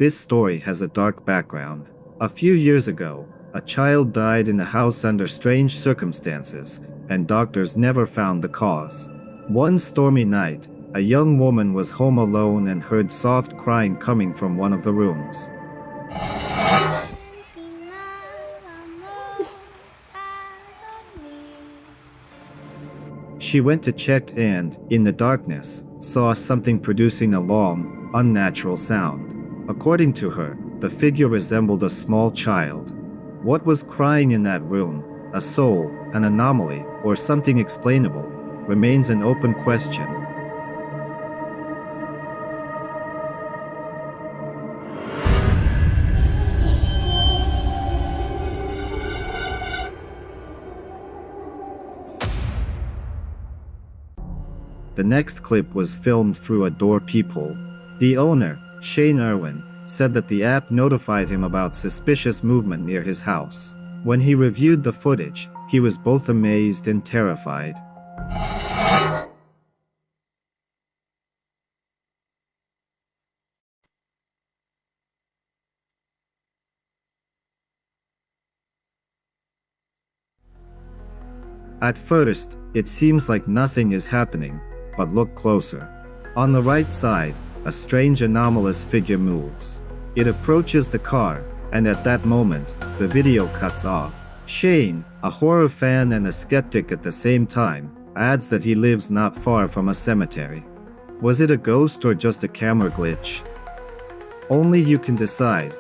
This story has a dark background. A few years ago, a child died in the house under strange circumstances, and doctors never found the cause. One stormy night, a young woman was home alone and heard soft crying coming from one of the rooms. She went to check and, in the darkness, saw something producing a long, unnatural sound. According to her, the figure resembled a small child. What was crying in that room, a soul, an anomaly, or something explainable, remains an open question. The next clip was filmed through a door peephole. The owner, Shane Irwin, said that the app notified him about suspicious movement near his house. When he reviewed the footage, he was both amazed and terrified. At first, it seems like nothing is happening, but look closer. On the right side, a strange anomalous figure moves. It approaches the car, and at that moment, the video cuts off. Shane, a horror fan and a skeptic at the same time, adds that he lives not far from a cemetery. Was it a ghost or just a camera glitch? Only you can decide.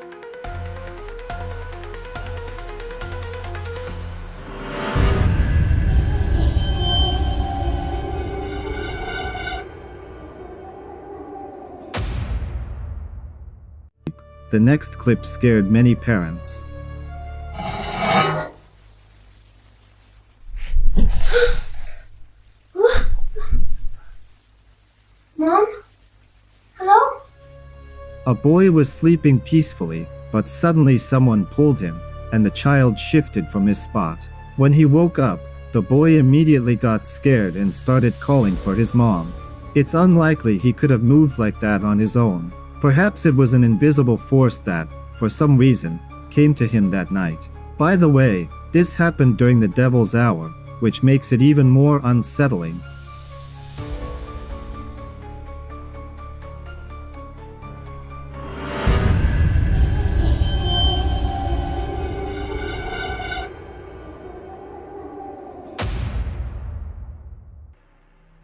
The next clip scared many parents. Mom? Hello? A boy was sleeping peacefully, but suddenly someone pulled him, and the child shifted from his spot. When he woke up, the boy immediately got scared and started calling for his mom. It's unlikely he could have moved like that on his own. Perhaps it was an invisible force that, for some reason, came to him that night. By the way, this happened during the devil's hour, which makes it even more unsettling.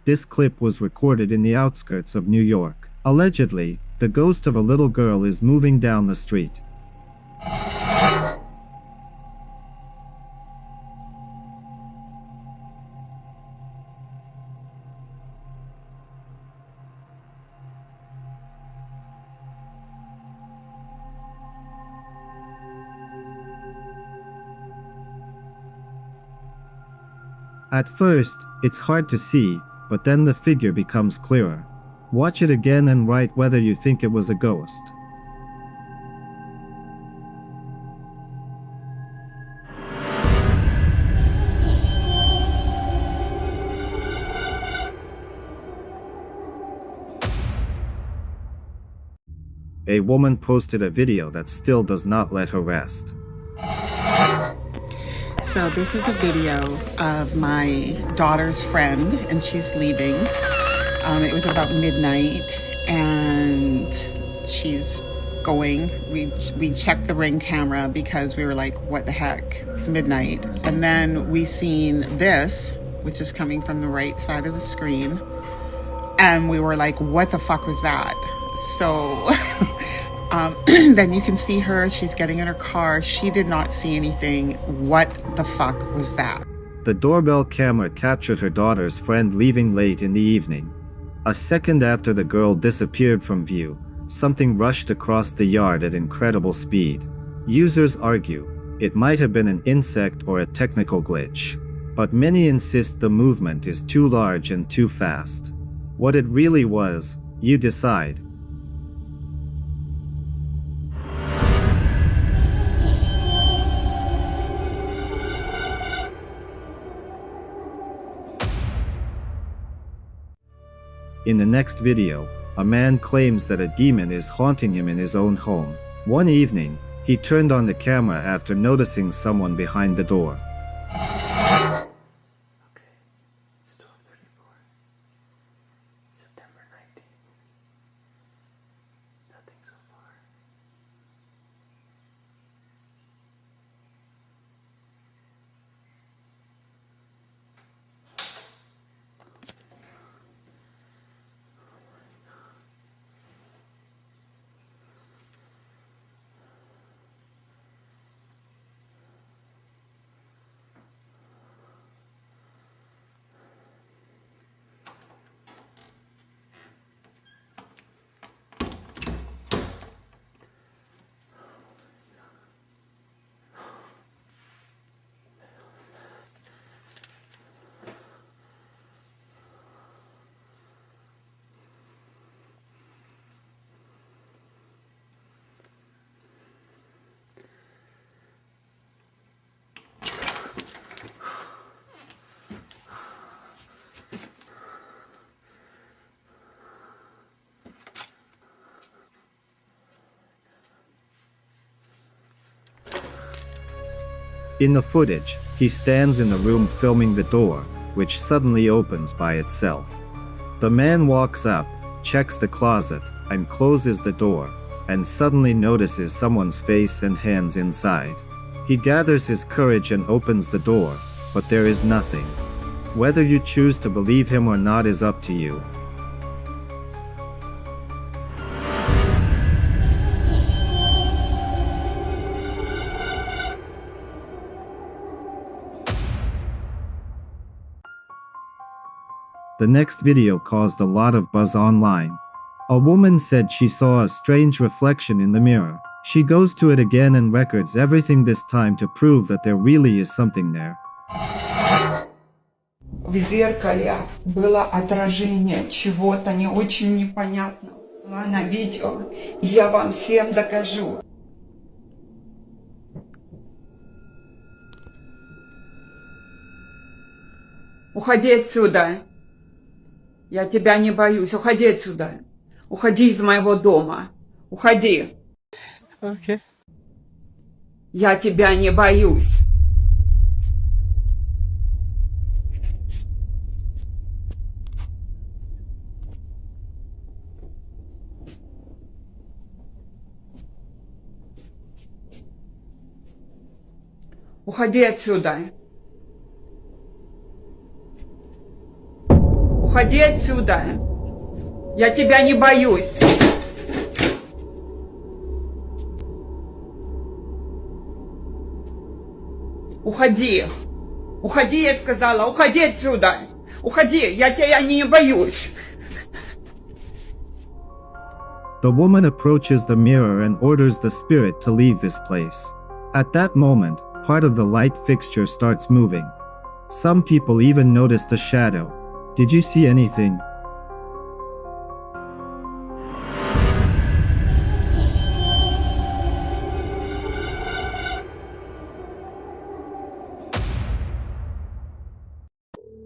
This clip was recorded in the outskirts of New York. Allegedly, the ghost of a little girl is moving down the street. At first, it's hard to see, but then the figure becomes clearer. Watch it again and write whether you think it was a ghost. A woman posted a video that still does not let her rest. So this is a video of my daughter's friend, and she's leaving. It was about midnight, and she's going. We checked the Ring camera because we were like, what the heck? It's midnight. And then we seen this, which is coming from the right side of the screen. And we were like, what the fuck was that? So then you can see her. She's getting in her car. She did not see anything. What the fuck was that? The doorbell camera captured her daughter's friend leaving late in the evening. A second after the girl disappeared from view, something rushed across the yard at incredible speed. Users argue it might have been an insect or a technical glitch, but many insist the movement is too large and too fast. What it really was, you decide. In the next video, a man claims that a demon is haunting him in his own home. One evening, he turned on the camera after noticing someone behind the door. It's 12:34. September 19th. Nothing so far. In the footage, he stands in the room filming the door, which suddenly opens by itself. The man walks up, checks the closet, and closes the door, and suddenly notices someone's face and hands inside. He gathers his courage and opens the door, but there is nothing. Whether you choose to believe him or not is up to you. The next video caused a lot of buzz online. A woman said she saw a strange reflection in the mirror. She goes to it again and records everything this time to prove that there really is something there. В зеркале было отражение чего-то не очень непонятного. На видео я вам всем докажу. Уходи отсюда. Я тебя не боюсь. Уходи отсюда. Уходи из моего дома. Уходи. Okay. Я тебя не боюсь. Уходи отсюда. Уходи отсюда. Я тебя не боюсь. Уходи. Уходи, я сказала. Уходи отсюда. Уходи. Я тебя не боюсь. The woman approaches the mirror and orders the spirit to leave this place. At that moment, part of the light fixture starts moving. Some people even noticed a shadow. Did you see anything?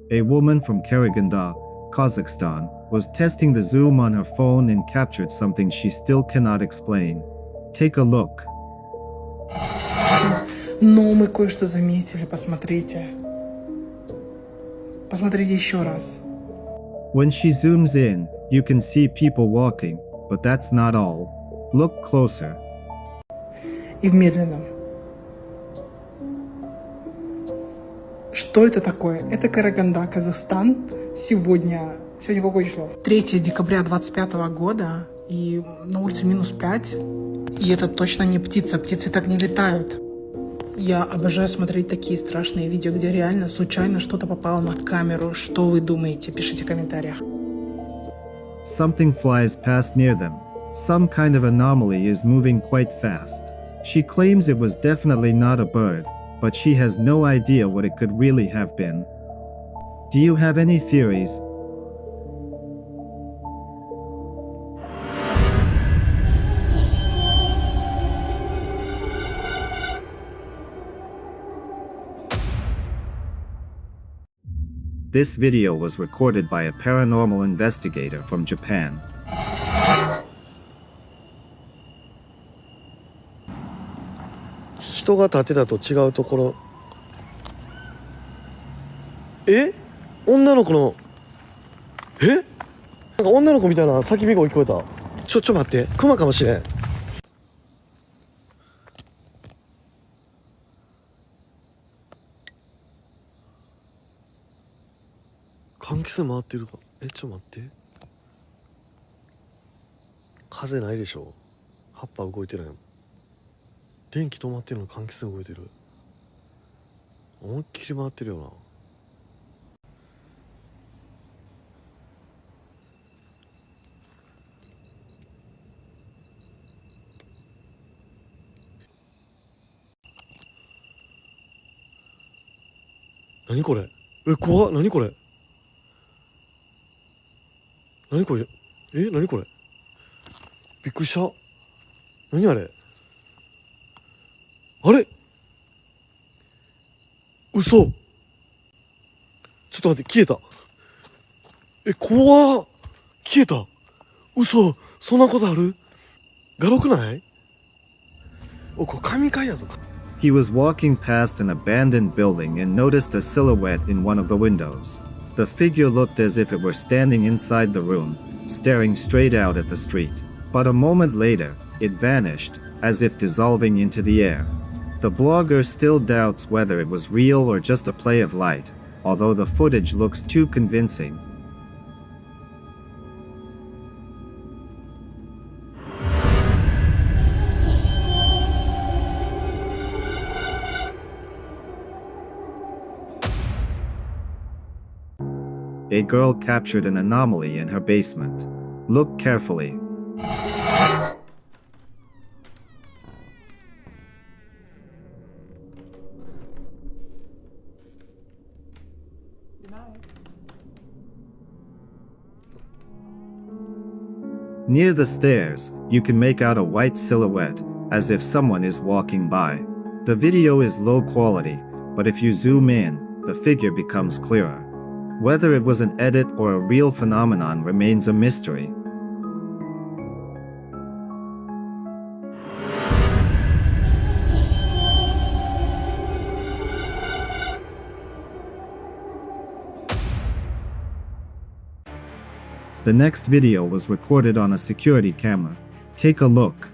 A woman from Karaganda, Kazakhstan, was testing the zoom on her phone and captured something she still cannot explain. Take a look. Но мы кое-что заметили, посмотрите. Посмотрите еще раз. When she zooms in, you can see people walking, but that's not all. Look closer. И в медленном. Что это такое? Это Караганда, Казахстан. Сегодня какое число? 3 декабря 25 года. И на улице -5. И это точно не птица. Птицы так не летают. Я обожаю смотреть такие страшные видео, где реально случайно что-то попало на камеру. Что вы думаете? Пишите в комментариях. Something flies past near them. Some kind of anomaly is moving quite fast. She claims it was definitely not a bird, but she has no idea what it could really have been. Do you have any theories? This video was recorded by a paranormal investigator from Japan. 人が立てたと違うところ。え？女の子の。え？なんか女の子みたいな叫び声聞こえた。ちょ待って。クマかもしれん。換気扇回ってるか。ちょ待って。風ないでしょ。葉っぱ動いてないもん。電気止まってるのに換気扇動いてる。思いっきり回ってるよな。何これ。怖っ。何これ。何これ。何これ。びっくりした。何あれ。あれ。嘘。ちょっと待って、消えた。怖っ。消えた。嘘。そんなことある？ガロくない？これ神回やぞ。He was walking past an abandoned building and noticed a silhouette in one of the windows. The figure looked as if it were standing inside the room, staring straight out at the street. But a moment later, it vanished, as if dissolving into the air. The blogger still doubts whether it was real or just a play of light, although the footage looks too convincing. A girl captured an anomaly in her basement. Look carefully. Near the stairs, you can make out a white silhouette, as if someone is walking by. The video is low quality, but if you zoom in, the figure becomes clearer. Whether it was an edit or a real phenomenon remains a mystery. The next video was recorded on a security camera. Take a look.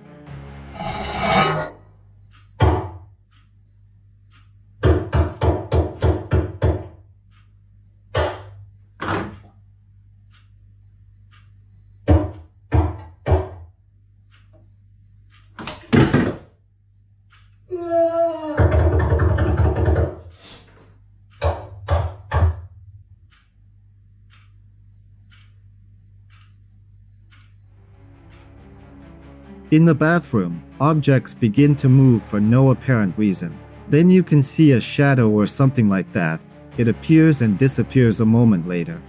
In the bathroom, objects begin to move for no apparent reason. Then you can see a shadow or something like that. It appears and disappears a moment later.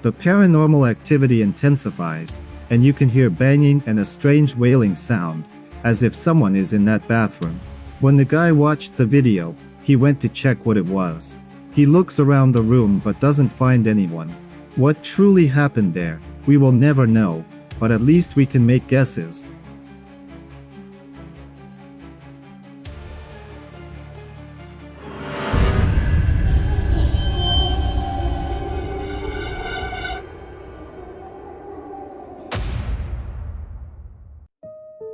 The paranormal activity intensifies, and you can hear banging and a strange wailing sound, as if someone is in that bathroom. When the guy watched the video, he went to check what it was. He looks around the room but doesn't find anyone. What truly happened there, we will never know, but at least we can make guesses.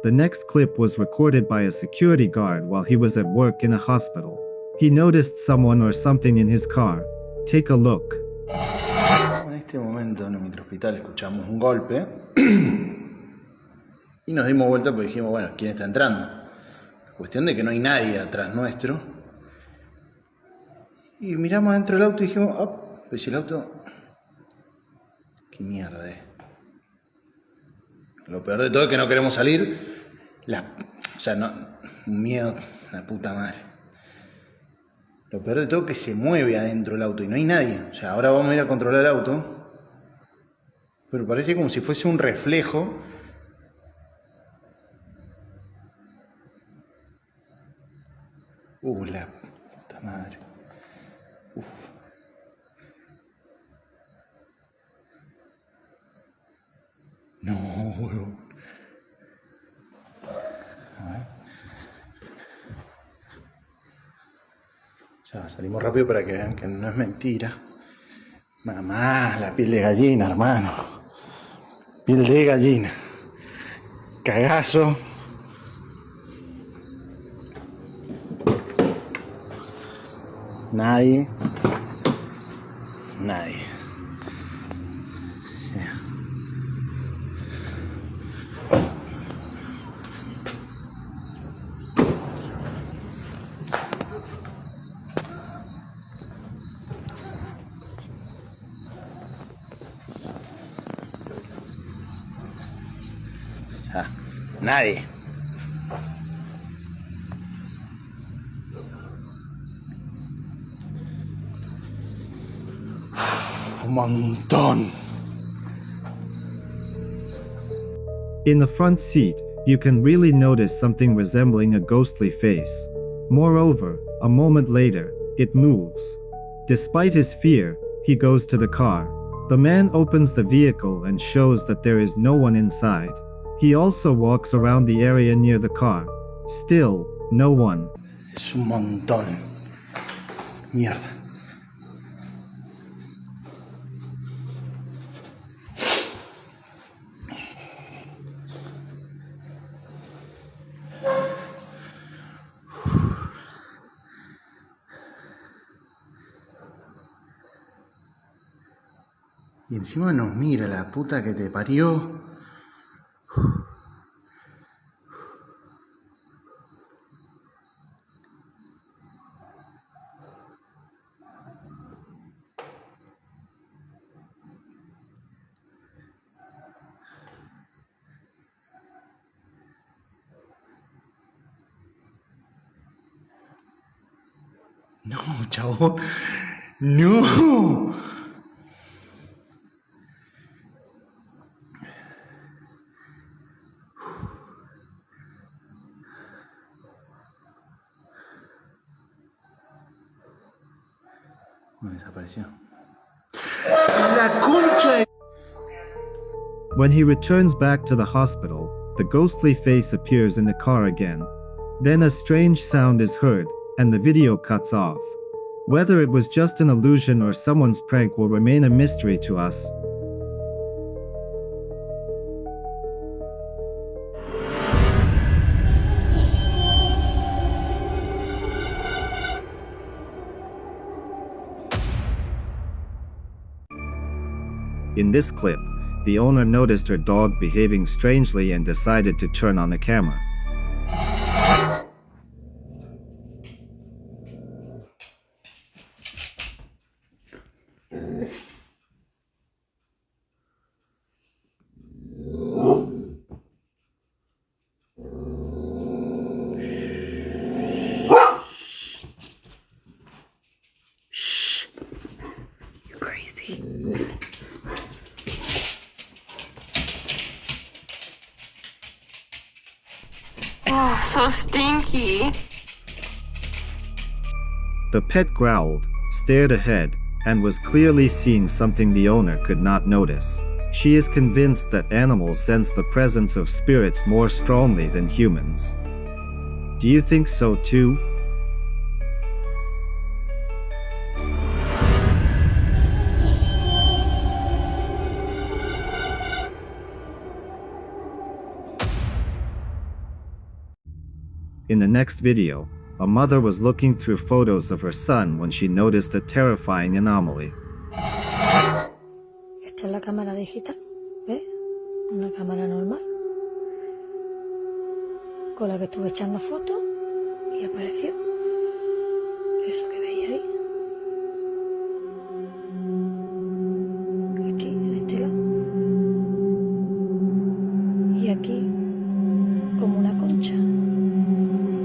The next clip was recorded by a security guard while he was at work in a hospital. He noticed someone or something in his car. Take a look. En este momento en el microhospital escuchamos un golpe y nos dimos vuelta porque dijimos, bueno, ¿quién está entrando? Cuestión de que no hay nadie atrás nuestro. Y miramos dentro del auto y dijimos, oh, pues si el auto... ¿Qué mierda es? Lo peor de todo es que no queremos salir. O sea, no, un miedo, la puta madre. Lo peor de todo es que se mueve adentro del auto y no hay nadie. O sea, ahora vamos a ir a controlar el auto. Pero parece como si fuese un reflejo. La puta madre. Uf. No, huevón. A ver. Ya, salimos rápido para que vean que no es mentira. Mamá, la piel de gallina, hermano. Piel de gallina. Cagazo. Nadie. Nadie. Un montón. In the front seat, you can really notice something resembling a ghostly face. Moreover, a moment later, it moves. Despite his fear, he goes to the car. The man opens the vehicle and shows that there is no one inside. He also walks around the area near the car. Still, no one. Es un montón. Mierda. Y encima nos mira la puta que te parió. No, chabón. No. Desapareció. La concha de... When he returns back to the hospital, the ghostly face appears in the car again. Then a strange sound is heard, and the video cuts off. Whether it was just an illusion or someone's prank will remain a mystery to us. In this clip, the owner noticed her dog behaving strangely and decided to turn on the camera. You're crazy. Oh, so stinky. The pet growled, stared ahead, and was clearly seeing something the owner could not notice. She is convinced that animals sense the presence of spirits more strongly than humans. Do you think so too? In the next video, a mother was looking through photos of her son when she noticed a terrifying anomaly. Esta es la cámara digital, ¿ves? Una cámara normal, con la que estuve echando fotos y apareció eso que veis ahí. Aquí, en este lado. Y aquí, como una concha.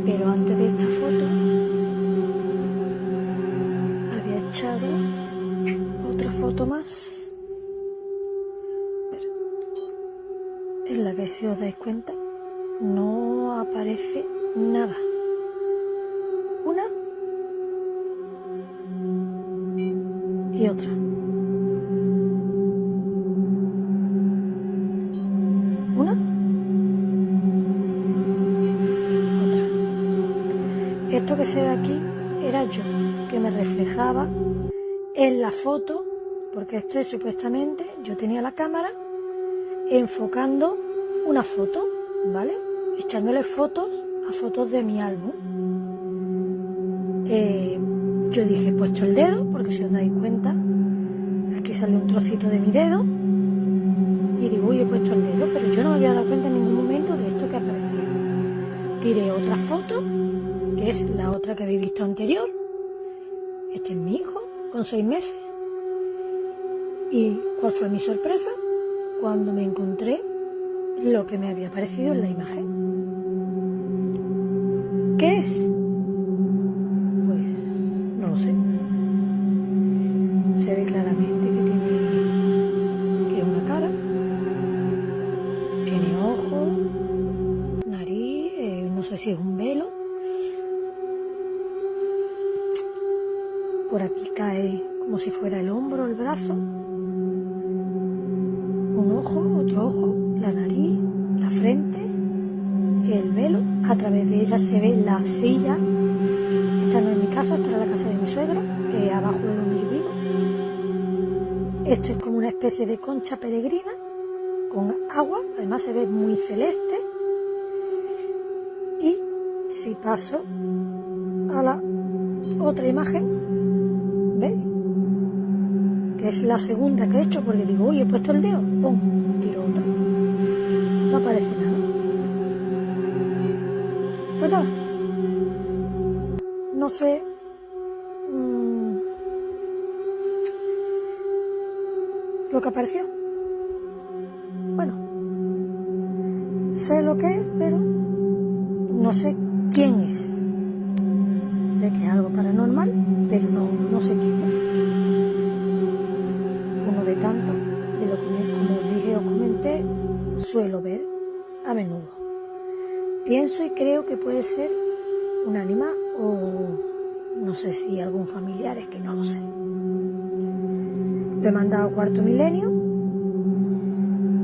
Pero antes de esta foto había echado otra foto más, en la que, si os dais cuenta, no aparece nada. Una y otra. esto que se ve aquí era yo, que me reflejaba en la foto, porque esto es supuestamente, yo tenía la cámara enfocando una foto, ¿vale? Echándole fotos a fotos de mi álbum. Yo dije, he puesto el dedo, porque si os dais cuenta, aquí sale un trocito de mi dedo, y digo, uy, he puesto el dedo, pero yo no me había dado cuenta en ningún momento de esto que aparecía. Tiré otra foto, que es la otra que habéis visto anterior. Este es mi hijo, con 6 meses. ¿Y cuál fue mi sorpresa? Cuando me encontré lo que me había aparecido en la imagen. ¿Qué es? Pues no lo sé. Se ve claramente que es una cara. Tiene ojos, nariz, no sé si es un velo. Por aquí cae como si fuera el hombro o el brazo. Un ojo, otro ojo, la nariz, la frente, el velo. A través de ella se ve la silla. Esta no es mi casa, esta es la casa de mi suegra, que es abajo de donde yo vivo. Esto es como una especie de concha peregrina con agua, además se ve muy celeste. Y si paso a la otra imagen, ¿veis? Que es la segunda que he hecho, porque digo, uy, he puesto el dedo, ¡pum! Tiro otra. No aparece nada. Pues nada. No sé. Lo que apareció. Bueno. Sé lo que es, pero no sé quién es. Sé que es algo paranormal, pero no sé quién es. Uno de tanto, de lo que, como os dije, os comenté, suelo ver a menudo. Pienso y creo que puede ser un animal o no sé si algún familiar, es que no lo sé. Lo he mandado a Cuarto Milenio.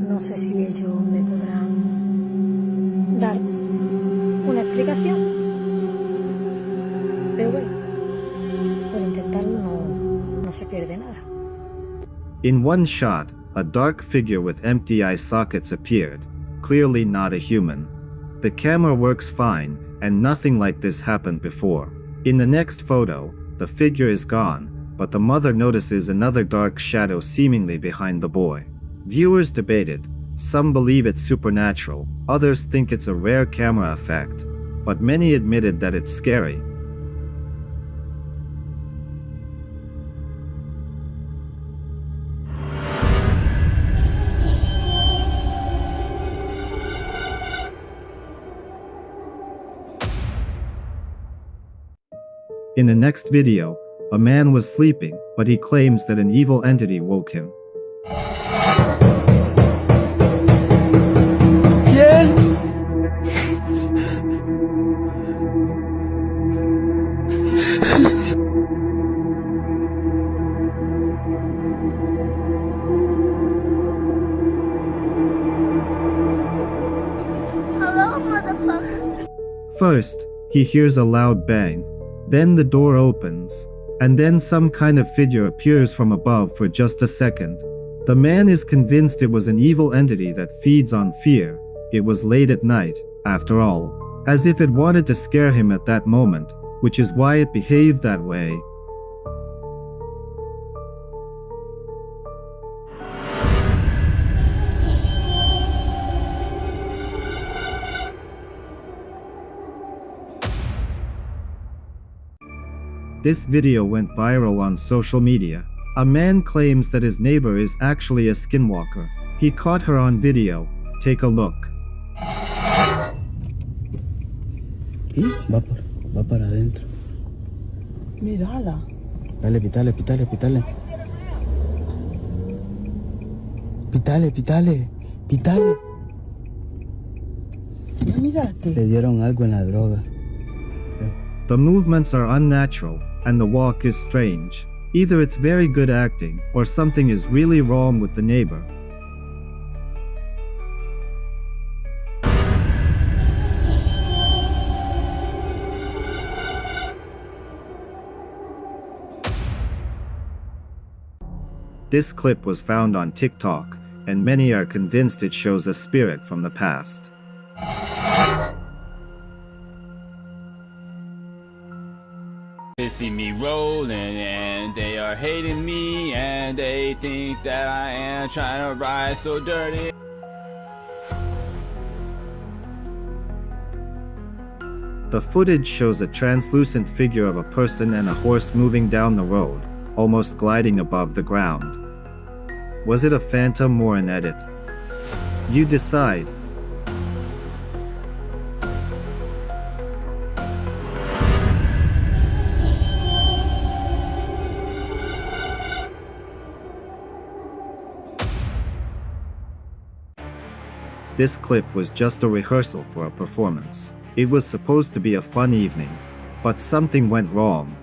No sé si ellos me podrán dar una explicación. Pero bueno, por intentarlo no se pierde nada. In one shot, a dark figure with empty eye sockets appeared, clearly not a human. The camera works fine, and nothing like this happened before. In the next photo, the figure is gone, but the mother notices another dark shadow seemingly behind the boy. Viewers debated. Some believe it's supernatural, others think it's a rare camera effect, but many admitted that it's scary. In the next video, a man was sleeping, but he claims that an evil entity woke him. Hello, motherfucker. First, he hears a loud bang. Then the door opens, and then some kind of figure appears from above for just a second. The man is convinced it was an evil entity that feeds on fear. It was late at night, after all, as if it wanted to scare him at that moment, which is why it behaved that way. This video went viral on social media. A man claims that his neighbor is actually a skinwalker. He caught her on video. Take a look. ¿Y? Va para adentro. Mírala. Dale, pitale. Pitale. Ya mírate. Le dieron algo en la droga. The movements are unnatural, and the walk is strange. Either it's very good acting, or something is really wrong with the neighbor. This clip was found on TikTok, and many are convinced it shows a spirit from the past. They see me rolling and they are hating me and they think that I am trying to ride so dirty. The footage shows a translucent figure of a person and a horse moving down the road, almost gliding above the ground. Was it a phantom or an edit? You decide. This clip was just a rehearsal for a performance. It was supposed to be a fun evening, but something went wrong.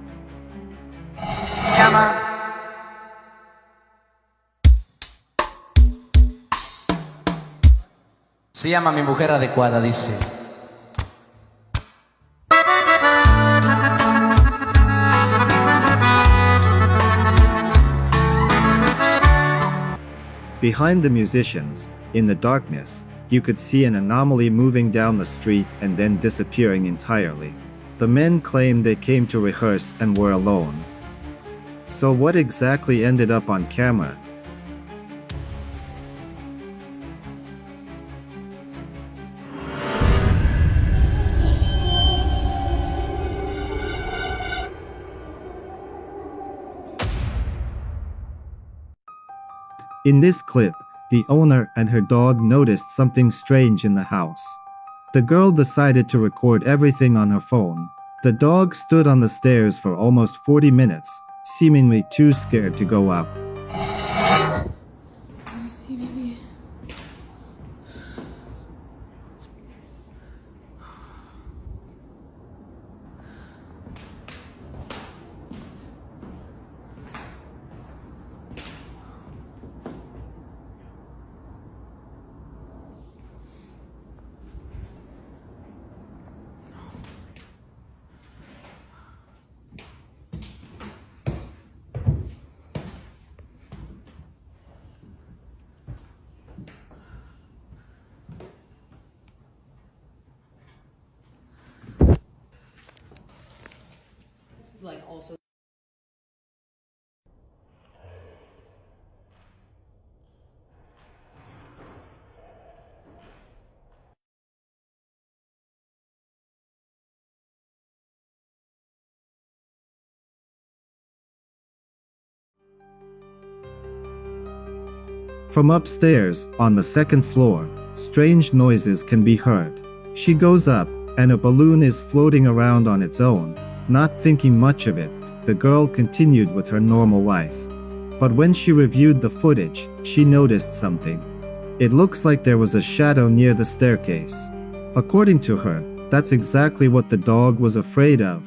Se llama Mi Mujer Adecuada, dice. Behind the musicians, in the darkness, you could see an anomaly moving down the street and then disappearing entirely. The men claimed they came to rehearse and were alone. So what exactly ended up on camera? In this clip, the owner and her dog noticed something strange in the house. The girl decided to record everything on her phone. The dog stood on the stairs for almost 40 minutes, seemingly too scared to go up. From upstairs, on the second floor, strange noises can be heard. She goes up, and a balloon is floating around on its own. Not thinking much of it, the girl continued with her normal life. But when she reviewed the footage, she noticed something. It looks like there was a shadow near the staircase. According to her, that's exactly what the dog was afraid of.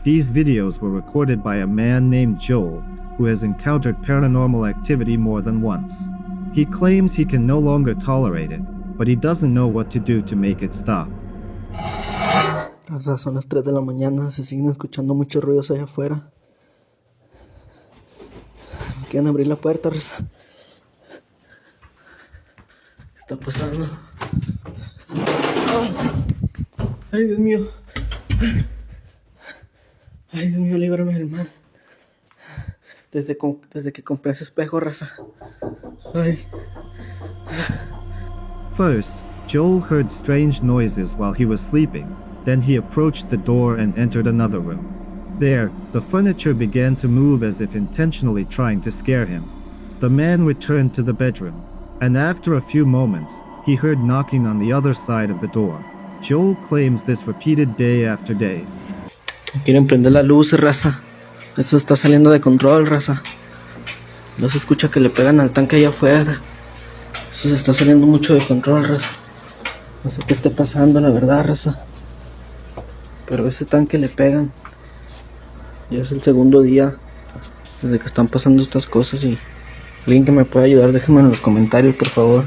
These videos were recorded by a man named Joel, who has encountered paranormal activity more than once. He claims he can no longer tolerate it, but he doesn't know what to do to make it stop. Raza, son las 3 de la mañana, se siguen escuchando muchos ruidos allá afuera. Quieren abrir la puerta, raza. ¿Qué está pasando? Ay, Dios mío. Ay, Dios mío, líbrame del mal. Desde que compré ese espejo, raza. Ay. First, Joel heard strange noises while he was sleeping. Then he approached the door and entered another room. There, the furniture began to move as if intentionally trying to scare him. The man returned to the bedroom, and after a few moments, he heard knocking on the other side of the door. Joel claims this repeated day after day. Quieren prender la luz, raza. Esto está saliendo de control, raza. No se escucha que le pegan al tanque allá afuera. Esto se está saliendo mucho de control, raza. No sé qué esté pasando, la verdad, raza. Pero a ese tanque le pegan. Ya es el segundo día desde que están pasando estas cosas y alguien que me pueda ayudar, déjenme en los comentarios, por favor.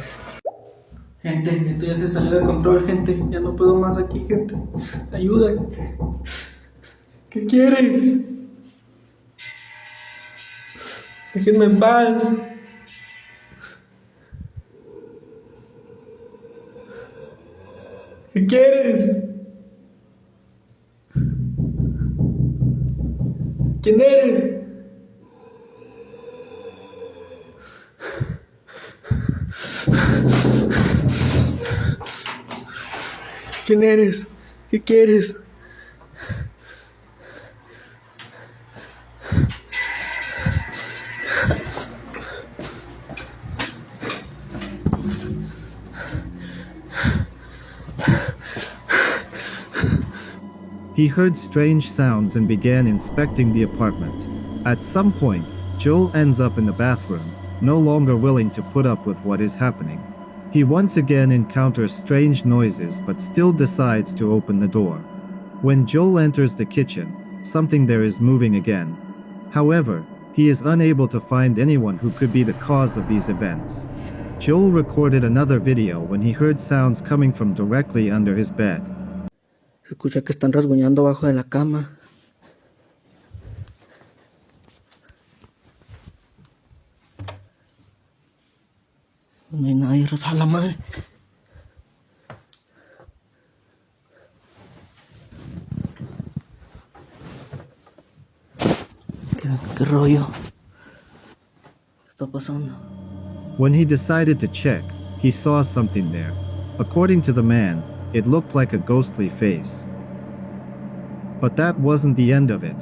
Gente, esto ya se salió de control, gente. Ya no puedo más aquí, gente. Ayuda. ¿Qué quieres? Déjenme en paz. ¿Qué quieres? ¿Quién eres? ¿Quién eres? ¿Qué quieres? He heard strange sounds and began inspecting the apartment. At some point, Joel ends up in the bathroom, no longer willing to put up with what is happening. He once again encounters strange noises but still decides to open the door. When Joel enters the kitchen, something there is moving again. However, he is unable to find anyone who could be the cause of these events. Joel recorded another video when he heard sounds coming from directly under his bed. Se escucha que están rasguñando abajo de la cama. No hay nadie, Rosa, a la madre. ¿Qué rollo? ¿Qué está pasando? When he decided to check, he saw something there. According to the man, it looked like a ghostly face. But that wasn't the end of it.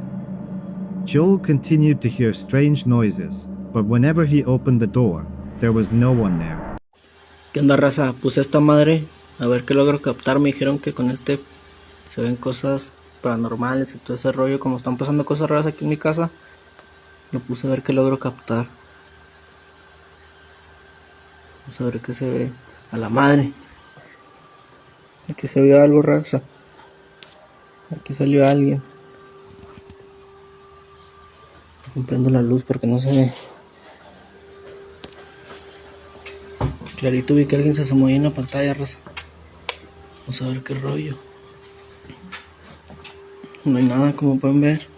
Joel continued to hear strange noises, but whenever he opened the door, there was no one there. ¿Qué onda, raza? Puse esta madre a ver qué logro captar. Me dijeron que con este se ven cosas paranormales y todo ese rollo. Como están pasando cosas raras aquí en mi casa, lo puse a ver qué logro captar. Vamos a ver qué se ve. A la madre. Aquí se vio algo, raza. Aquí salió alguien. Prendo la luz porque no se ve. Clarito vi que alguien se asomó ahí en la pantalla, raza. Vamos a ver qué rollo. No hay nada, como pueden ver.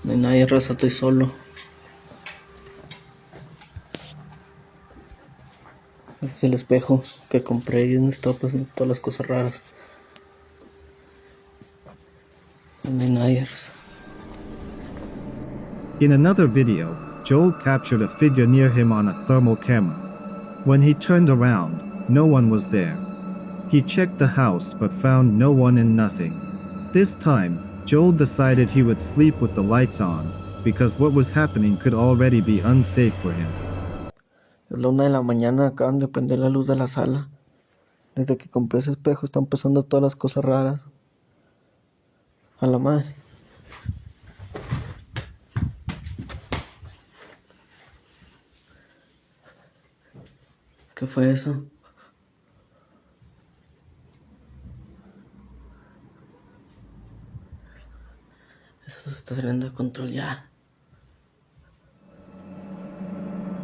No hay nadie, raza, estoy solo. Es el espejo que compré y donde está pasando todas las cosas raras. No hay nadie, raza. In another video, Joel captured a figure near him on a thermal camera. When he turned around, no one was there. He checked the house but found no one and nothing. This time, Joel decided he would sleep with the lights on, because what was happening could already be unsafe for him. Es la 1 de la mañana, acaban de prender la luz de la sala. Desde que compré ese espejo están pasando todas las cosas raras. A la madre. ¿Qué fue eso? Eso se está saliendo de control ya.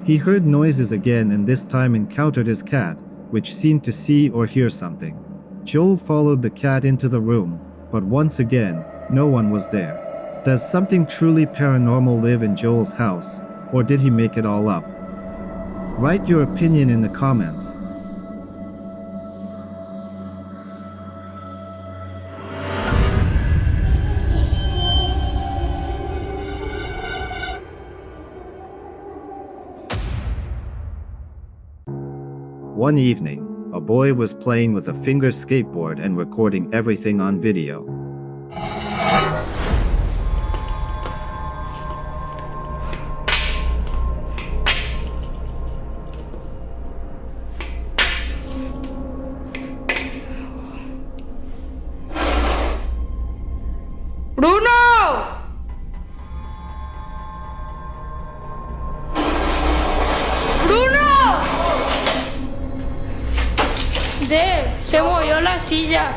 He heard noises again and this time encountered his cat, which seemed to see or hear something. Joel followed the cat into the room, but once again, no one was there. Does something truly paranormal live in Joel's house, or did he make it all up? Write your opinion in the comments. One evening, a boy was playing with a finger skateboard and recording everything on video. la silla.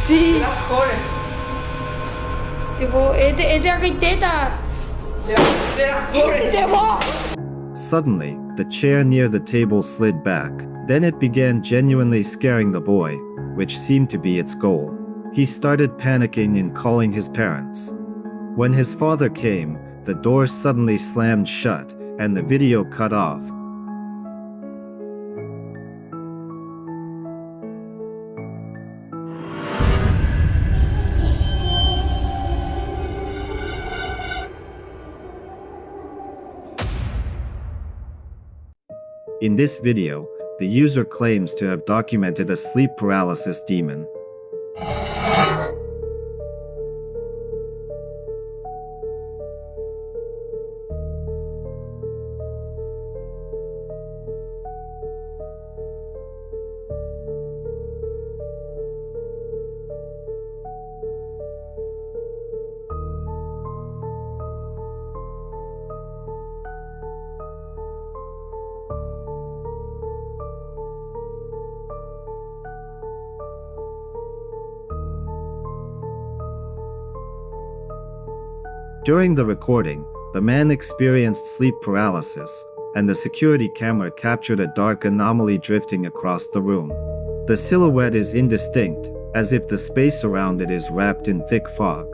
Sí. Tipo, es de arquitecta. Suddenly, the chair near the table slid back. Then it began genuinely scaring the boy, which seemed to be its goal. He started panicking and calling his parents. When his father came, the door suddenly slammed shut, and the video cut off. In this video, the user claims to have documented a sleep paralysis demon. During the recording, the man experienced sleep paralysis, and the security camera captured a dark anomaly drifting across the room. The silhouette is indistinct, as if the space around it is wrapped in thick fog.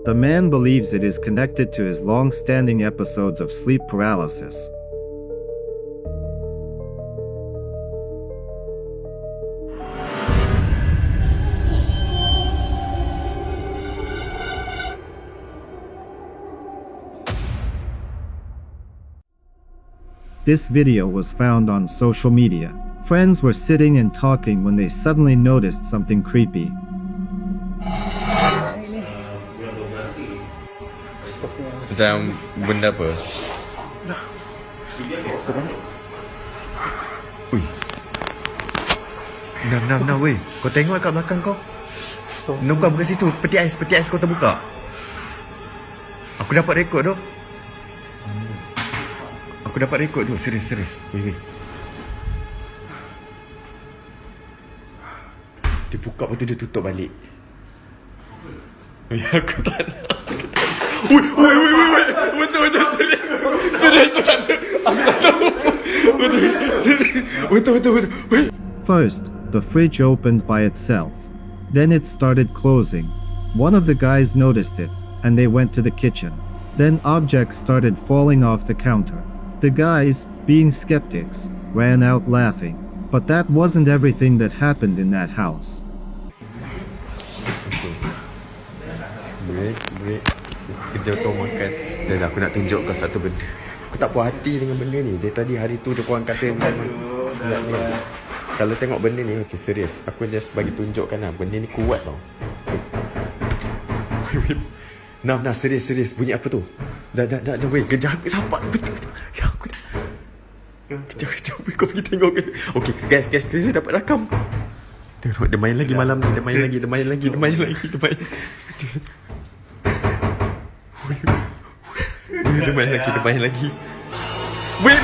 The man believes it is connected to his long-standing episodes of sleep paralysis. This video was found on social media. Friends were sitting and talking when they suddenly noticed something creepy. Macam benda apa? Ui. Nah, weh. Kau tengok kat belakang kau. Bukan situ. Peti ais kau terbuka. Aku dapat rekod tu. Aku dapat rekod tu. Serius. Weh. Dia buka lepas tu dia tutup balik. Aku tak nak. Weh. Betul. Serius aku tak tahu. Betul. First, the fridge opened by itself. Then it started closing. One of the guys noticed it, and they went to the kitchen. Then objects started falling off the counter. The guys, being skeptics, ran out laughing. But that wasn't everything that happened in that house. Break. Kejap kau makan. Dan aku nak tunjuk kau satu benda. Aku tak puas hati dengan benda ni. Dia tadi hari tu dia korang kata kalau tengok benda ni, okay, serius. Aku just bagi tunjukkan lah. Benda ni kuat tau. Nah, serius. Bunyi apa tu? Dah, weh. Kejap aku sampak. Betul. Ya, aku dah. Kejap, kau pergi tengok kan. Okay, guys, dia dapat rakam. Tengok, dia main lagi malam ni. Dia main lagi. Dia main lagi. Wait,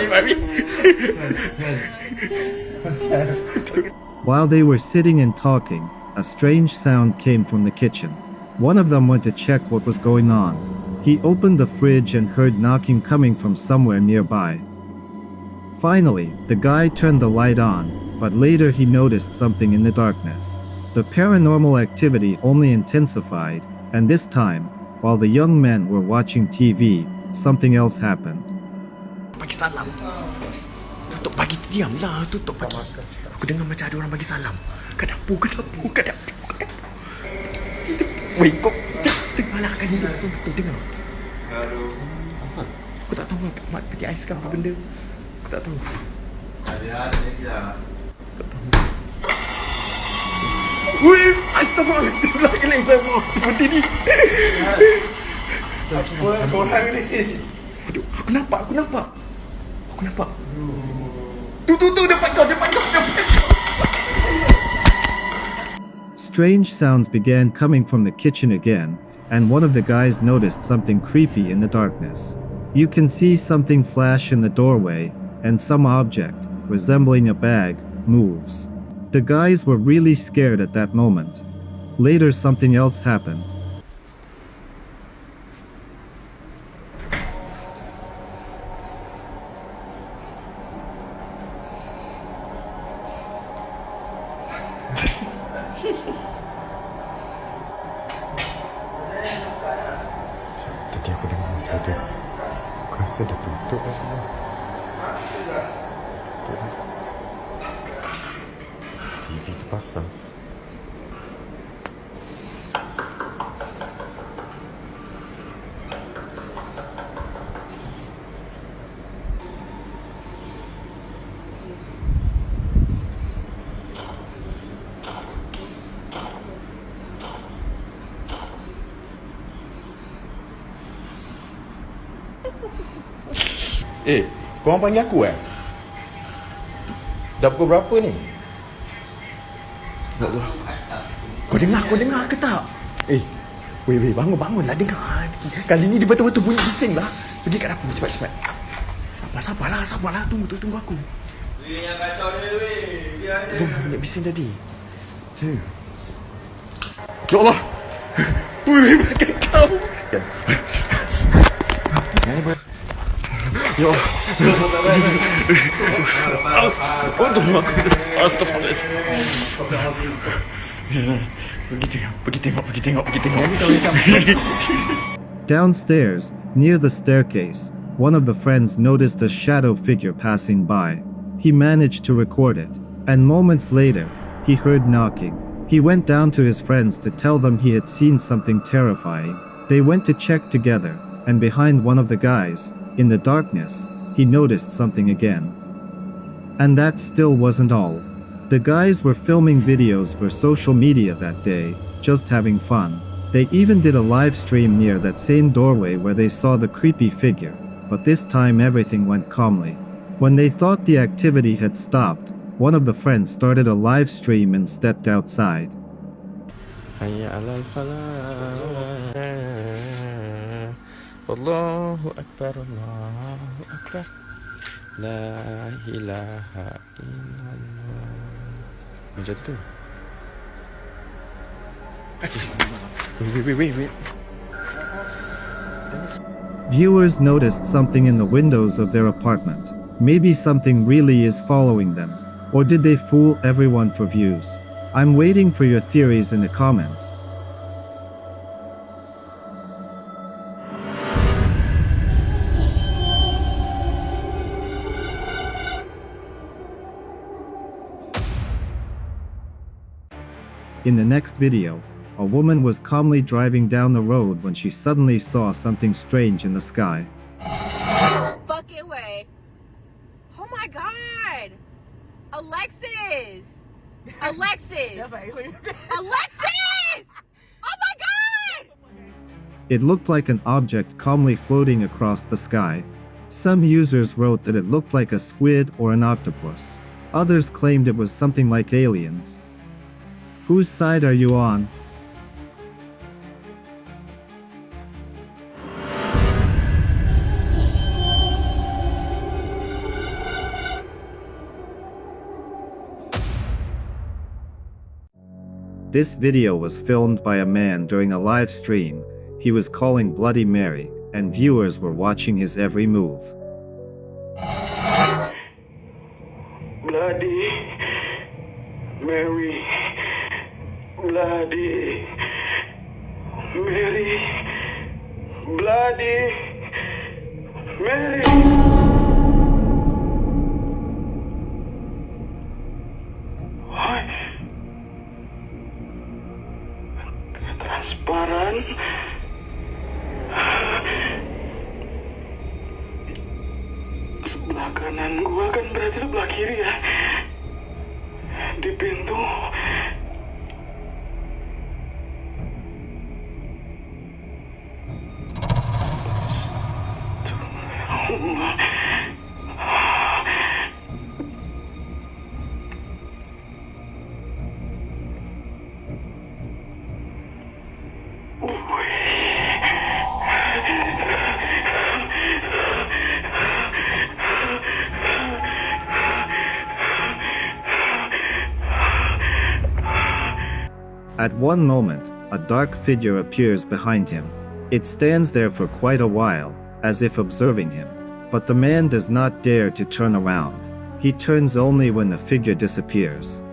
babi. While they were sitting and talking, a strange sound came from the kitchen. One of them went to check what was going on. He opened the fridge and heard knocking coming from somewhere nearby. Finally, the guy turned the light on, but later he noticed something in the darkness. The paranormal activity only intensified, and this time, while the young men were watching TV, something else happened. Bagi salam. Tutup pagi, diamlah. Tutup pagi. Aku dengar macam ada orang bagi salam. Kat dapur. Weh, kau dengarlah kan ni. Kau dengar. Aku tak tahu mat peti ais kan apa benda. Aku tak tahu. Tak tahu. Weh, astagfirullahaladzim. Benda ni. Apa orang ni? Aku nampak. Tu depan kau. Strange sounds began coming from the kitchen again, and one of the guys noticed something creepy in the darkness. You can see something flash in the doorway, and some object, resembling a bag, moves. The guys were really scared at that moment. Later something else happened. Tadi aku dengar macam ada. Aku rasa dah tutup dah semua. Tutup dah. TV terpasang. Korang panggil aku Dah pukul berapa ni? Ya Allah. Kau dengar ke tak? Weh, bangun lah, dengar. Kali ni dia betul-betul bunyi bising lah. Pergi kat dapur, cepat. Sabarlah, tunggu aku. Yang kacau dia, weh. Biar dia. Tunggu, banyak bising tadi. Saya. Ya Allah. Weh, kau. Ya Allah. Pergi tengok. Downstairs, near the staircase, one of the friends noticed a shadow figure passing by. He managed to record it, and moments later, he heard knocking. He went down to his friends to tell them he had seen something terrifying. They went to check together, and behind one of the guys, in the darkness, he noticed something again. And that still wasn't all. The guys were filming videos for social media that day, just having fun. They even did a live stream near that same doorway where they saw the creepy figure, but this time everything went calmly. When they thought the activity had stopped, one of the friends started a live stream and stepped outside. Hayya alal falah. Allahu Akbar. La ilaha illallah. Macam tu. Wait. Viewers noticed something in the windows of their apartment. Maybe something really is following them. Or did they fool everyone for views? I'm waiting for your theories in the comments. In the next video, a woman was calmly driving down the road when she suddenly saw something strange in the sky. No fucking way. Oh my god. Alexis! Alexis! Alexis! Oh my god! It looked like an object calmly floating across the sky. Some users wrote that it looked like a squid or an octopus. Others claimed it was something like aliens. Whose side are you on? This video was filmed by a man during a live stream. He was calling Bloody Mary, and viewers were watching his every move. Bloody Mary. Bloody Mary. Bloody Mary. Transparan. Sebelah kanan gua kan berarti sebelah kiri ya. Di pintu. At one moment, a dark figure appears behind him. It stands there for quite a while, as if observing him. But the man does not dare to turn around. He turns only when the figure disappears.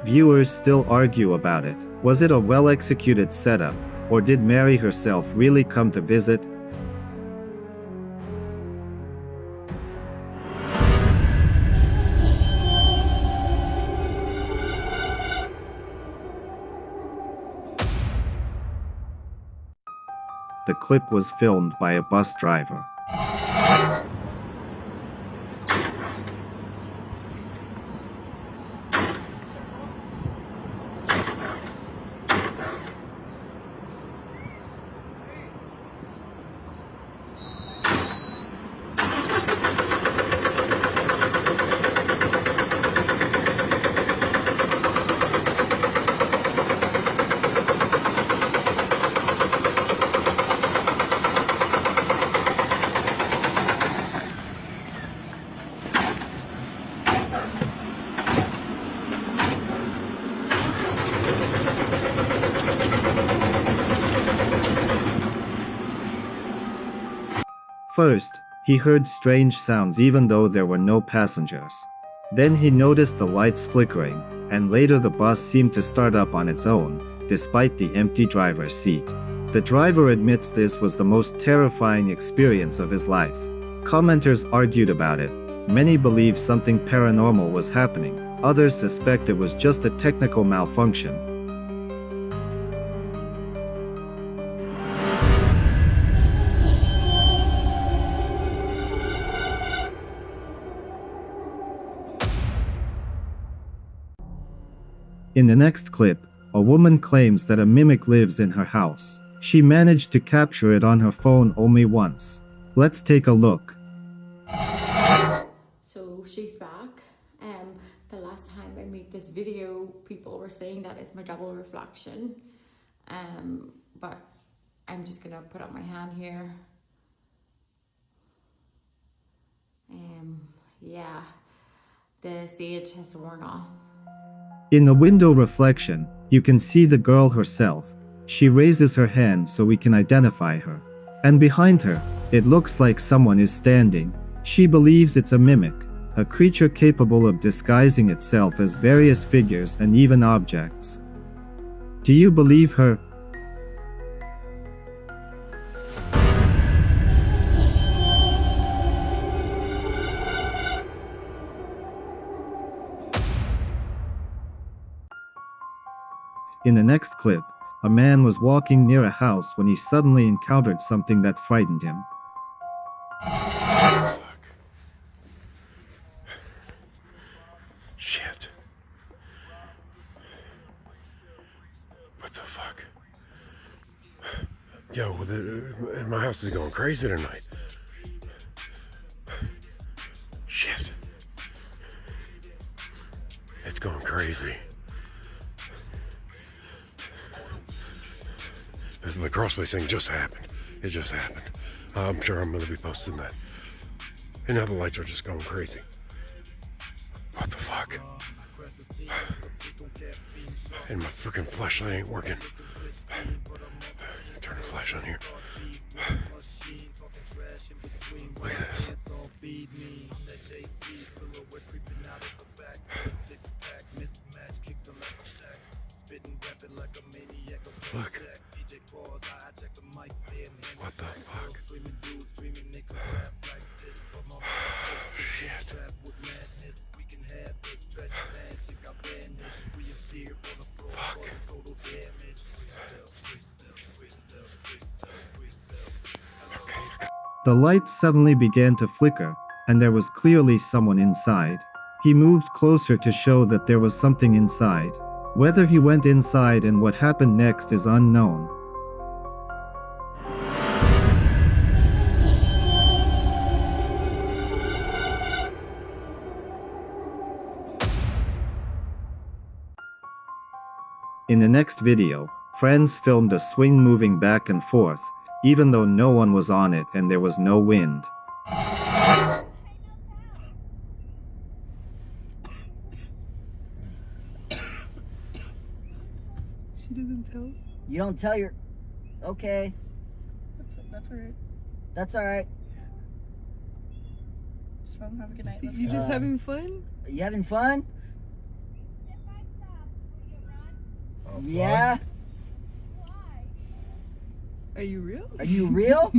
Viewers still argue about it. Was it a well-executed setup, or did Mary herself really come to visit? The clip was filmed by a bus driver. First, he heard strange sounds even though there were no passengers. Then he noticed the lights flickering, and later the bus seemed to start up on its own, despite the empty driver's seat. The driver admits this was the most terrifying experience of his life. Commenters argued about it. Many believe something paranormal was happening. Others suspect it was just a technical malfunction. In the next clip, a woman claims that a mimic lives in her house. She managed to capture it on her phone only once. Let's take a look. So she's back. The last time I made this video, people were saying that it's my double reflection. But I'm just gonna put up my hand here. Yeah, the sage has worn off. In the window reflection, you can see the girl herself. She raises her hand so we can identify her. And behind her, it looks like someone is standing. She believes it's a mimic, a creature capable of disguising itself as various figures and even objects. Do you believe her? In the next clip, a man was walking near a house when he suddenly encountered something that frightened him. Shit. What the fuck? Yo, my house is going crazy tonight. Shit. It's going crazy. This the crossplay thing just happened. It just happened. I'm sure I'm gonna be posting that. And now the lights are just going crazy. What the fuck? And my freaking flashlight ain't working. Turn the flash on here. Look at this. Look. What the fuck? Shit. Fuck. The light suddenly began to flicker, and there was clearly someone inside. He moved closer to show that there was something inside. Whether he went inside and what happened next is unknown. In the next video, friends filmed a swing moving back and forth, even though no one was on it and there was no wind. She doesn't tell. You don't tell your... Okay. That's alright. That's alright. Just have a good night. You just having fun? Are you having fun? Oh, yeah. Are you real? Are you real?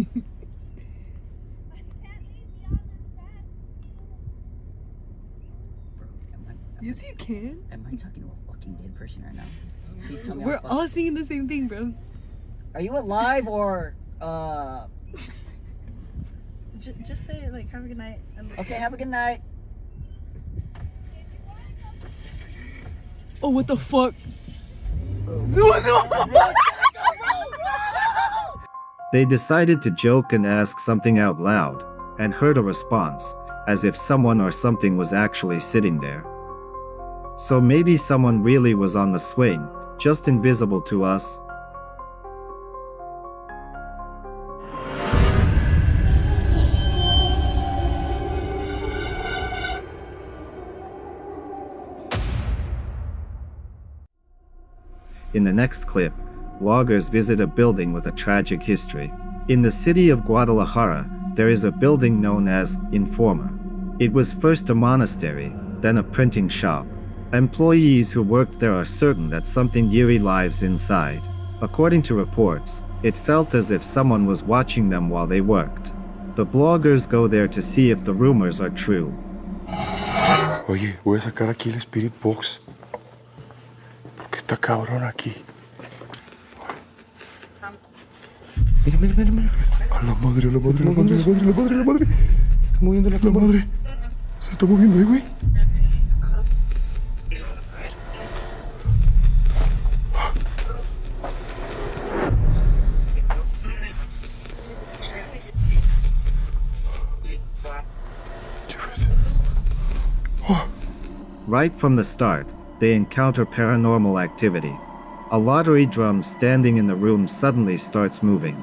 Yes, you can. Am I talking to a fucking dead person right now? Please tell me. We're all seeing the same thing, bro. Are you alive or Just say it, like, have a good night. Okay, have a good night. Oh, what the fuck? They decided to joke and ask something out loud, and heard a response, as if someone or something was actually sitting there. So maybe someone really was on the swing, just invisible to us. In the next clip, vloggers visit a building with a tragic history. In the city of Guadalajara, there is a building known as Informer. It was first a monastery, then a printing shop. Employees who worked there are certain that something eerie lives inside. According to reports, it felt as if someone was watching them while they worked. The bloggers go there to see if the rumors are true. Oye, voy a sacar aquí el Spirit Box. Porque está cabrón aquí. Mira, mira, mira, mira. A la madre, a la madre, a la madre, a la madre, a la madre, a la madre. Se está moviendo la madre. Se está moviendo ahí, güey. Right from the start, they encounter paranormal activity. A lottery drum standing in the room suddenly starts moving.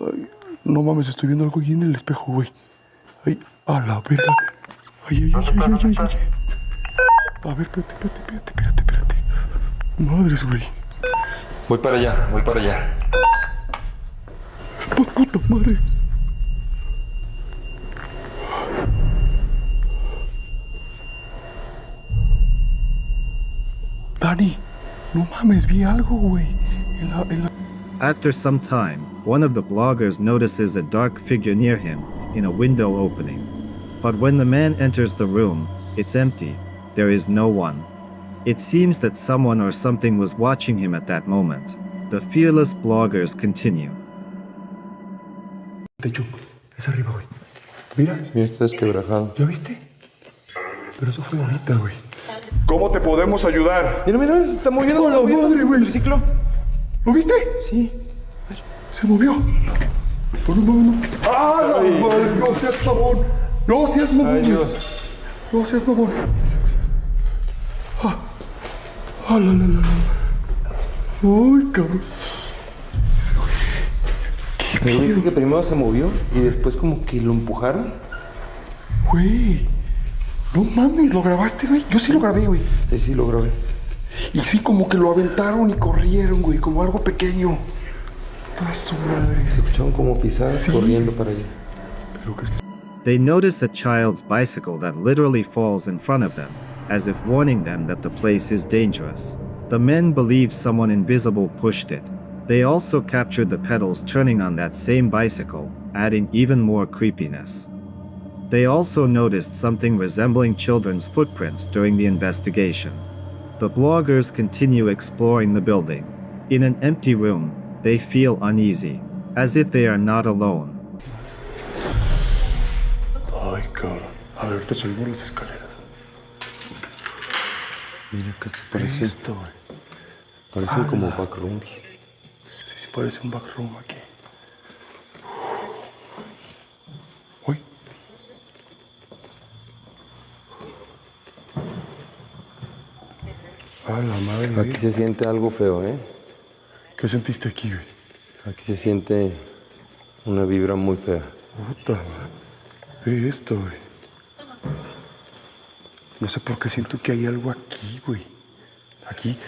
Ay, no mames, estoy viendo algo aquí en el espejo, güey. Ay, a la verga. Ay, ay, ay, ay, ay, ay, ay. A ver, espérate. Madres, güey. Voy para allá, voy para allá. Puta madre. Dani, no mames, vi algo, güey. After some time, one of the bloggers notices a dark figure near him in a window opening. But when the man enters the room, it's empty. There is no one. It seems that someone or something was watching him at that moment. The fearless bloggers continue. Techo, es arriba, güey. Mira. Mira, está desquebrajado. ¿Ya viste? Pero eso fue ahorita, güey. ¿Cómo te podemos ayudar? Mira, mira, se está moviendo. ¡Oh, la madre, güey! ¿El triciclo? ¿Lo viste? Sí. Se movió. No, no, no. ¡Ah, la madre! No seas mamón. No seas mamón. Ay, Dios. No seas mamón. Ah, la, la, la, la. Ay, cabrón. ¿Me viste que primero se movió y después como que lo empujaron? Güey. No mames, ¿lo grabaste, güey? Yo sí lo grabé, güey. Sí, lo grabé. Y sí, como que lo aventaron y corrieron, güey, como algo pequeño. Toda su madre. Se escucharon como pisadas corriendo para allá. Pero que... They notice a child's bicycle that literally falls in front of them, as if warning them that the place is dangerous. The men believe someone invisible pushed it. They also captured the pedals turning on that same bicycle, adding even more creepiness. They also noticed something resembling children's footprints during the investigation. The bloggers continue exploring the building. In an empty room, they feel uneasy, as if they are not alone. Ay, cabrón. A ver, ahorita subimos las escaleras. Mira, que se parece esto, güey. Parecen como backrooms. Sí, parece un backroom aquí. Uy. A la madre. Aquí se siente algo feo, ¿eh? ¿Qué sentiste aquí, güey? Aquí se siente una vibra muy fea. Puta, ve esto, güey. No sé por qué siento que hay algo aquí, güey. Aquí,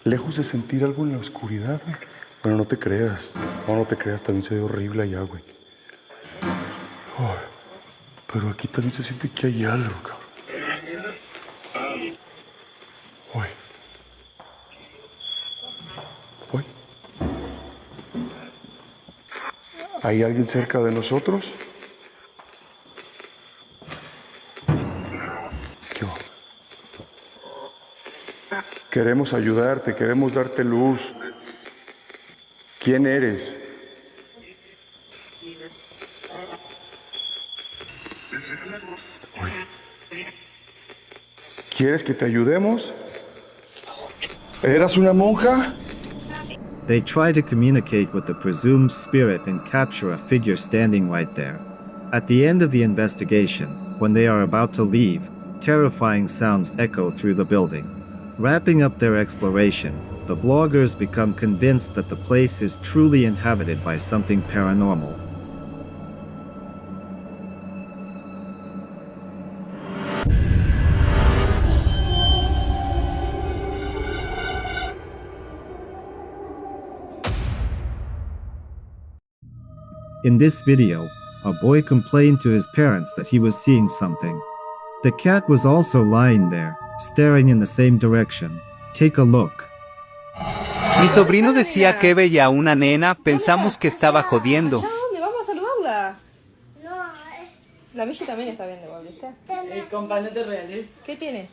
lejos de sentir algo en la oscuridad, güey. Bueno, no te creas. No te creas, también se ve horrible allá, güey. Oh, pero aquí también se siente que hay algo, cabrón. Uy. Uy. ¿Hay alguien cerca de nosotros? ¿Qué va? Queremos ayudarte, queremos darte luz. ¿Quién eres? Uy. ¿Quieres que te ayudemos? ¿Eras una monja? They try to communicate with the presumed spirit and capture a figure standing right there. At the end of the investigation, when they are about to leave, terrifying sounds echo through the building. Wrapping up their exploration, the bloggers become convinced that the place is truly inhabited by something paranormal. In this video, a boy complained to his parents that he was seeing something. The cat was also lying there, staring in the same direction. Take a look. Mi sobrino decía que veía a una nena, pensamos que estaba jodiendo. ¿Dónde? Vamos a saludarla. La Michi también está bien de vuelta, ¿viste? El componente reales. ¿Qué tiene?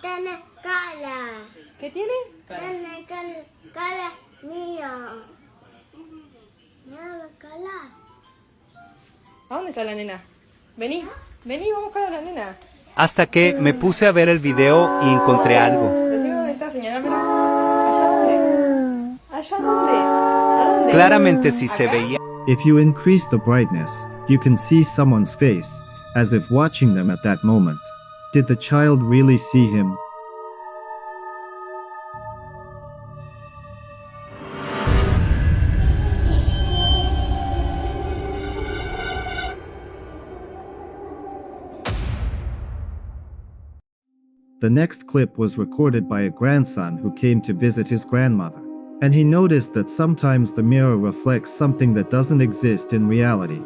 Tiene cara. ¿Qué tiene? Tiene cara mía. Mira la cara. ¿A dónde está la nena? Vení, vamos a buscar a la nena. Hasta que me puse a ver el video y encontré algo. Decime dónde está, señalámelo. ¿Allá dónde? ¿Allá dónde? ¿A dónde? Claramente si se veía. If you increase the brightness, you can see someone's face, as if watching them at that moment. Did the child really see him? The next clip was recorded by a grandson who came to visit his grandmother, and he noticed that sometimes the mirror reflects something that doesn't exist in reality.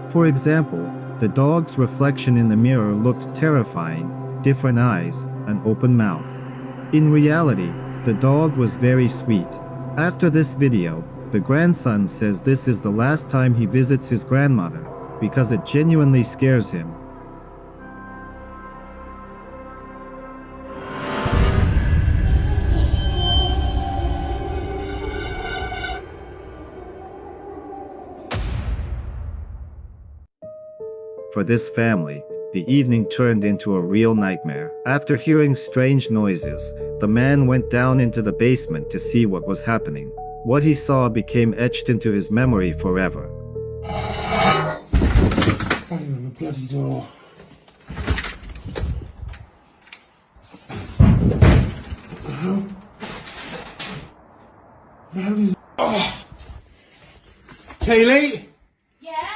For example, the dog's reflection in the mirror looked terrifying, different eyes, an open mouth. In reality, the dog was very sweet. After this video, the grandson says this is the last time he visits his grandmother, because it genuinely scares him. For this family, the evening turned into a real nightmare. After hearing strange noises, the man went down into the basement to see what was happening. What he saw became etched into his memory forever. Bang on the bloody door. What the hell? What the hell is... Oh! Kaylee?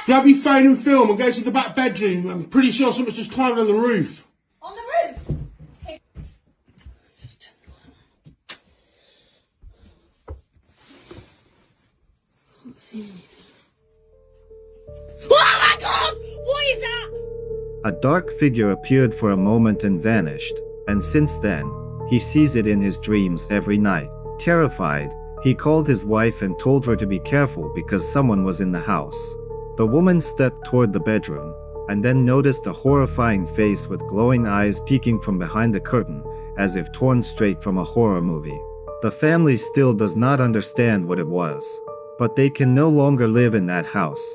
Grab your phone and film and go to the back bedroom. I'm pretty sure someone's just climbed on the roof. On the roof? Okay. Oh my god! What is that? A dark figure appeared for a moment and vanished, and since then, he sees it in his dreams every night. Terrified, he called his wife and told her to be careful because someone was in the house. The woman stepped toward the bedroom, and then noticed a horrifying face with glowing eyes peeking from behind the curtain, as if torn straight from a horror movie. The family still does not understand what it was, but they can no longer live in that house.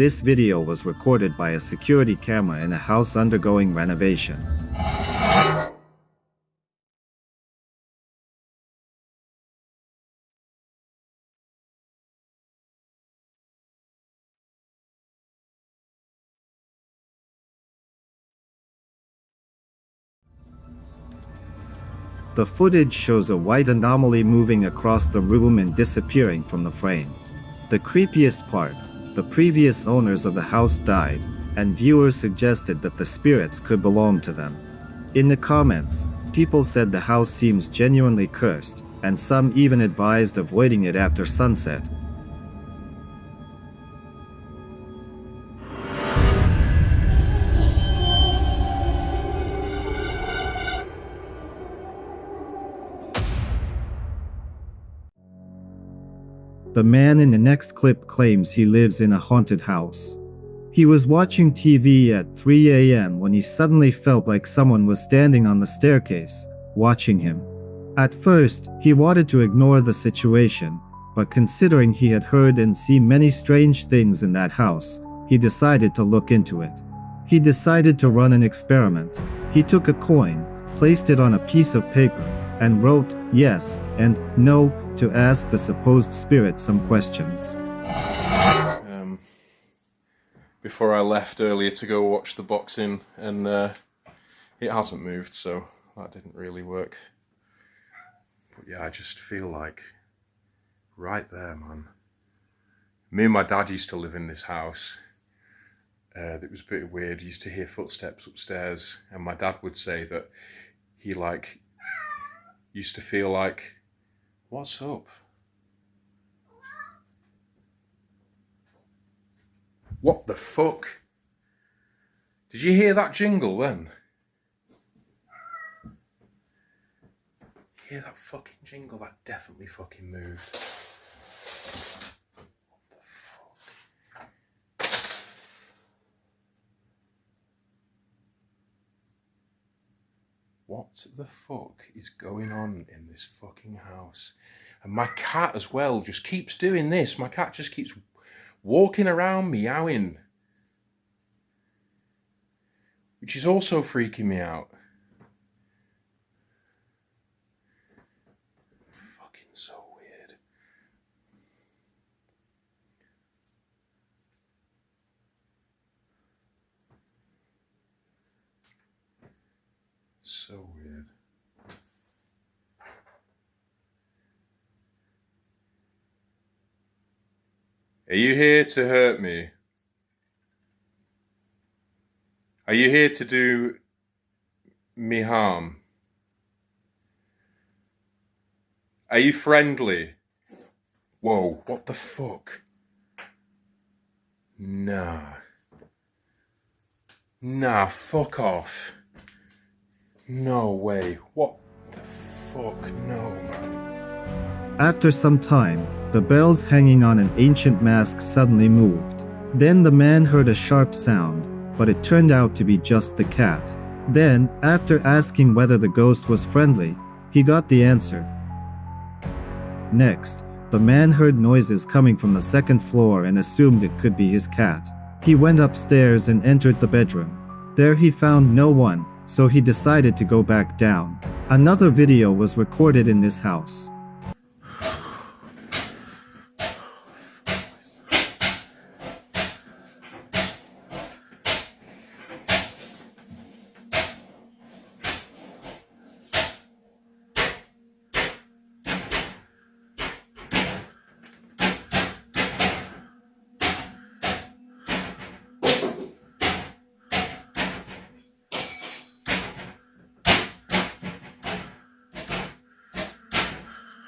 This video was recorded by a security camera in a house undergoing renovation. The footage shows a white anomaly moving across the room and disappearing from the frame. The creepiest part, the previous owners of the house died, and viewers suggested that the spirits could belong to them. In the comments, people said the house seems genuinely cursed, and some even advised avoiding it after sunset. The man in the next clip claims he lives in a haunted house. He was watching TV at 3 a.m. when he suddenly felt like someone was standing on the staircase, watching him. At first, he wanted to ignore the situation, but considering he had heard and seen many strange things in that house, he decided to look into it. He decided to run an experiment. He took a coin, placed it on a piece of paper, and wrote yes and no to ask the supposed spirit some questions. Before I left earlier to go watch the boxing, and it hasn't moved, so that didn't really work. But yeah, I just feel like right there, man. Me and my dad used to live in this house. It was a bit weird. Used to hear footsteps upstairs, and my dad would say that he used to feel like, what's up? What the fuck? Did you hear that jingle then? Hear that fucking jingle? That definitely fucking moved. What the fuck is going on in this fucking house? And my cat as well just keeps doing this. My cat just keeps walking around meowing, which is also freaking me out. Fucking so weird. So weird. Are you here to hurt me? Are you here to do me harm? Are you friendly? Whoa, what the fuck? Nah. Nah, fuck off. No way. What the fuck? No, man. After some time, the bells hanging on an ancient mask suddenly moved. Then the man heard a sharp sound, but it turned out to be just the cat. Then, after asking whether the ghost was friendly, he got the answer. Next, the man heard noises coming from the second floor and assumed it could be his cat. He went upstairs and entered the bedroom. There he found no one, so he decided to go back down. Another video was recorded in this house.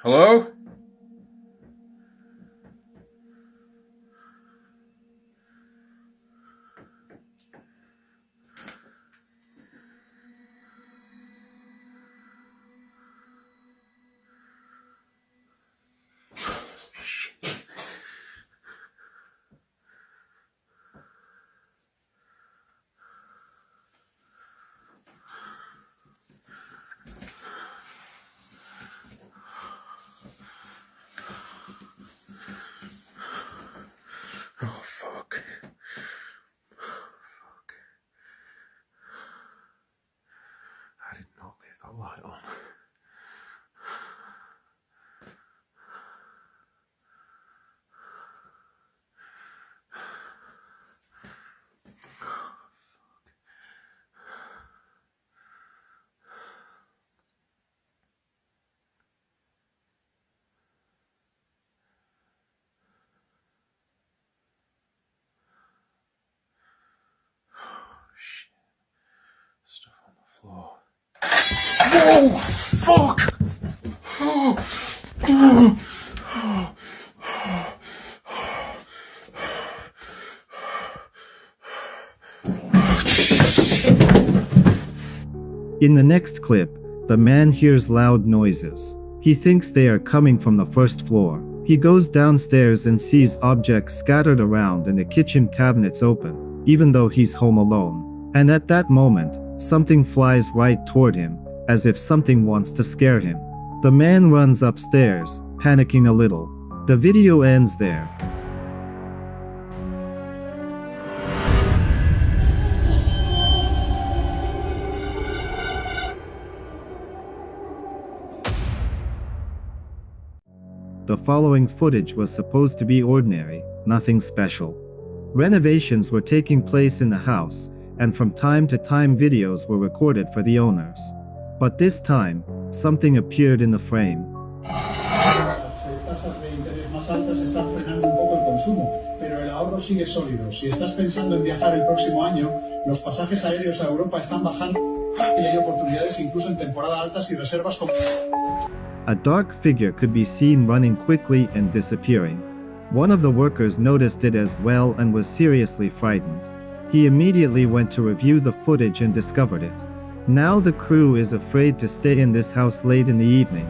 Hello? Oh, fuck! In the next clip, the man hears loud noises. He thinks they are coming from the first floor. He goes downstairs and sees objects scattered around and the kitchen cabinets open, even though he's home alone. And at that moment, something flies right toward him, as if something wants to scare him. The man runs upstairs, panicking a little. The video ends there. The following footage was supposed to be ordinary, nothing special. Renovations were taking place in the house, and from time to time videos were recorded for the owners. But this time, something appeared in the frame. Las tasas de interés más altas están frenando un poco el consumo, pero el ahorro sigue sólido. Si estás pensando en viajar el próximo año, los pasajes aéreos a Europa están bajando y hay oportunidades incluso en temporada alta si reservas con... A dark figure could be seen running quickly and disappearing. One of the workers noticed it as well and was seriously frightened. He immediately went to review the footage and discovered it. Now the crew is afraid to stay in this house late in the evening.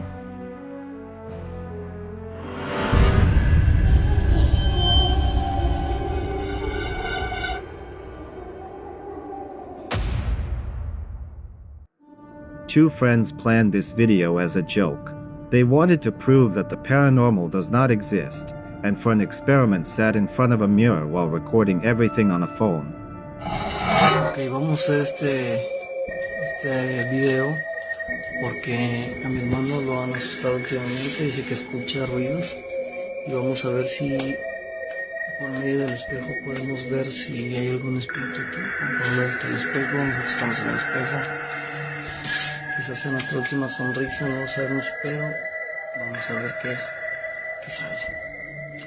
Two friends planned this video as a joke. They wanted to prove that the paranormal does not exist, and for an experiment sat in front of a mirror while recording everything on a phone. Ok, vamos a hacer este video porque a mi hermano lo han asustado últimamente, dice que escucha ruidos y vamos a ver si por medio del espejo podemos ver si hay algún espíritu aquí. Vamos a ver hasta el espejo, estamos en el espejo. Quizás sea nuestra última sonrisa, no lo sabemos, pero vamos a ver qué sale.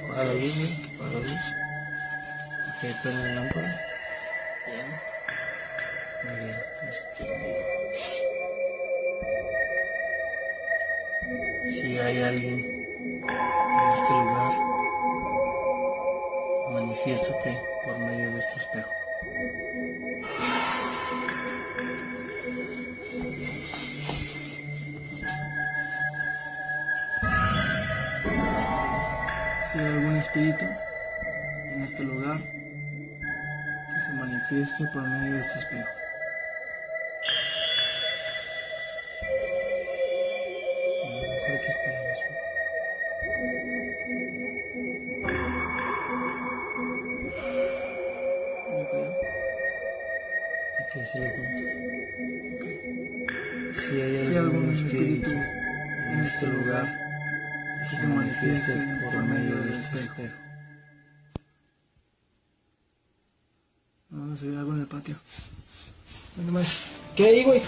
Apaga la luz, que apaga la luz. Ok, prende la lámpara. Bien. Muy bien. Si hay alguien en este lugar, manifiéstate por medio de este espejo. Si hay algún espíritu en este lugar, que se manifieste por medio de este espejo. Mejor aquí esperamos. Hay que decirlo juntos. Okay. Si hay algún espíritu en este lugar, que se manifieste por medio de este espejo. Vamos a ver algo en el patio. ¿Qué hay, güey?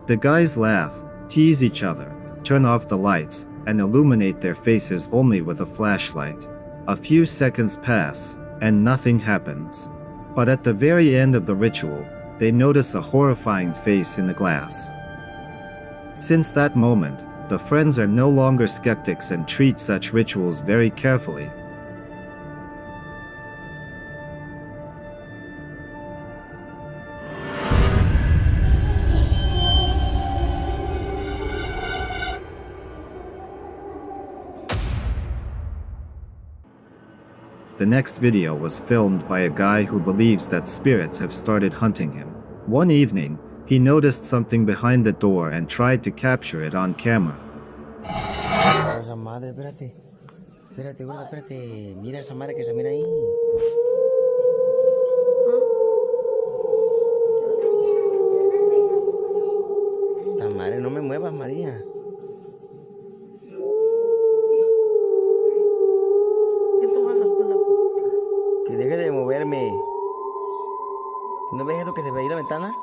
The guys laugh, tease each other, turn off the lights, and illuminate their faces only with a flashlight. A few seconds pass, and nothing happens. But at the very end of the ritual, they notice a horrifying face in the glass. Since that moment, the friends are no longer skeptics and treat such rituals very carefully. The next video was filmed by a guy who believes that spirits have started hunting him. One evening, he noticed something behind the door and tried to capture it on camera. Esa madre, espérate. Espérate, gorda, espérate. Mira esa madre que se mira ahí. Esta madre, no me muevas, María. Que deje de moverme. ¿No ves eso que se ve ahí la ventana?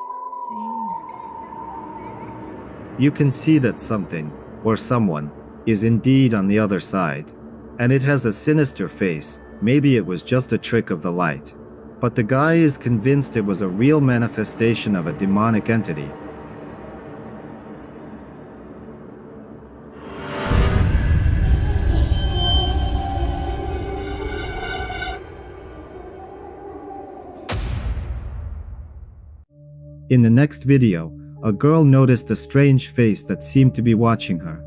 You can see that something, or someone, is indeed on the other side. And it has a sinister face. Maybe it was just a trick of the light. But the guy is convinced it was a real manifestation of a demonic entity. In the next video, a girl noticed a strange face that seemed to be watching her.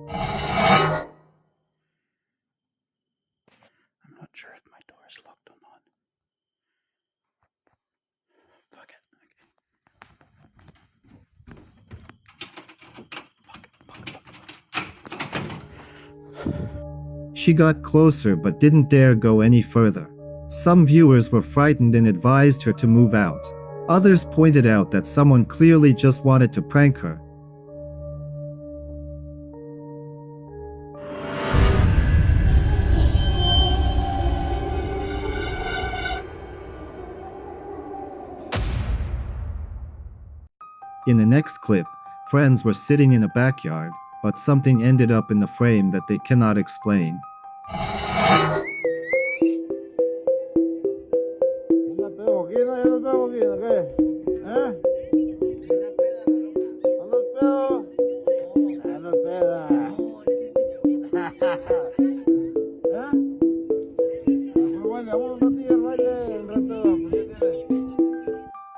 I'm not sure if my door is locked or not. Fuck it. She got closer but didn't dare go any further. Some viewers were frightened and advised her to move out. Others pointed out that someone clearly just wanted to prank her. In the next clip, friends were sitting in a backyard, but something ended up in the frame that they cannot explain.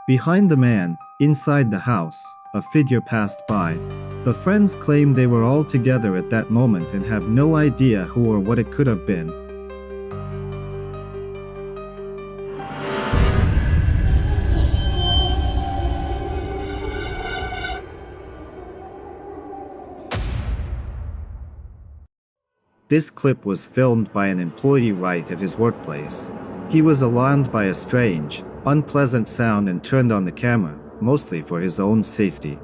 Behind the man, inside the house, a figure passed by. The friends claim they were all together at that moment and have no idea who or what it could have been. This clip was filmed by an employee right at his workplace. He was alarmed by a strange, unpleasant sound and turned on the camera, mostly for his own safety.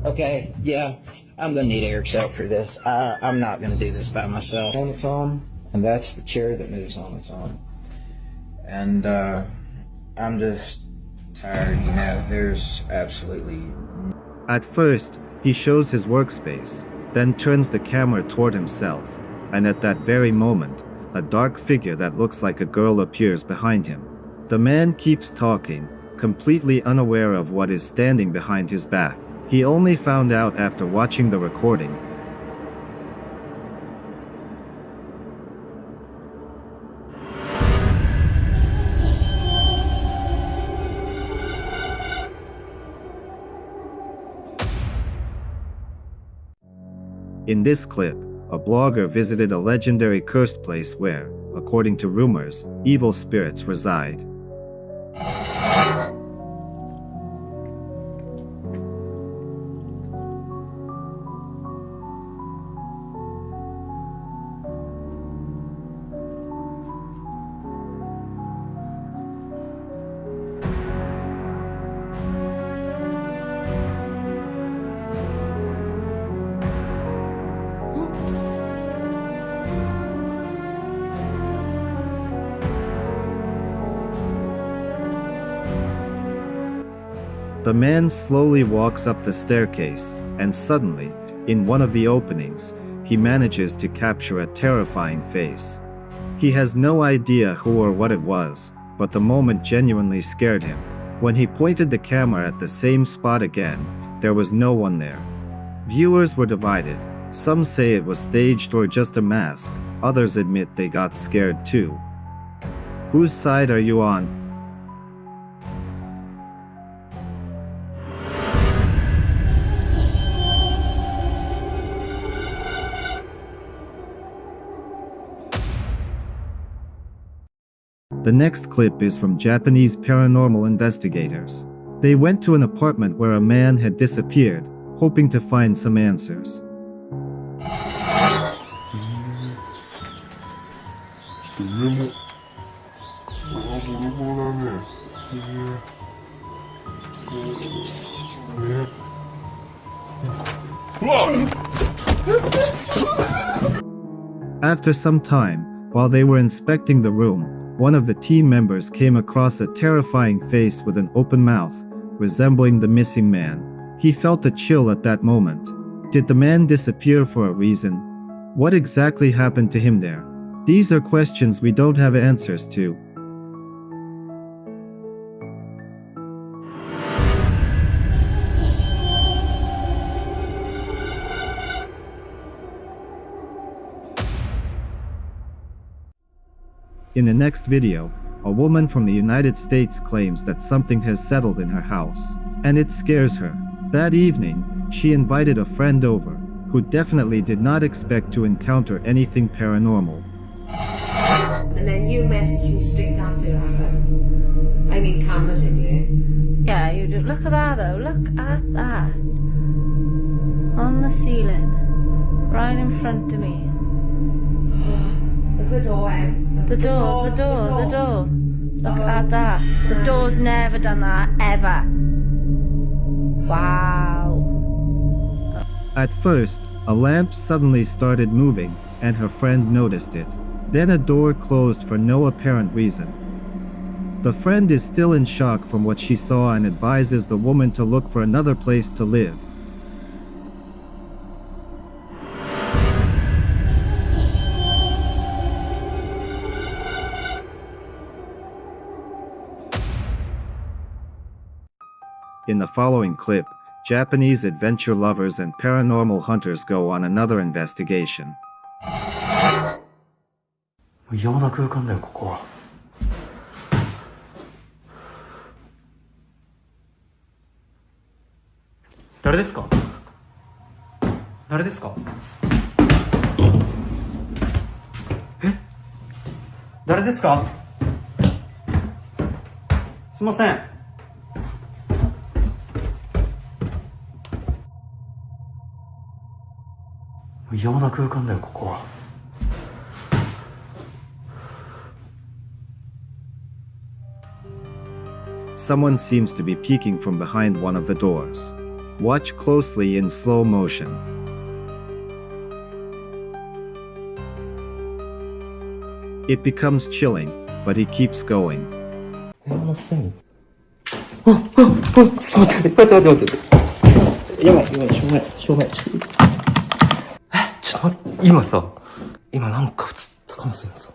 Okay, yeah, I'm gonna need Eric's help for this. I'm not gonna do this by myself. On its own, and that's the chair that moves on its own. And I'm just tired, you know, there's absolutely... At first, he shows his workspace, then turns the camera toward himself, and at that very moment, a dark figure that looks like a girl appears behind him. The man keeps talking, completely unaware of what is standing behind his back. He only found out after watching the recording. In this clip, a blogger visited a legendary cursed place where, according to rumors, evil spirits reside. The man slowly walks up the staircase, and suddenly, in one of the openings, he manages to capture a terrifying face. He has no idea who or what it was, but the moment genuinely scared him. When he pointed the camera at the same spot again, there was no one there. Viewers were divided. Some say it was staged or just a mask, others admit they got scared too. Whose side are you on? The next clip is from Japanese paranormal investigators. They went to an apartment where a man had disappeared, hoping to find some answers. After some time, while they were inspecting the room, one of the team members came across a terrifying face with an open mouth, resembling the missing man. He felt a chill at that moment. Did the man disappear for a reason? What exactly happened to him there? These are questions we don't have answers to. In the next video, a woman from the United States claims that something has settled in her house, and it scares her. That evening, she invited a friend over, who definitely did not expect to encounter anything paranormal. And then you messaged me straight after it happened. I need cameras in here. Yeah, you do. Look at that though. Look at that. On the ceiling. Right in front of me. The door, Em. The door. Look at that. The door's never done that, ever. Wow. At first, a lamp suddenly started moving, and her friend noticed it. Then a door closed for no apparent reason. The friend is still in shock from what she saw and advises the woman to look for another place to live. In the following clip, Japanese adventure lovers and paranormal hunters go on another investigation. 異様な空間だよ、ここは。誰ですか？誰ですか？え？誰ですか？すいません。異様な空間だよ、ここは。Someone seems to be peeking from behind one of the doors. Watch closely in slow motion. It becomes chilling, but he keeps going. 部屋の隅。ちょっと待って。やばい、しょうがない。ちょっと待って、今なんか映ったかもしれないさ。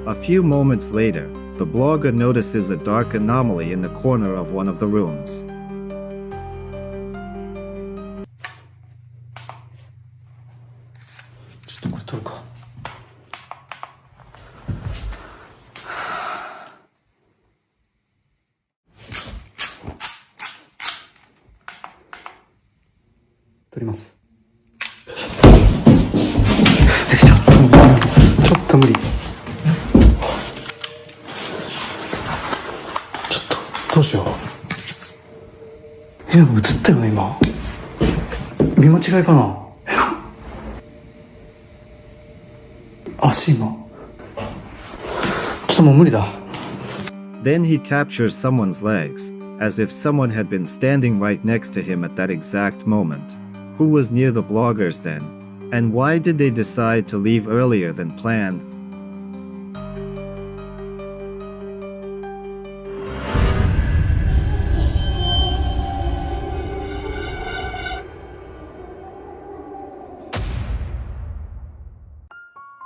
A few moments later, the blogger notices a dark anomaly in the corner of one of the rooms. Then he captures someone's legs, as if someone had been standing right next to him at that exact moment. Who was near the bloggers then? And why did they decide to leave earlier than planned?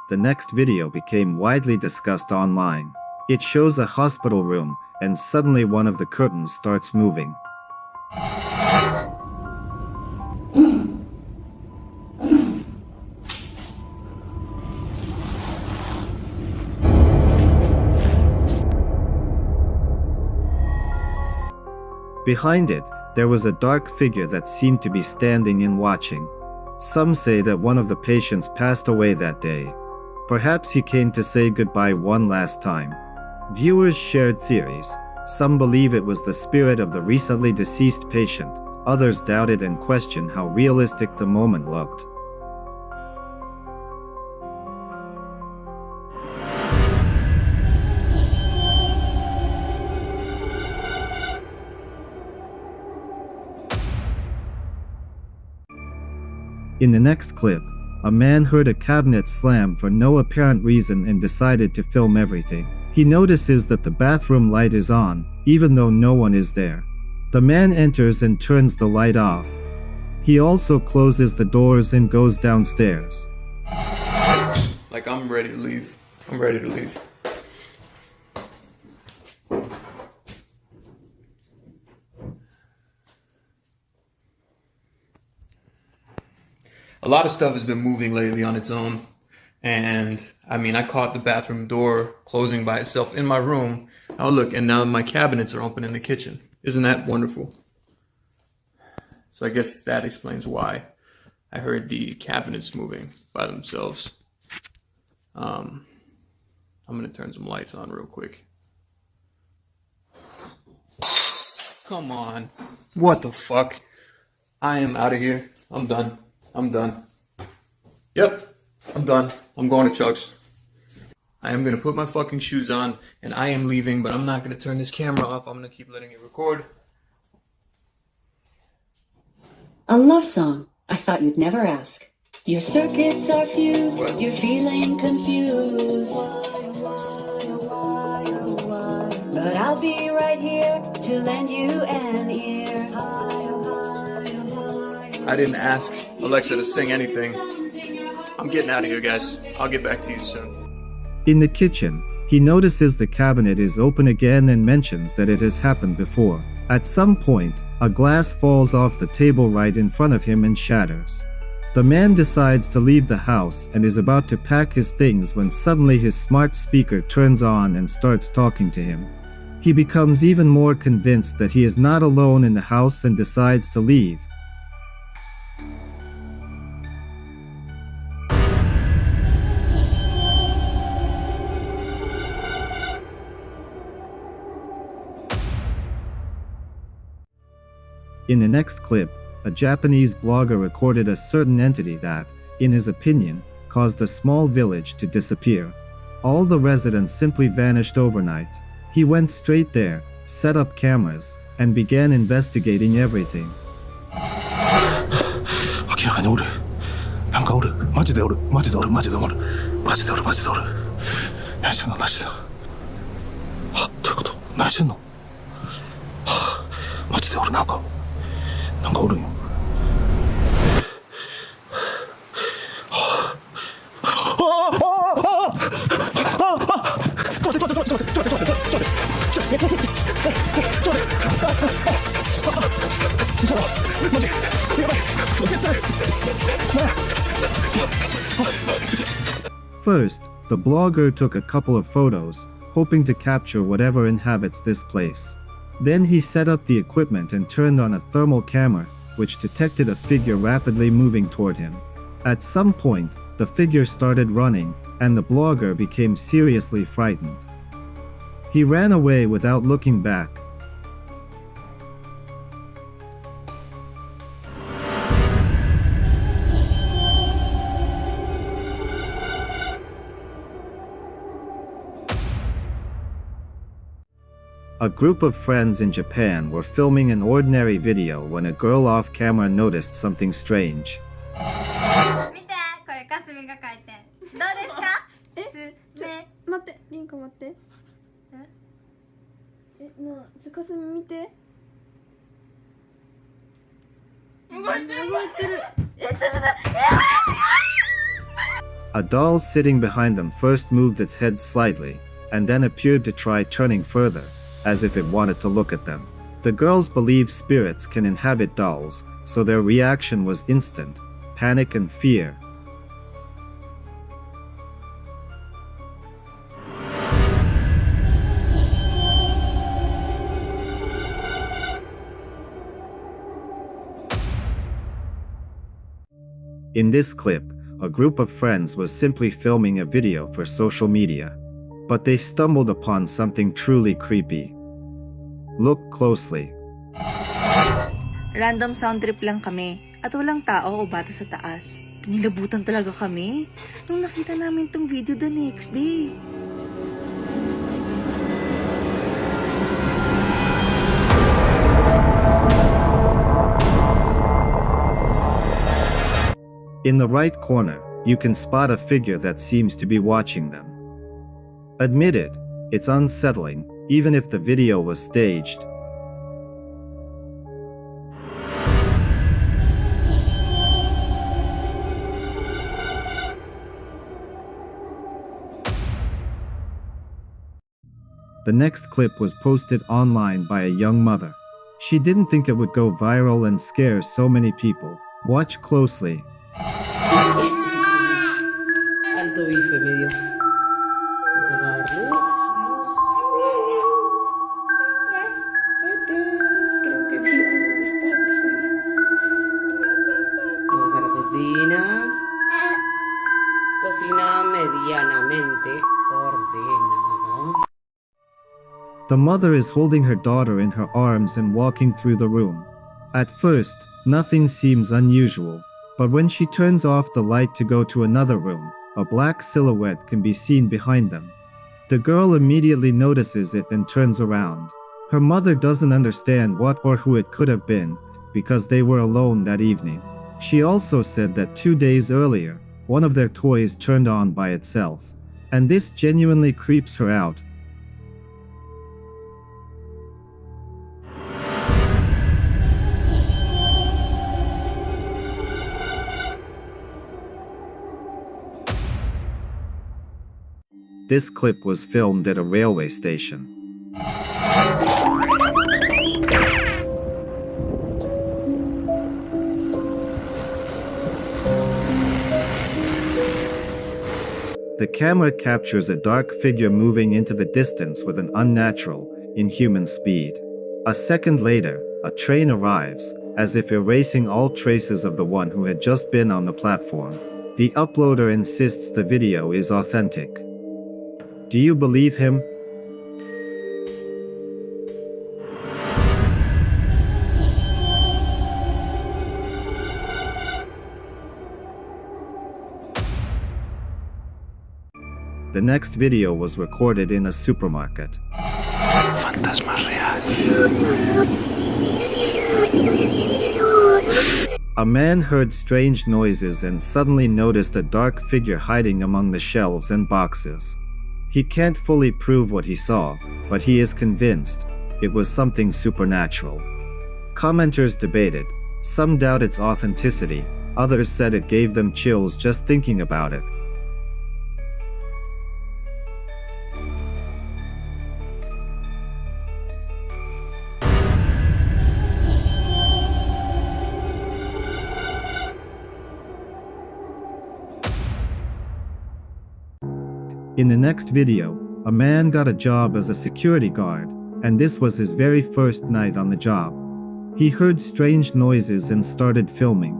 The next video became widely discussed online. It shows a hospital room, and suddenly one of the curtains starts moving. Behind it, there was a dark figure that seemed to be standing and watching. Some say that one of the patients passed away that day. Perhaps he came to say goodbye one last time. Viewers shared theories. Some believe it was the spirit of the recently deceased patient. Others doubted and questioned how realistic the moment looked. In the next clip, a man heard a cabinet slam for no apparent reason and decided to film everything. He notices that the bathroom light is on, even though no one is there. The man enters and turns the light off. He also closes the doors and goes downstairs. Like, I'm ready to leave. I'm ready to leave. A lot of stuff has been moving lately on its own. And I mean, I caught the bathroom door closing by itself in my room. Oh, look, and now my cabinets are open in the kitchen. Isn't that wonderful? So I guess that explains why I heard the cabinets moving by themselves. I'm gonna turn some lights on real quick. Come on. What the fuck? I am out of here. I'm done. I'm done. Yep, I'm done. I'm going to Chuck's. I am gonna put my fucking shoes on and I am leaving, but I'm not gonna turn this camera off. I'm gonna keep letting it record. A love song. I thought you'd never ask. Your circuits are fused. You're feeling confused. But I'll be right here to lend you an ear. I didn't ask Alexa to sing anything. I'm getting out of here, guys. I'll get back to you soon. In the kitchen, he notices the cabinet is open again and mentions that it has happened before. At some point, a glass falls off the table right in front of him and shatters. The man decides to leave the house and is about to pack his things when suddenly his smart speaker turns on and starts talking to him. He becomes even more convinced that he is not alone in the house and decides to leave. In the next clip, a Japanese blogger recorded a certain entity that, in his opinion, caused a small village to disappear. All the residents simply vanished overnight. He went straight there, set up cameras, and began investigating everything. 明らかにおる。なんかおる。マジでおる。マジでおる。マジでおる。マジでおる。マジでおる。何してんの何してんの。は、どういうこと何してんの。は、マジでおる。なんかおるんよ。First, the blogger took a couple of photos, hoping to capture whatever inhabits this place. Then he set up the equipment and turned on a thermal camera, which detected a figure rapidly moving toward him. At some point, the figure started running, and the blogger became seriously frightened. He ran away without looking back. A group of friends in Japan were filming an ordinary video when a girl off camera noticed something strange. 見て、これかすみが書いて。どうですか？待って、リンコ待って。かすみ見て。動いてる。ちょっと待って。A doll sitting behind them first moved its head slightly, and then appeared to try turning further, as if it wanted to look at them. The girls believe spirits can inhabit dolls, so their reaction was instant: panic and fear. In this clip, a group of friends was simply filming a video for social media, but they stumbled upon something truly creepy. Look closely. Random sound trip lang kami at walang tao o bata sa taas. Pinilabutan talaga kami nung nakita namin tong video the next day. In the right corner, you can spot a figure that seems to be watching them. Admit it, it's unsettling, even if the video was staged. The next clip was posted online by a young mother. She didn't think it would go viral and scare so many people. Watch closely. Harto bife me dio. Vamos a apagar luz. Creo que vi algo en la espalda. Vamos a la cocina. Cocina medianamente ordenada. The mother is holding her daughter in her arms and walking through the room. At first, nothing seems unusual, but when she turns off the light to go to another room, a black silhouette can be seen behind them. The girl immediately notices it and turns around. Her mother doesn't understand what or who it could have been, because they were alone that evening. She also said that 2 days earlier, one of their toys turned on by itself. And this genuinely creeps her out. This clip was filmed at a railway station. The camera captures a dark figure moving into the distance with an unnatural, inhuman speed. A second later, a train arrives, as if erasing all traces of the one who had just been on the platform. The uploader insists the video is authentic. Do you believe him? The next video was recorded in a supermarket. Fantasma real. A man heard strange noises and suddenly noticed a dark figure hiding among the shelves and boxes. He can't fully prove what he saw, but he is convinced it was something supernatural. Commenters debated. Some doubt its authenticity, others said it gave them chills just thinking about it. In the next video, a man got a job as a security guard, and this was his very first night on the job. He heard strange noises and started filming.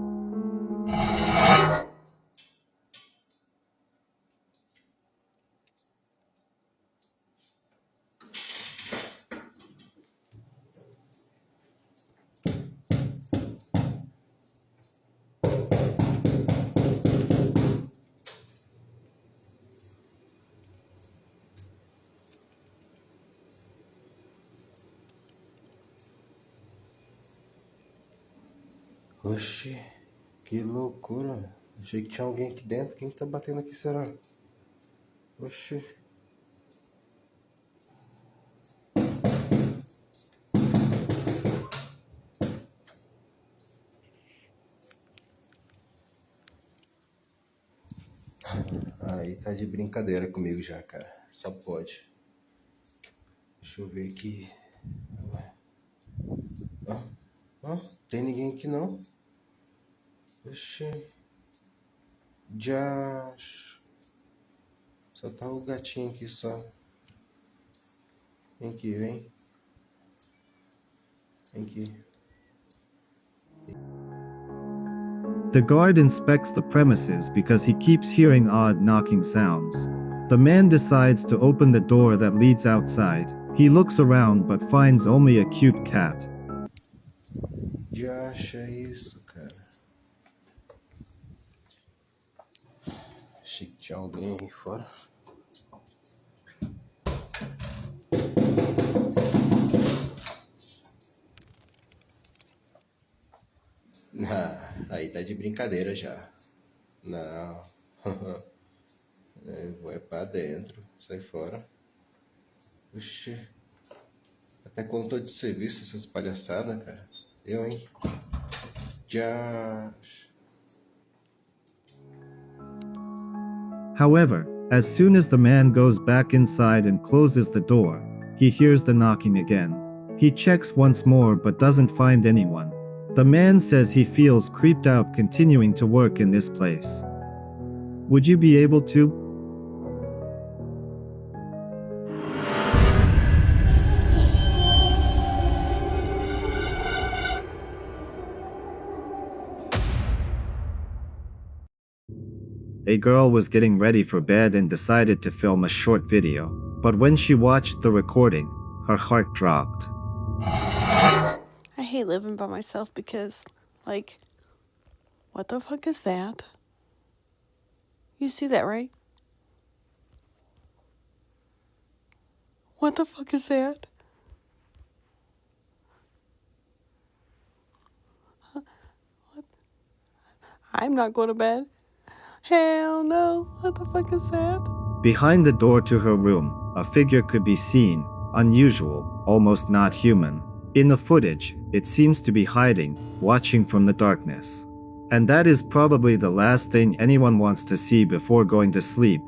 Oxi, que loucura. Achei que tinha alguém aqui dentro. Quem tá batendo aqui, será? Oxi. Aí tá de brincadeira comigo já, cara. Só pode. Deixa eu ver aqui. Não tem ninguém aqui não. Oxi. Já. Só tá o gatinho aqui só. Vem aqui, vem. Vem aqui. The guard inspects the premises because he keeps hearing odd knocking sounds. The man decides to open the door that leads outside. He looks around but finds only a cute cat. Já acha isso, cara. Achei que tinha alguém aí fora. Aí tá de brincadeira já. Não. Vai pra dentro. Sai fora. Oxi. Até quando tô de serviço essas palhaçadas, cara. Eu, hein? Já. However, as soon as the man goes back inside and closes the door, he hears the knocking again. He checks once more but doesn't find anyone. The man says he feels creeped out continuing to work in this place. Would you be able to? A girl was getting ready for bed and decided to film a short video. But when she watched the recording, her heart dropped. I hate living by myself because, like, what the fuck is that? You see that, right? What the fuck is that? What? I'm not going to bed. Hell no. What the fuck is that? Behind the door to her room, a figure could be seen, unusual, almost not human. In the footage, it seems to be hiding, watching from the darkness. And that is probably the last thing anyone wants to see before going to sleep.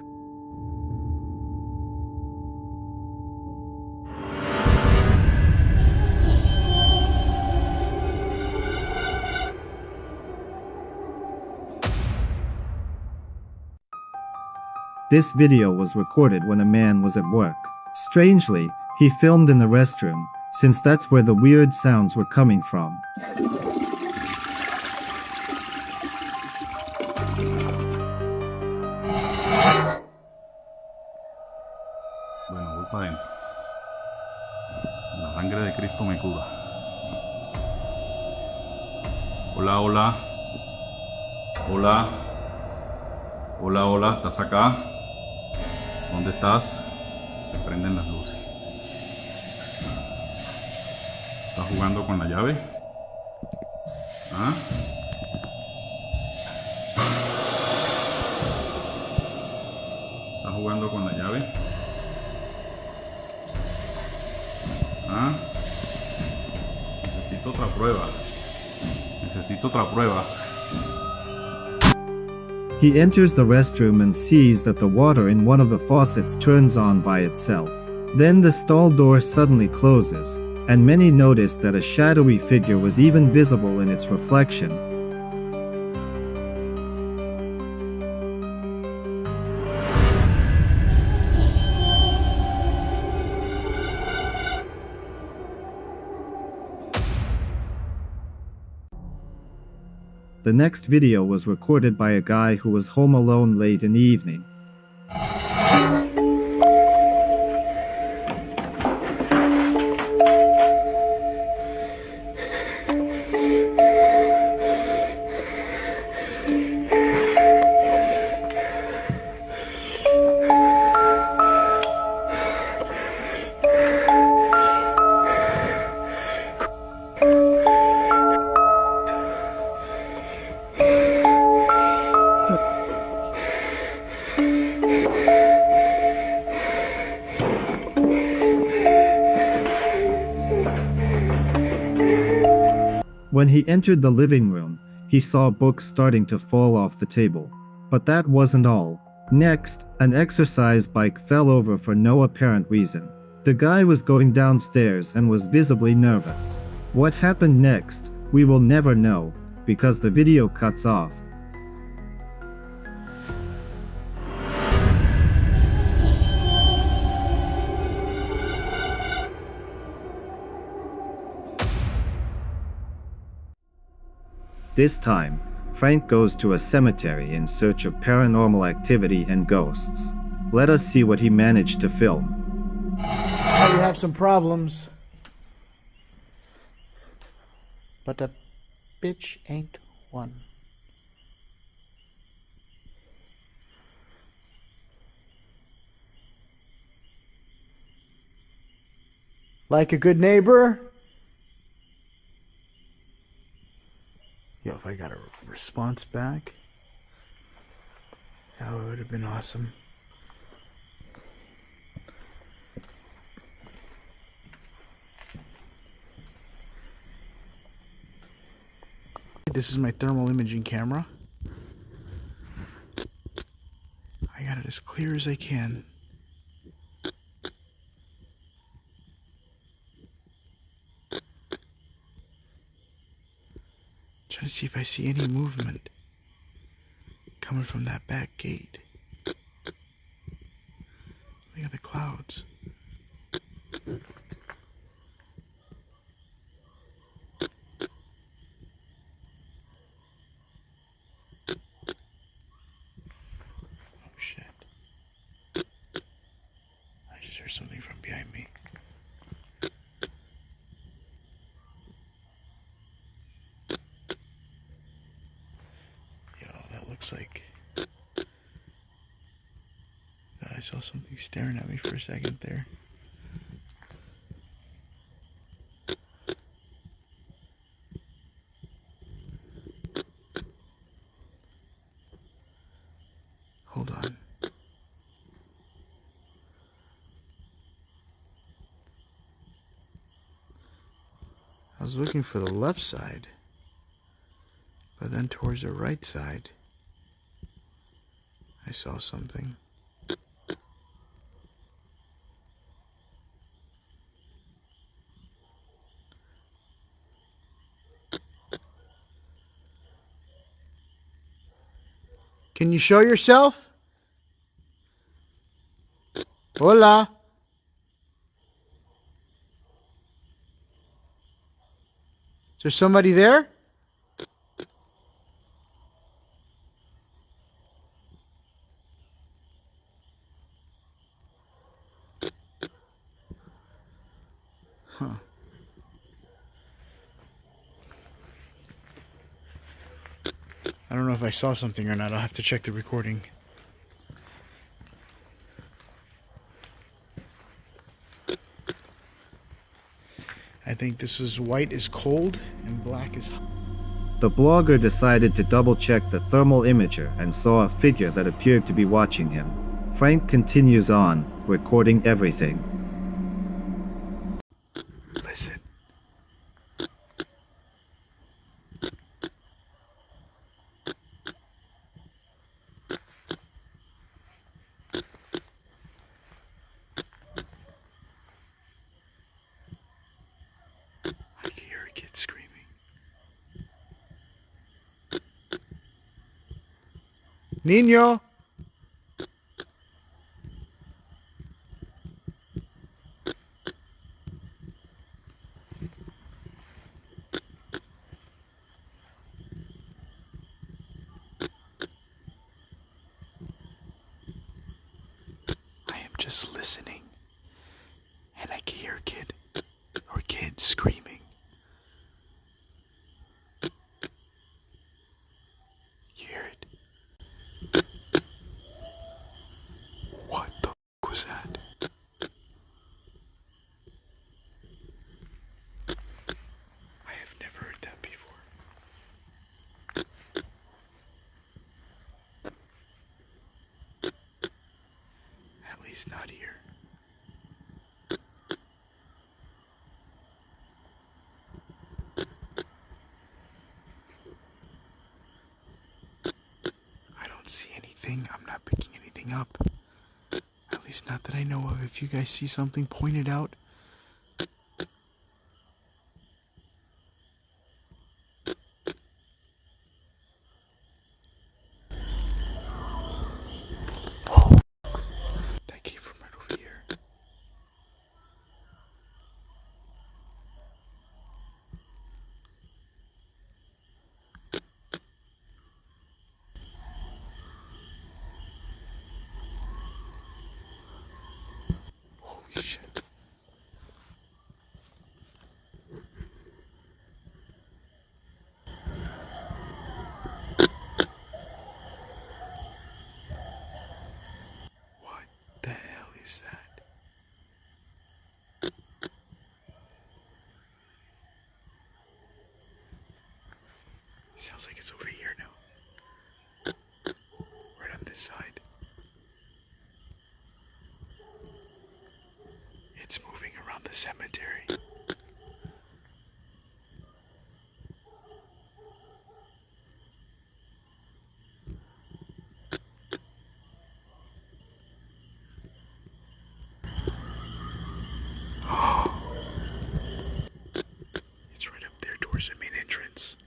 This video was recorded when a man was at work. Strangely, he filmed in the restroom, since that's where the weird sounds were coming from. Bueno, voy para adentro. La sangre de Cristo me cura. Hola, hola. Hola. Hola, hola, ¿estás acá? ¿Dónde estás? Se prenden las luces. ¿Estás jugando con la llave? ¿Ah? ¿Estás jugando con la llave? ¿Ah? Necesito otra prueba. Necesito otra prueba. He enters the restroom and sees that the water in one of the faucets turns on by itself. Then the stall door suddenly closes, and many notice that a shadowy figure was even visible in its reflection. The next video was recorded by a guy who was home alone late in the evening. When he entered the living room, he saw books starting to fall off the table. But that wasn't all. Next, an exercise bike fell over for no apparent reason. The guy was going downstairs and was visibly nervous. What happened next, we will never know, because the video cuts off. This time, Frank goes to a cemetery in search of paranormal activity and ghosts. Let us see what he managed to film. We have some problems. But a bitch ain't one. Like a good neighbor? Yo, if I got a response back, that would have been awesome. This is my thermal imaging camera. I got it as clear as I can. Trying to see if I see any movement coming from that back gate. Look at the clouds. something from behind me. Yo, that looks like... I saw something staring at me for a second there. Hold on. I was looking for the left side, but then towards the right side, I saw something. Can you show yourself? Hola. Is there somebody there? Huh. I don't know if I saw something or not. I'll have to check the recording. I think this is white is cold and black is hot. The blogger decided to double-check the thermal imager and saw a figure that appeared to be watching him. Frank continues on, recording everything. Listen. I can hear a kid screaming. Niño! I am just listening, and I can hear a kid or kids screaming. You hear it? What the f was that? I have never heard that before. At least not here. I don't see anything. I'm not picking anything up. At least not that I know of. If you guys see something, point it out. That came from right over here. Holy shit. What the hell is that? Sounds like it's over here now. Right on this side. It's moving around the cemetery. It's right up there towards the main entrance.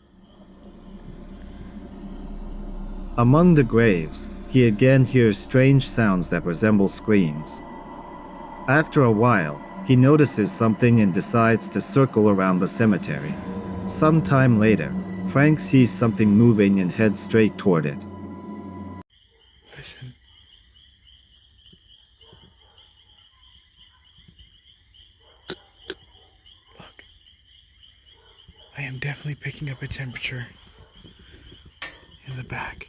Among the graves, he again hears strange sounds that resemble screams. After a while, he notices something and decides to circle around the cemetery. Sometime later, Frank sees something moving and heads straight toward it. Listen. definitely picking up a temperature in the back.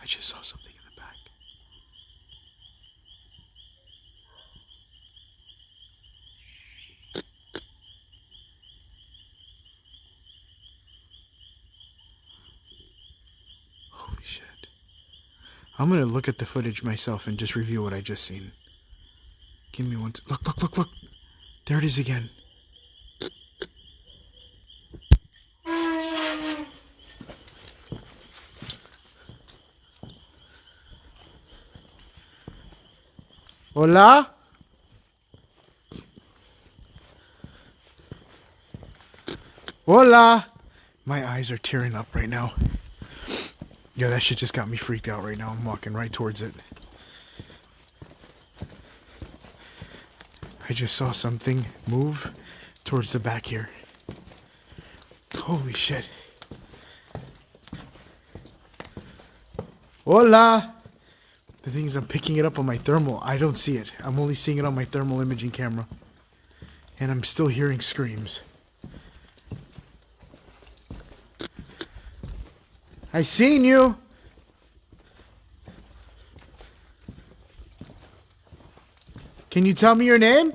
I just saw something in the back. Holy shit. I'm gonna look at the footage myself and just review what I just seen. Give me one. Look, look, look, look. There it is again. Hola? Hola! My eyes are tearing up right now. Yeah, that shit just got me freaked out right now. I'm walking right towards it. I just saw something move towards the back here. Holy shit. Hola! The thing is, I'm picking it up on my thermal. I don't see it. I'm only seeing it on my thermal imaging camera. And I'm still hearing screams. I seen you! Can you tell me your name?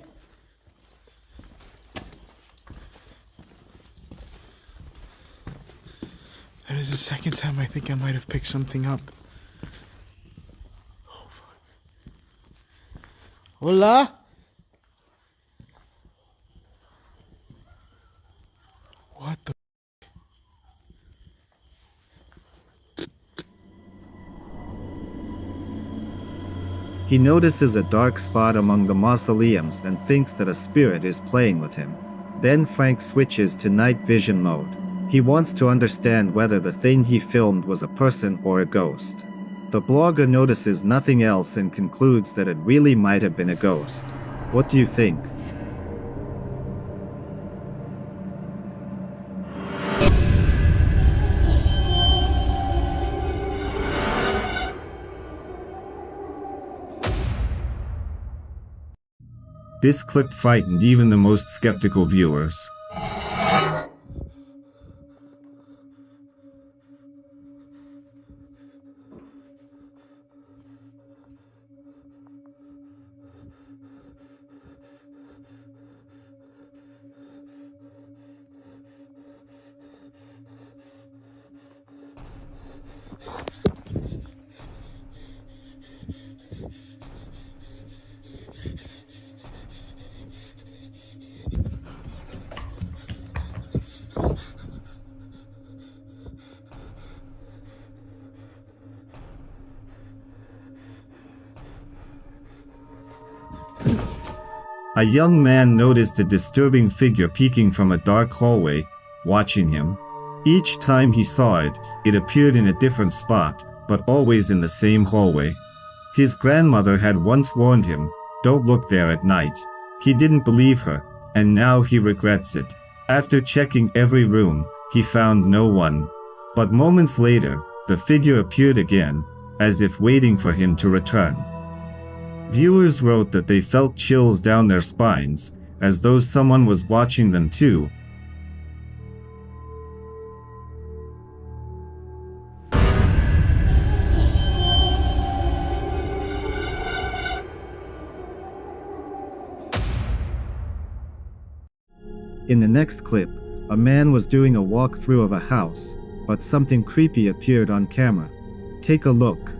That is the second time I think I might have picked something up. Oh, fuck. Hola? What the? He notices a dark spot among the mausoleums and thinks that a spirit is playing with him. Then Frank switches to night vision mode. He wants to understand whether the thing he filmed was a person or a ghost. The blogger notices nothing else and concludes that it really might have been a ghost. What do you think? This clip frightened even the most skeptical viewers. A young man noticed a disturbing figure peeking from a dark hallway, watching him. Each time he saw it, it appeared in a different spot, but always in the same hallway. His grandmother had once warned him, "Don't look there at night." He didn't believe her, and now he regrets it. After checking every room, he found no one. But moments later, the figure appeared again, as if waiting for him to return. Viewers wrote that they felt chills down their spines, as though someone was watching them too. In the next clip, a man was doing a walkthrough of a house, but something creepy appeared on camera. Take a look.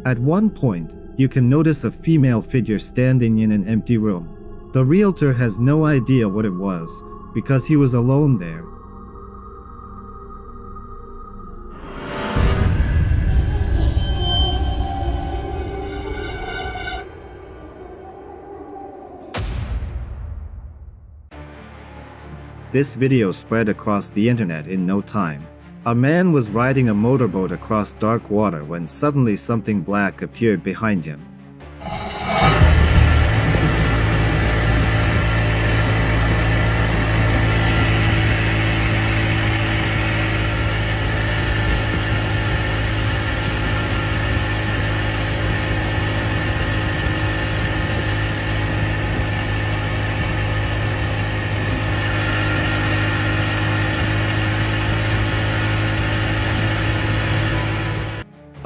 At one point, you can notice a female figure standing in an empty room. The realtor has no idea what it was, because he was alone there. This video spread across the internet in no time. A man was riding a motorboat across dark water when suddenly something black appeared behind him.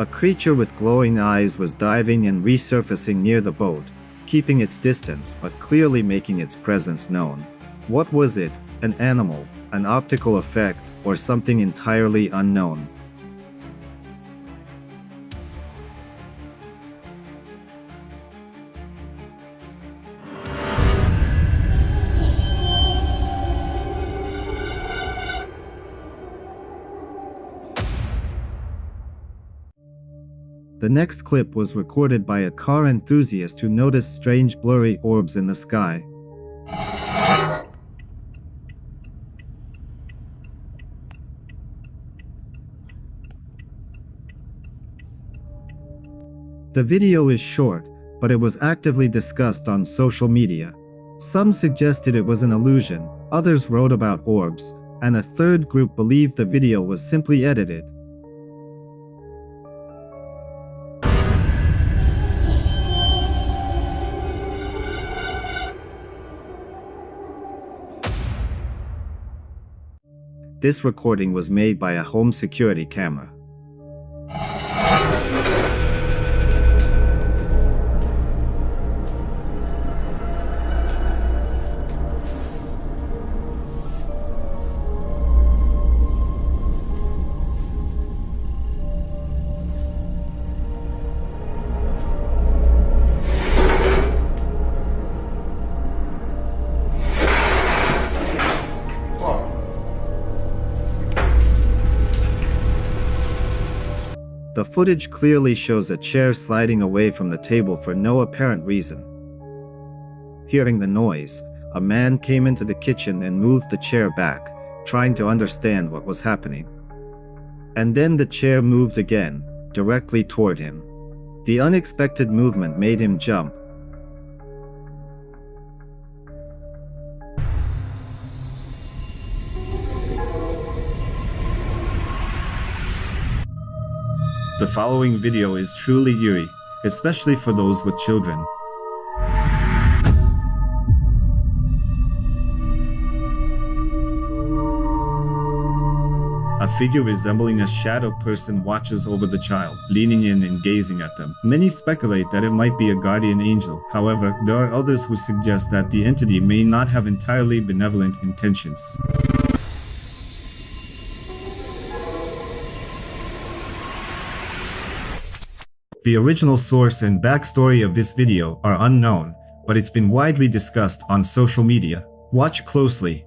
A creature with glowing eyes was diving and resurfacing near the boat, keeping its distance but clearly making its presence known. What was it? An animal, an optical effect, or something entirely unknown? The next clip was recorded by a car enthusiast who noticed strange blurry orbs in the sky. The video is short, but it was actively discussed on social media. Some suggested it was an illusion, others wrote about orbs, and a third group believed the video was simply edited. This recording was made by a home security camera. The footage clearly shows a chair sliding away from the table for no apparent reason. Hearing the noise, a man came into the kitchen and moved the chair back, trying to understand what was happening. And then the chair moved again, directly toward him. The unexpected movement made him jump. The following video is truly eerie, especially for those with children. A figure resembling a shadow person watches over the child, leaning in and gazing at them. Many speculate that it might be a guardian angel. However, there are others who suggest that the entity may not have entirely benevolent intentions. The original source and backstory of this video are unknown, but it's been widely discussed on social media. Watch closely.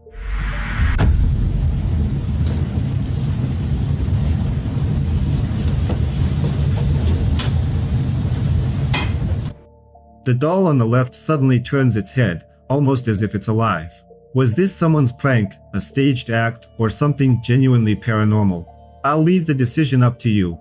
The doll on the left suddenly turns its head, almost as if it's alive. Was this someone's prank, a staged act, or something genuinely paranormal? I'll leave the decision up to you.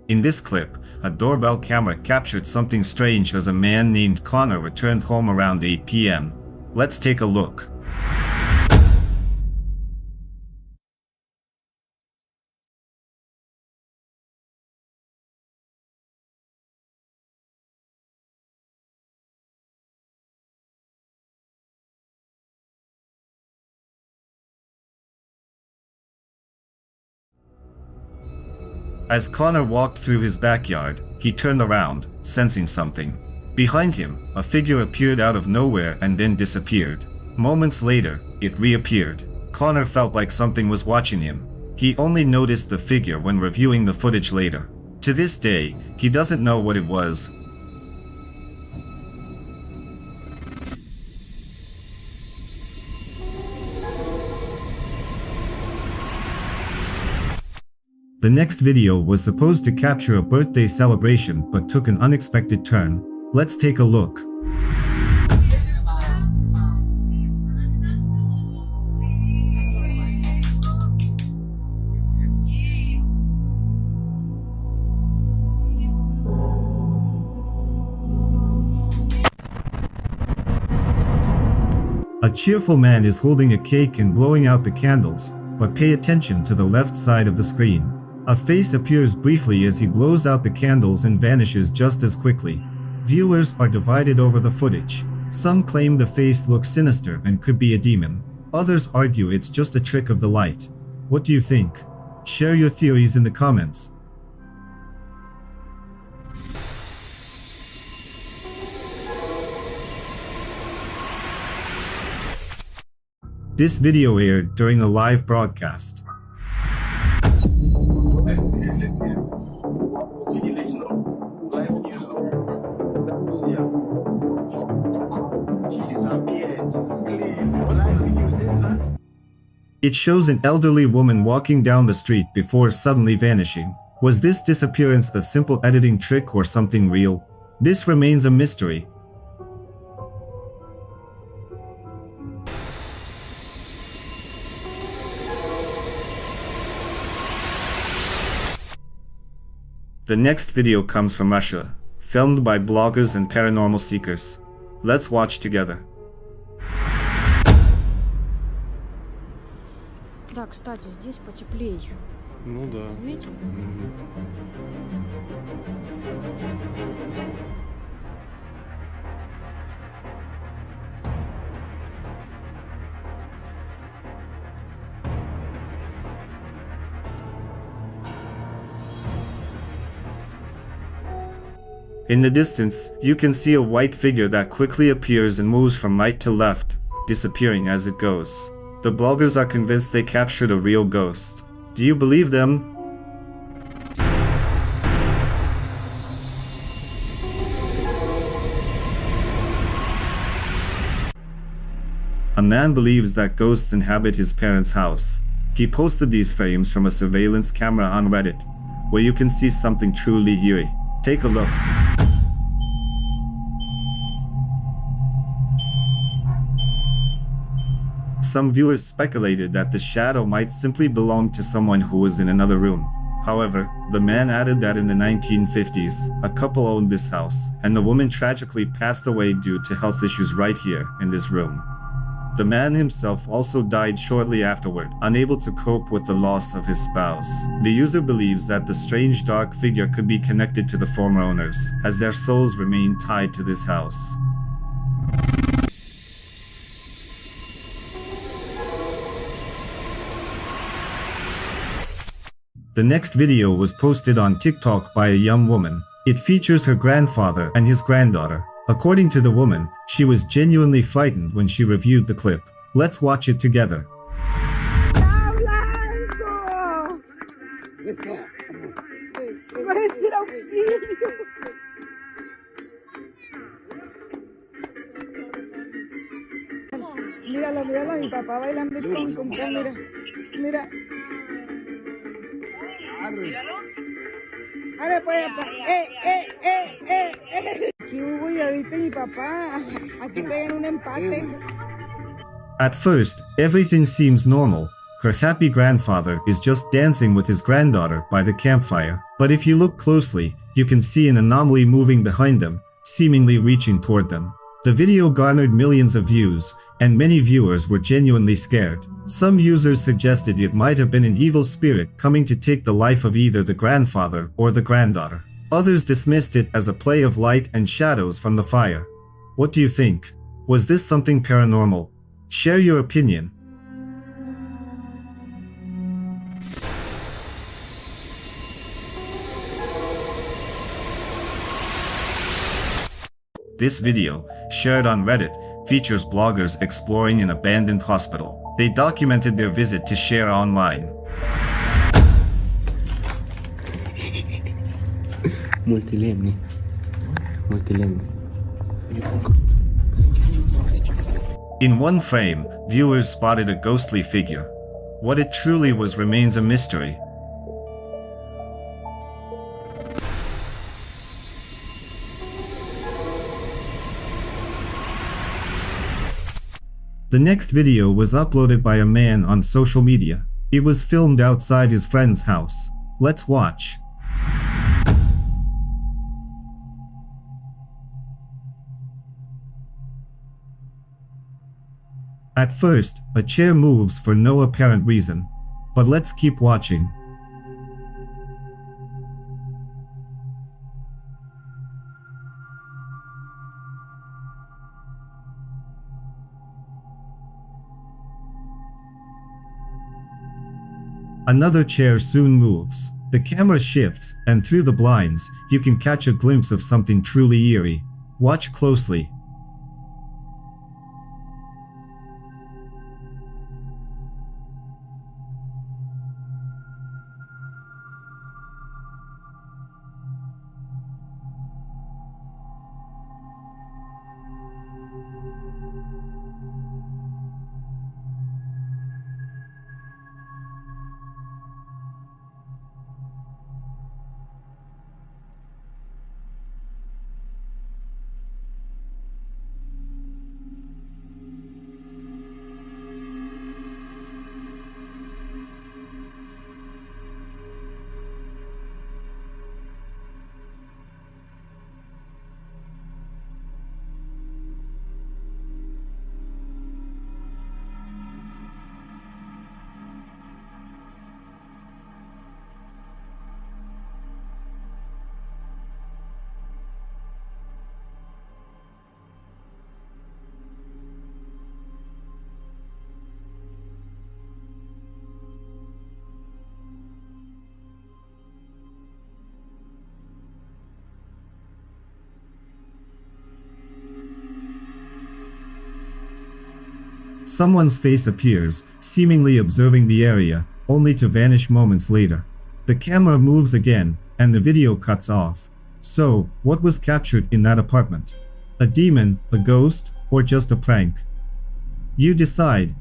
In this clip, a doorbell camera captured something strange as a man named Connor returned home around 8 p.m. Let's take a look. As Connor walked through his backyard, he turned around, sensing something. Behind him, a figure appeared out of nowhere and then disappeared. Moments later, it reappeared. Connor felt like something was watching him. He only noticed the figure when reviewing the footage later. To this day, he doesn't know what it was. The next video was supposed to capture a birthday celebration but took an unexpected turn. Let's take a look. A cheerful man is holding a cake and blowing out the candles, but pay attention to the left side of the screen. A face appears briefly as he blows out the candles and vanishes just as quickly. Viewers are divided over the footage. Some claim the face looks sinister and could be a demon. Others argue it's just a trick of the light. What do you think? Share your theories in the comments. This video aired during a live broadcast. It shows an elderly woman walking down the street before suddenly vanishing. Was this disappearance a simple editing trick or something real? This remains a mystery. The next video comes from Russia, filmed by bloggers and paranormal seekers. Let's watch together. Да, кстати, здесь потеплее. Ну да. Заметил? In the distance, you can see a white figure that quickly appears and moves from right to left, disappearing as it goes. The bloggers are convinced they captured a real ghost. Do you believe them? A man believes that ghosts inhabit his parents' house. He posted these frames from a surveillance camera on Reddit, where you can see something truly eerie. Take a look. Some viewers speculated that the shadow might simply belong to someone who was in another room. However, the man added that in the 1950s, a couple owned this house, and the woman tragically passed away due to health issues right here, in this room. The man himself also died shortly afterward, unable to cope with the loss of his spouse. The user believes that the strange dark figure could be connected to the former owners, as their souls remain tied to this house. The next video was posted on TikTok by a young woman. It features her grandfather and his granddaughter. According to the woman, she was genuinely frightened when she reviewed the clip. Let's watch it together. Míralo, míralo, mi papá bailando con mira, mira. Ahora pues, ¿Qué hubo? Y ahorita mi papá, aquí traen un empate. At first, everything seems normal. Her happy grandfather is just dancing with his granddaughter by the campfire. But if you look closely, you can see an anomaly moving behind them, seemingly reaching toward them. The video garnered millions of views, and many viewers were genuinely scared. Some users suggested it might have been an evil spirit coming to take the life of either the grandfather or the granddaughter. Others dismissed it as a play of light and shadows from the fire. What do you think? Was this something paranormal? Share your opinion. This video, shared on Reddit, features bloggers exploring an abandoned hospital. They documented their visit to share online. Multilemme. In one frame, viewers spotted a ghostly figure. What it truly was remains a mystery. The next video was uploaded by a man on social media. It was filmed outside his friend's house. Let's watch. At first, a chair moves for no apparent reason. But let's keep watching. Another chair soon moves. The camera shifts, and through the blinds, you can catch a glimpse of something truly eerie. Watch closely. Someone's face appears, seemingly observing the area, only to vanish moments later. The camera moves again, and the video cuts off. So, what was captured in that apartment? A demon, a ghost, or just a prank? You decide.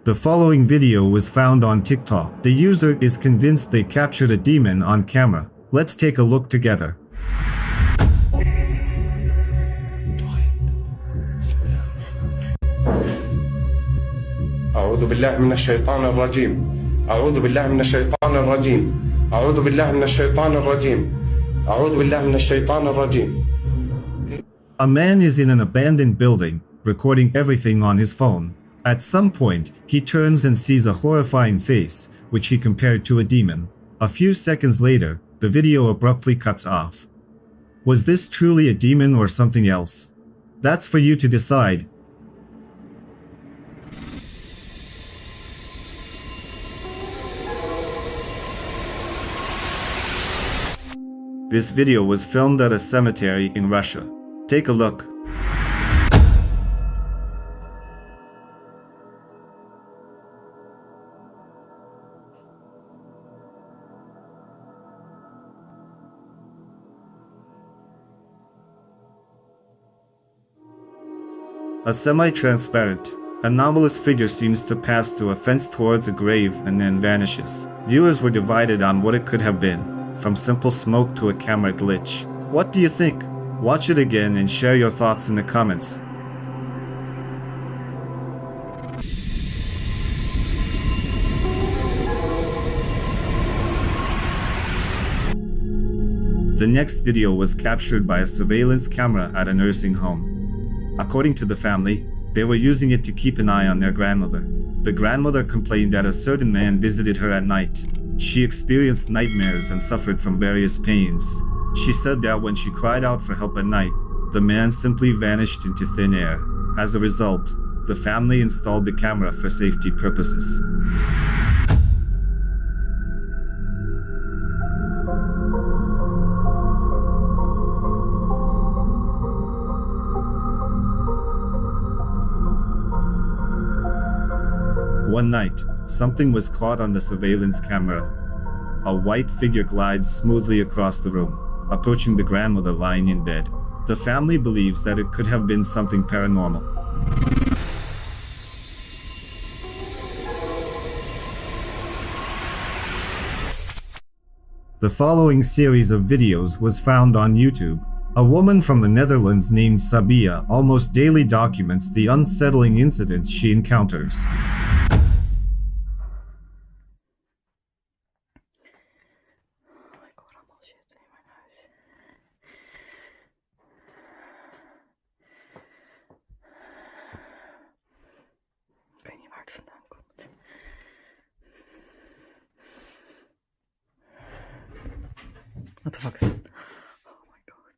The following video was found on TikTok. The user is convinced they captured a demon on camera. Let's take a look together. أعوذ بالله من الشيطان الرجيم أعوذ بالله من الشيطان الرجيم أعوذ بالله من الشيطان الرجيم أعوذ بالله من الشيطان الرجيم. A man is in an abandoned building, recording everything on his phone. At some point, he turns and sees a horrifying face, which he compared to a demon. A few seconds later, the video abruptly cuts off. Was this truly a demon or something else? That's for you to decide. This video was filmed at a cemetery in Russia. Take a look. A semi-transparent, anomalous figure seems to pass through a fence towards a grave and then vanishes. Viewers were divided on what it could have been, from simple smoke to a camera glitch. What do you think? Watch it again and share your thoughts in the comments. The next video was captured by a surveillance camera at a nursing home. According to the family, they were using it to keep an eye on their grandmother. The grandmother complained that a certain man visited her at night. She experienced nightmares and suffered from various pains. She said that when she cried out for help at night, the man simply vanished into thin air. As a result, the family installed the camera for safety purposes. One night, something was caught on the surveillance camera. A white figure glides smoothly across the room, approaching the grandmother lying in bed. The family believes that it could have been something paranormal. The following series of videos was found on YouTube. A woman from the Netherlands named Sabia almost daily documents the unsettling incidents she encounters. What the fuck is that? Oh my god.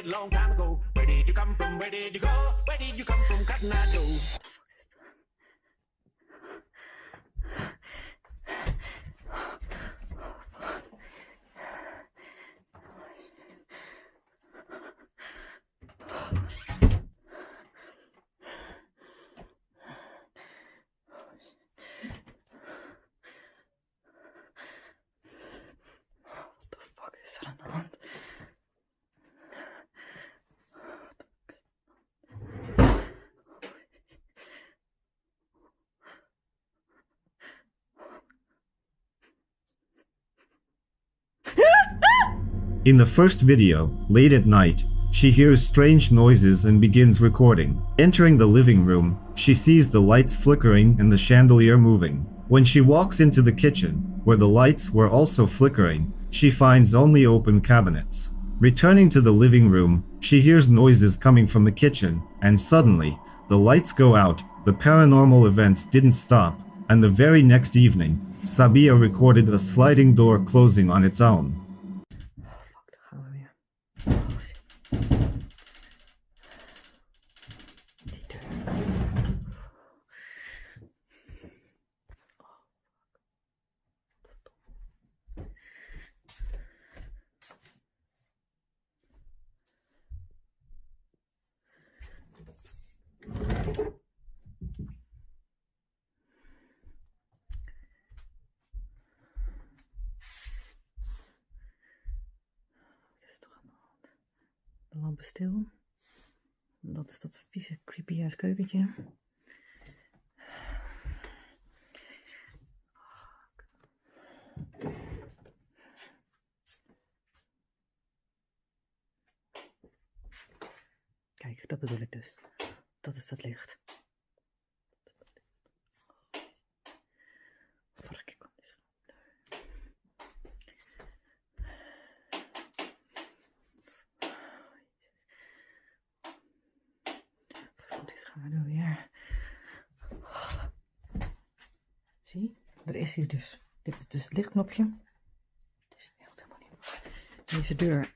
it long time ago. Where did you come from? Where did you go? Where did you come from? Cotton Eye Joe. In the first video, late at night, she hears strange noises and begins recording. Entering the living room, she sees the lights flickering and the chandelier moving. When she walks into the kitchen, where the lights were also flickering, she finds only open cabinets. Returning to the living room, she hears noises coming from the kitchen, and suddenly, the lights go out, the paranormal events didn't stop, and the very next evening, Sabia recorded a sliding door closing on its own. De lamp is stil. Dat is dat vieze, creepy ass keukentje. Kijk, dat bedoel ik dus. Dat is dat licht. Varkje kwam dus. Dit gaan we doen weer. Zie, er is hier dus. Dit is dus het lichtknopje. Het is helemaal niet. Deze deur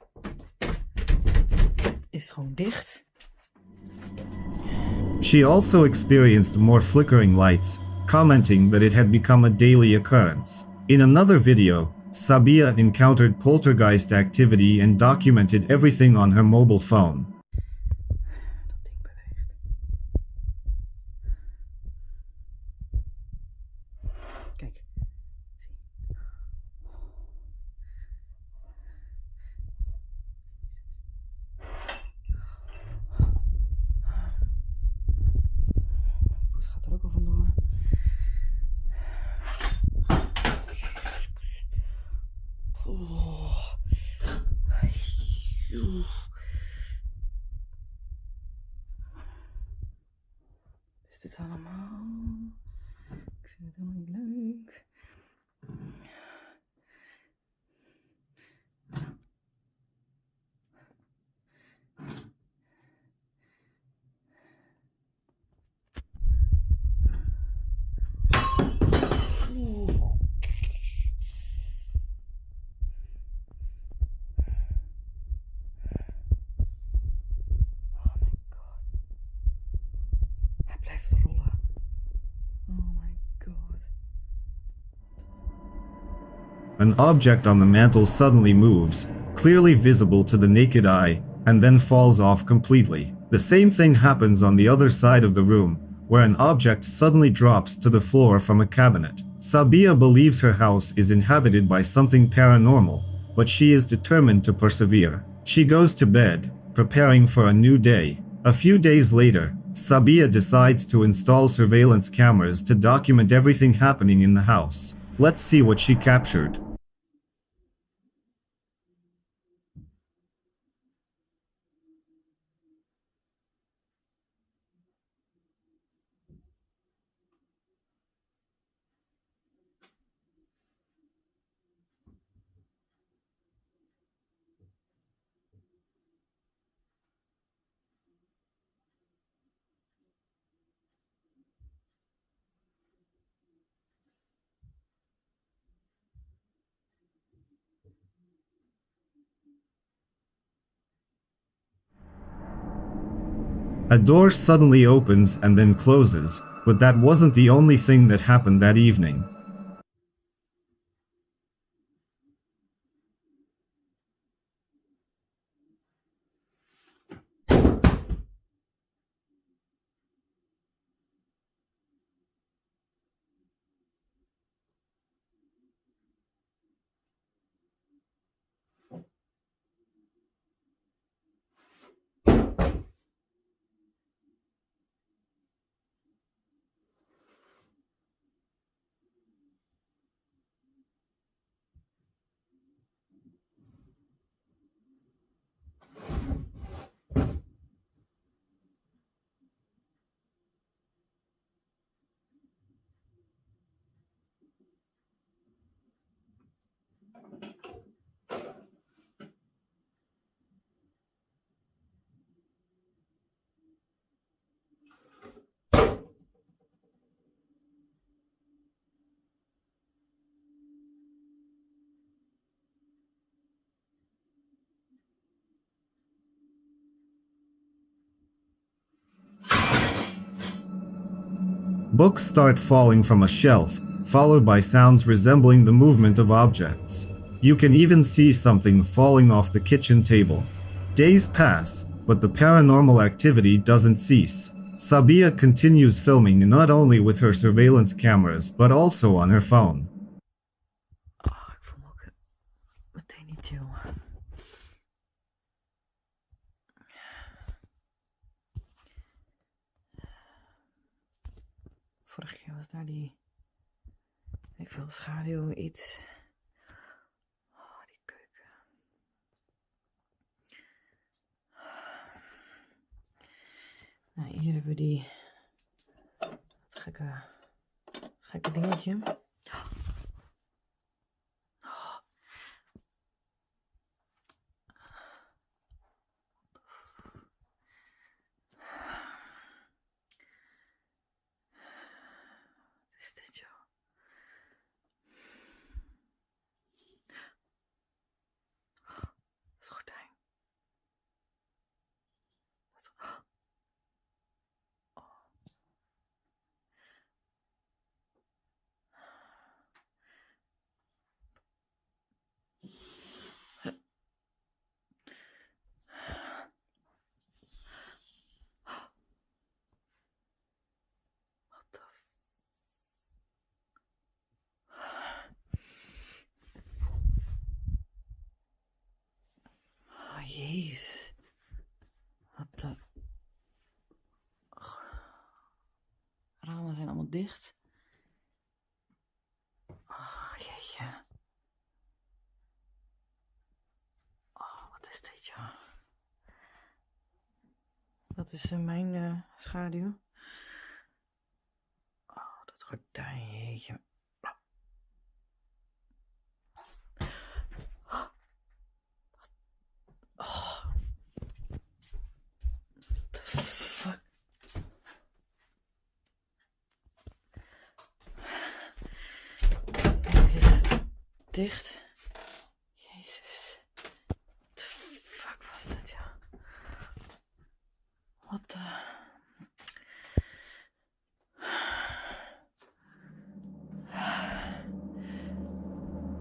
is gewoon dicht. She also experienced more flickering lights, commenting that it had become a daily occurrence. In another video, Sabia encountered poltergeist activity and documented everything on her mobile phone. Is dit allemaal? Ik vind het helemaal niet leuk. An object on the mantle suddenly moves, clearly visible to the naked eye, and then falls off completely. The same thing happens on the other side of the room, where an object suddenly drops to the floor from a cabinet. Sabia believes her house is inhabited by something paranormal, but she is determined to persevere. She goes to bed, preparing for a new day. A few days later, Sabia decides to install surveillance cameras to document everything happening in the house. Let's see what she captured. A door suddenly opens and then closes, but that wasn't the only thing that happened that evening. Books start falling from a shelf, followed by sounds resembling the movement of objects. You can even see something falling off the kitchen table. Days pass, but the paranormal activity doesn't cease. Sabia continues filming not only with her surveillance cameras, but also on her phone. Ik voel me ook meteen niet chill. Vorige keer was daar die, ik veel, schaduw, iets. Oh, die keuken. Nou, hier hebben we die, dat gekke dingetje. Jezus. Wat de... Ramen zijn allemaal dicht. Oh, jeetje. Oh, wat is dit, ja. Dat is mijn schaduw. Oh, dat gordijn, jeetje. Oh. The fuck? Dit is dicht. Jezus. What the fuck was dat, ja? Wat de...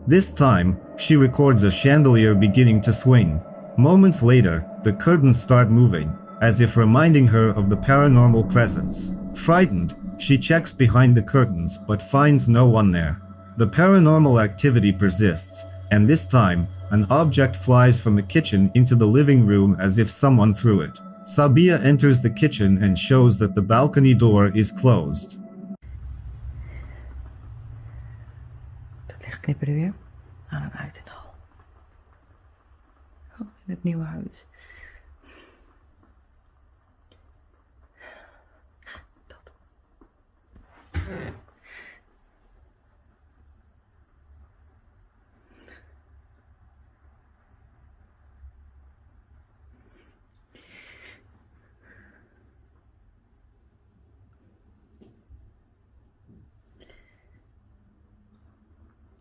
This time, she records a chandelier beginning to swing. Moments later, the curtains start moving, as if reminding her of the paranormal presence. Frightened, she checks behind the curtains but finds no one there. The paranormal activity persists, and this time, an object flies from the kitchen into the living room as if someone threw it. Sabia enters the kitchen and shows that the balcony door is closed. Dat licht knipperde weer aan en uit in de hal. Oh, in het nieuwe huis. Dat.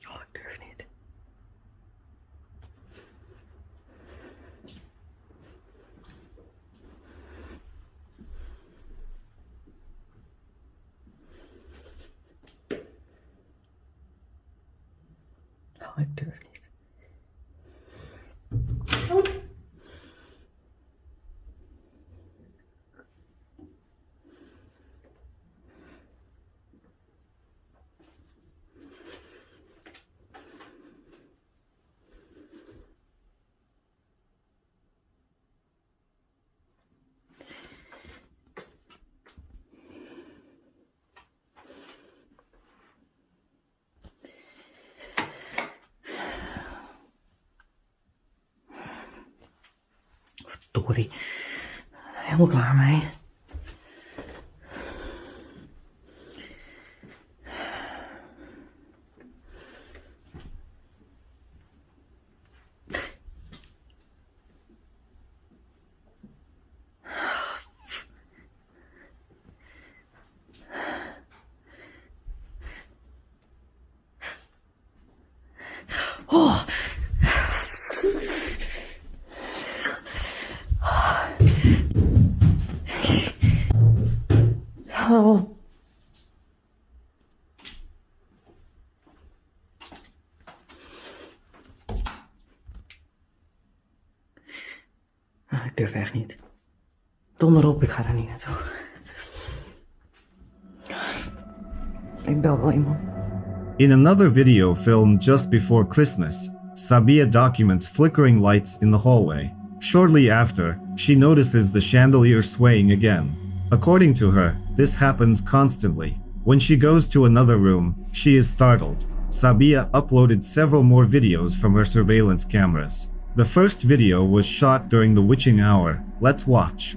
Oh, ik durf niet. ik durf niet. Verdorie. Helemaal klaar mee. Oh. Oh. Ik durf echt niet. Donder op, ik ga er niet naartoe. Ik bel wel iemand. In another video filmed just before Christmas, Sabia documents flickering lights in the hallway. Shortly after, she notices the chandelier swaying again. According to her, this happens constantly. When she goes to another room, she is startled. Sabia uploaded several more videos from her surveillance cameras. The first video was shot during the witching hour. Let's watch.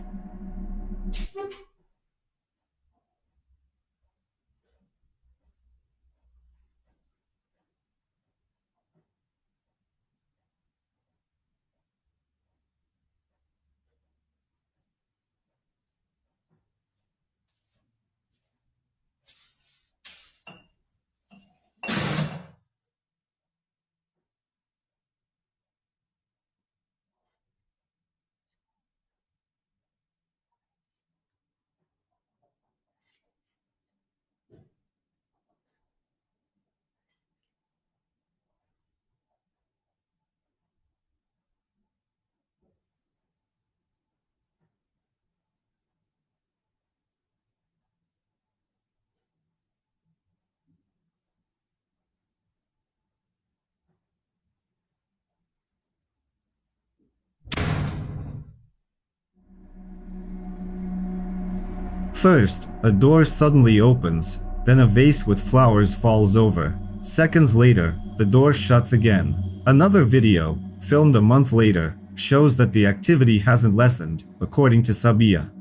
First, a door suddenly opens, then a vase with flowers falls over. Seconds later, the door shuts again. Another video, filmed a month later, shows that the activity hasn't lessened, according to Sabia.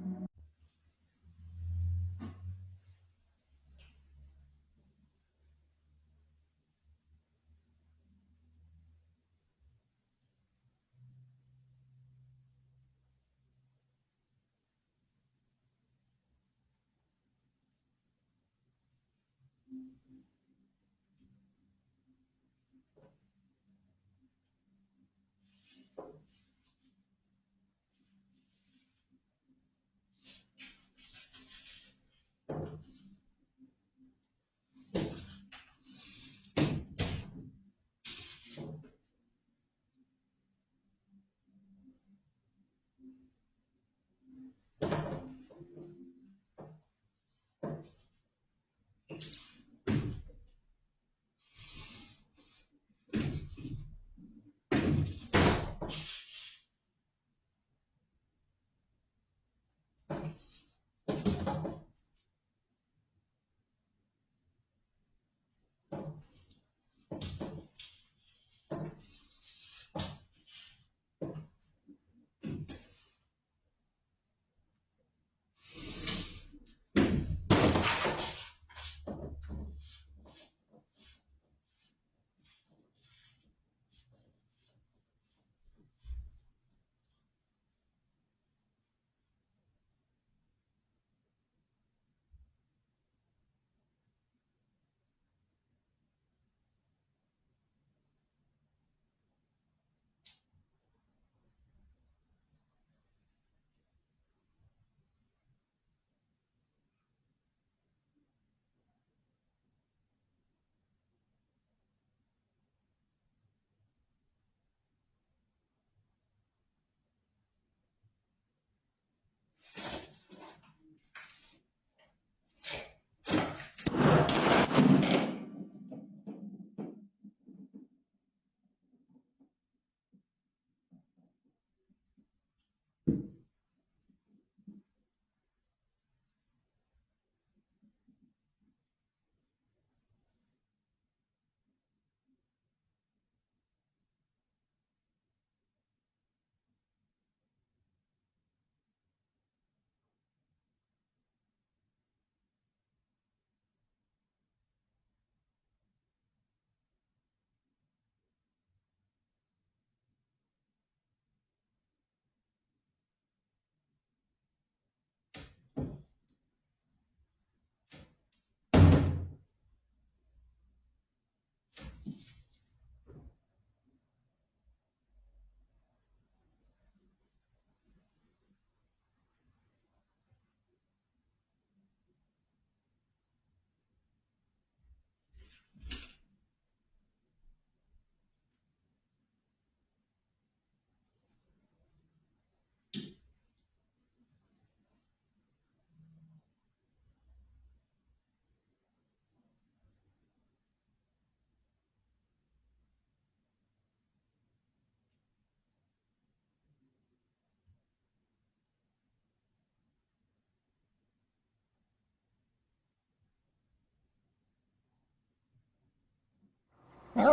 At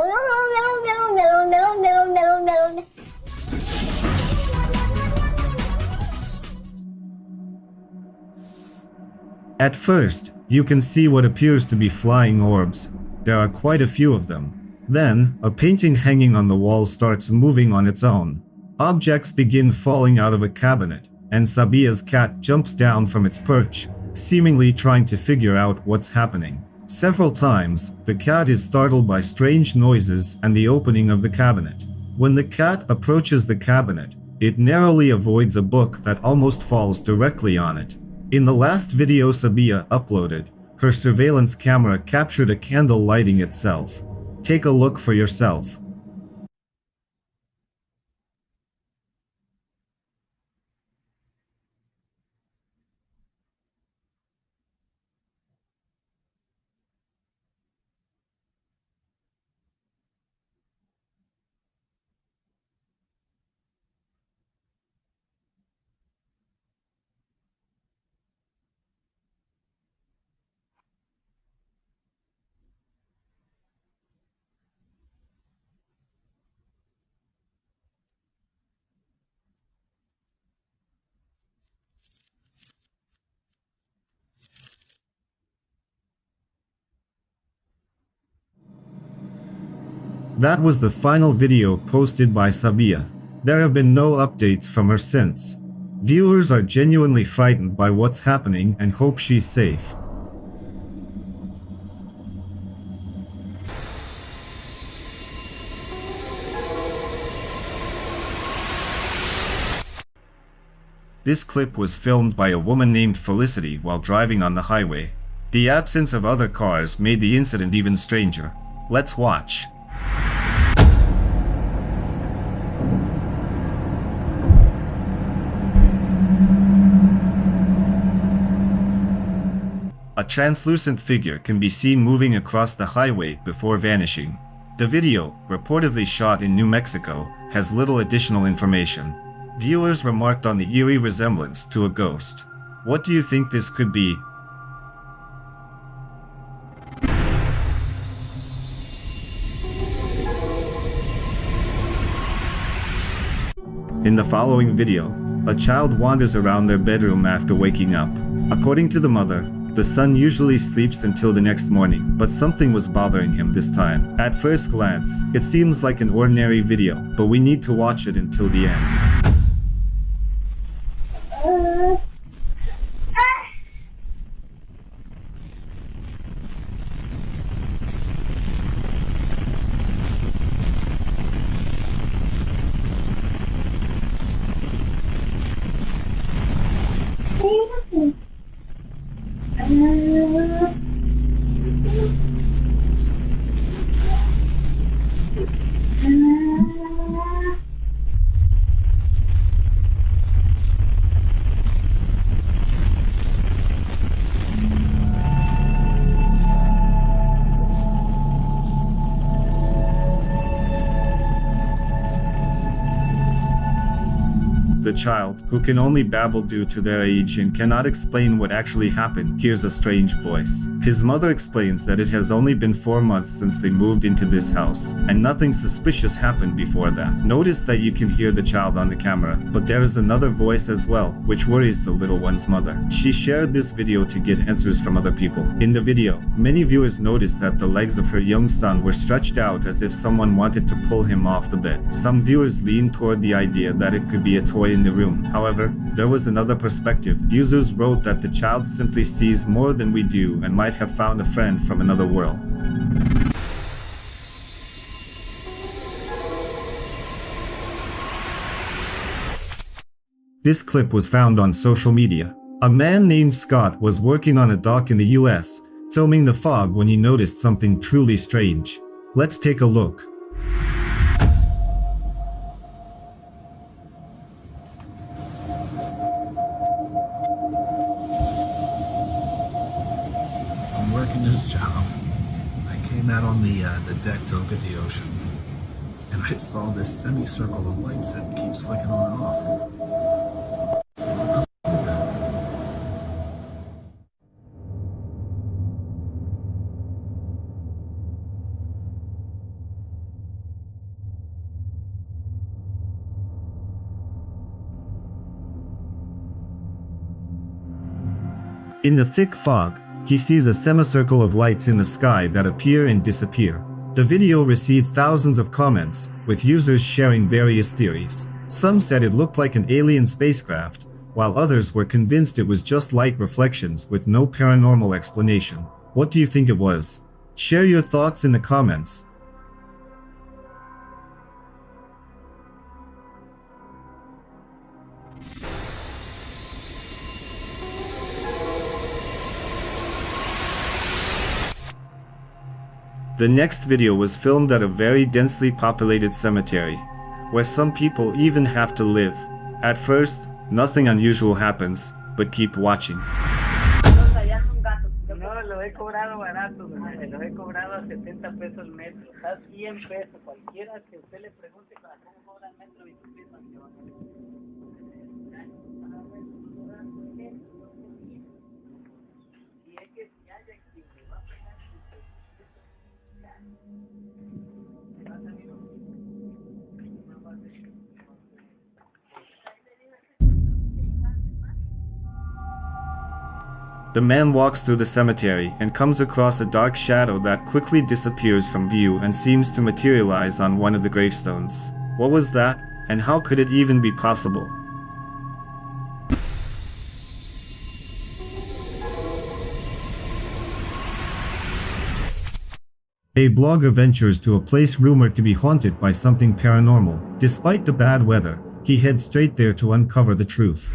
first, you can see what appears to be flying orbs. There are quite a few of them. Then, a painting hanging on the wall starts moving on its own. Objects begin falling out of a cabinet, and Sabia's cat jumps down from its perch, seemingly trying to figure out what's happening. Several times, the cat is startled by strange noises and the opening of the cabinet. When the cat approaches the cabinet, it narrowly avoids a book that almost falls directly on it. In the last video Sabia uploaded, her surveillance camera captured a candle lighting itself. Take a look for yourself. That was the final video posted by Sabia. There have been no updates from her since. Viewers are genuinely frightened by what's happening and hope she's safe. This clip was filmed by a woman named Felicity while driving on the highway. The absence of other cars made the incident even stranger. Let's watch. A translucent figure can be seen moving across the highway before vanishing. The video, reportedly shot in New Mexico, has little additional information. Viewers remarked on the eerie resemblance to a ghost. What do you think this could be? In the following video, a child wanders around their bedroom after waking up. According to the mother, the son usually sleeps until the next morning, but something was bothering him this time. At first glance, it seems like an ordinary video, but we need to watch it until the end. The child, who can only babble due to their age and cannot explain what actually happened, hears a strange voice. His mother explains that it has only been 4 months since they moved into this house, and nothing suspicious happened before that. Notice that you can hear the child on the camera, but there is another voice as well, which worries the little one's mother. She shared this video to get answers from other people. In the video, many viewers noticed that the legs of her young son were stretched out as if someone wanted to pull him off the bed. Some viewers leaned toward the idea that it could be a toy in the room. However, there was another perspective. Users wrote that the child simply sees more than we do and might have found a friend from another world. This clip was found on social media. A man named Scott was working on a dock in the US, filming the fog when he noticed something truly strange. Let's take a look. I'm working this job. I came out on the deck to look at the ocean, and I saw this semicircle of lights that keeps flicking on and off. In the thick fog, he sees a semicircle of lights in the sky that appear and disappear. The video received thousands of comments, with users sharing various theories. Some said it looked like an alien spacecraft, while others were convinced it was just light reflections with no paranormal explanation. What do you think it was? Share your thoughts in the comments. The next video was filmed at a very densely populated cemetery, where some people even have to live. At first, nothing unusual happens, but keep watching. No, lo he cobrado barato, lo he cobrado a 70 pesos el metro, está 100 pesos, cualquiera que usted le pregunte cómo cobra el metro y tú piensas que van a ver. Y es que si hay quien le va a pegar The man walks through the cemetery and comes across a dark shadow that quickly disappears from view and seems to materialize on one of the gravestones. What was that, and how could it even be possible? A blogger ventures to a place rumored to be haunted by something paranormal. Despite the bad weather, he heads straight there to uncover the truth.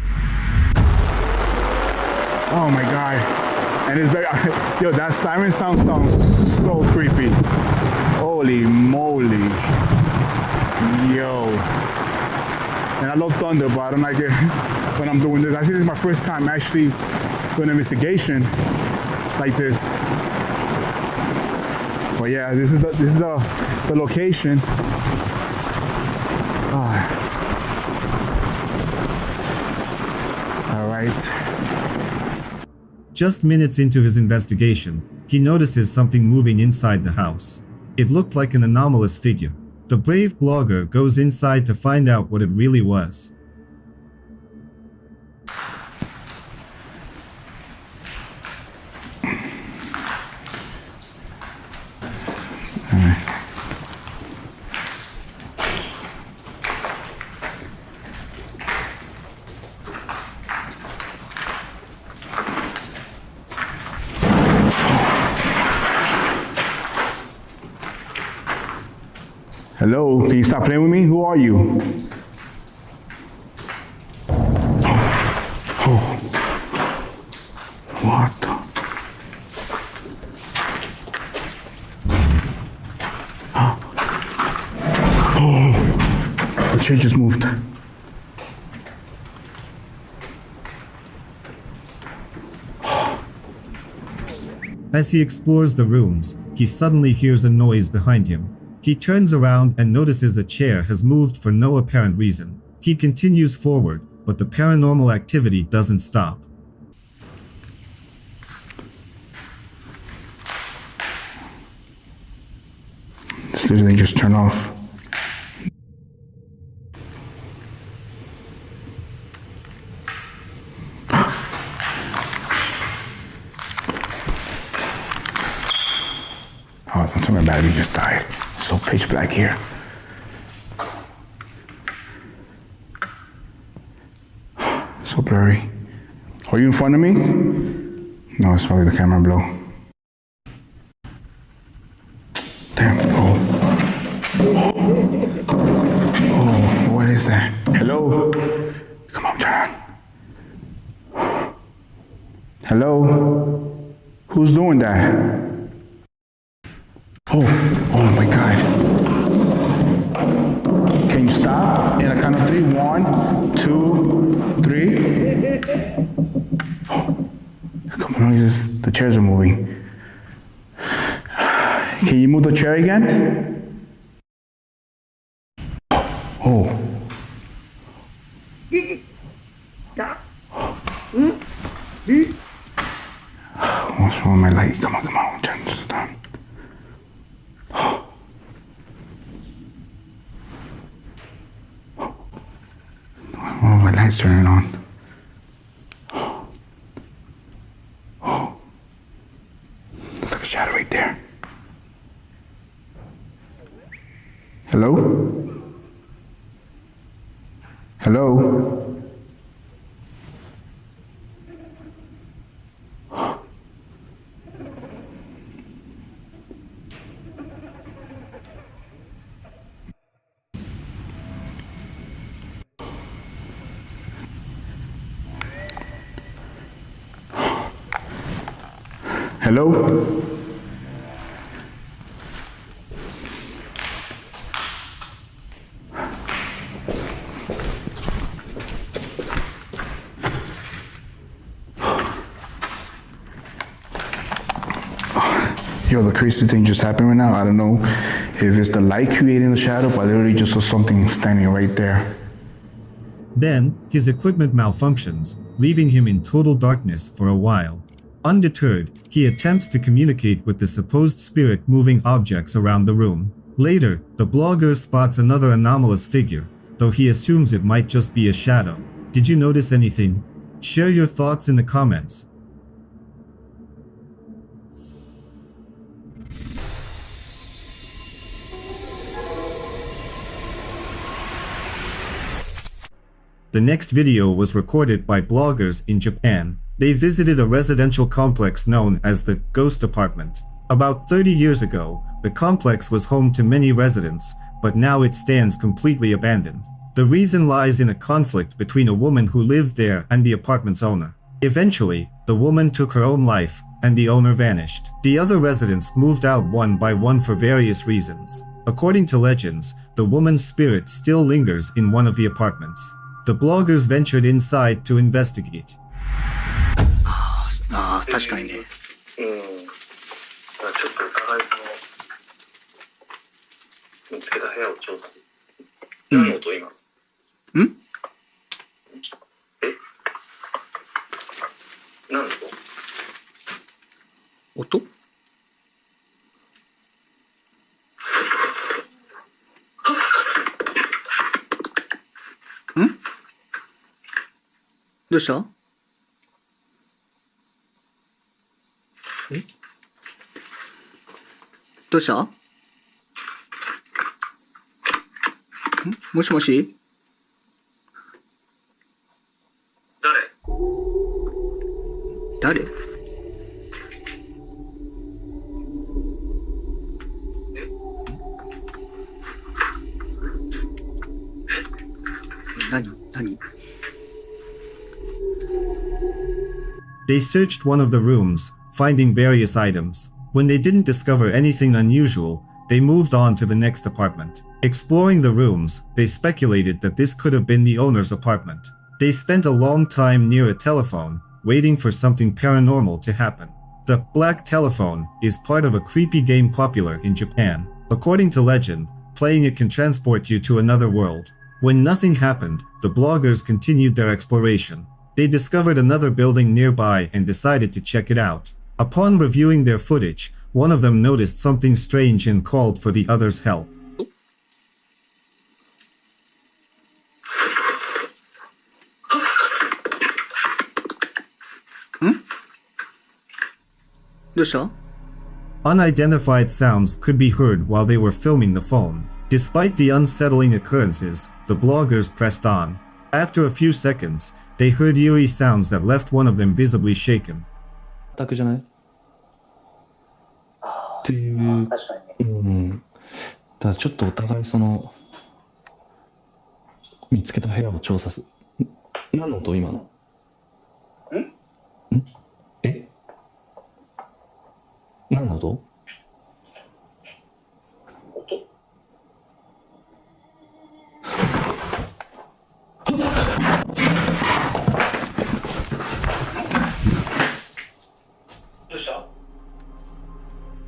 Oh my god. And it's very, yo, that siren sounds so creepy. Holy moly. Yo. And I love thunder, but I don't like it when I'm doing this. I think this is my first time actually doing an investigation like this. But yeah, this is the location. All right. Just minutes into his investigation, he notices something moving inside the house. It looked like an anomalous figure. The brave blogger goes inside to find out what it really was. Hello, can you stop playing with me? Who are you? Oh. What the? Oh. The chair just moved. As he explores the rooms, he suddenly hears a noise behind him. He turns around and notices a chair has moved for no apparent reason. He continues forward, but the paranormal activity doesn't stop. This literally just turned off. Oh, don't tell me my battery just died. It's so pitch black here. So blurry. Are you in front of me? No, it's probably the camera blow. Damn. Oh, what is that? Hello? Come on, turn on. Hello? Who's doing that? Oh my God. Can you stop? In a count of 3. 1, 2, 3. A couple noises. The chairs are moving. Can you move the chair again? Oh. What's wrong with my light? Come on. Turn this down. Oh, my light's turning on. Hello? Hello? Hello? Yo, the crazy thing just happened right now. I don't know if it's the light creating the shadow, but I literally just saw something standing right there. Then, his equipment malfunctions, leaving him in total darkness for a while. Undeterred, he attempts to communicate with the supposed spirit moving objects around the room. Later, the blogger spots another anomalous figure, though he assumes it might just be a shadow. Did you notice anything? Share your thoughts in the comments. The next video was recorded by bloggers in Japan. They visited a residential complex known as the Ghost Apartment. About 30 years ago, the complex was home to many residents, but now it stands completely abandoned. The reason lies in a conflict between a woman who lived there and the apartment's owner. Eventually, the woman took her own life, and the owner vanished. The other residents moved out one by one for various reasons. According to legends, the woman's spirit still lingers in one of the apartments. The bloggers ventured inside to investigate. 確かにね。ちょっとお互い見つけた部屋を調査する。何の音今？ん？え？何の音？音？どうした？え？どうした？ん？もしもし？誰？何？ They searched one of the rooms, finding various items. When they didn't discover anything unusual, they moved on to the next apartment. Exploring the rooms, they speculated that this could have been the owner's apartment. They spent a long time near a telephone, waiting for something paranormal to happen. The black telephone is part of a creepy game popular in Japan. According to legend, playing it can transport you to another world. When nothing happened, the bloggers continued their exploration. They discovered another building nearby and decided to check it out. Upon reviewing their footage, one of them noticed something strange and called for the other's help. どうした？ Unidentified sounds could be heard while they were filming the phone. Despite the unsettling occurrences, the bloggers pressed on. After a few seconds, they heard eerie sounds that left one of them visibly shaken. 全くじゃない？っていう、ただちょっとお互い見つけた部屋を調査する。何の音今の？え？何の音？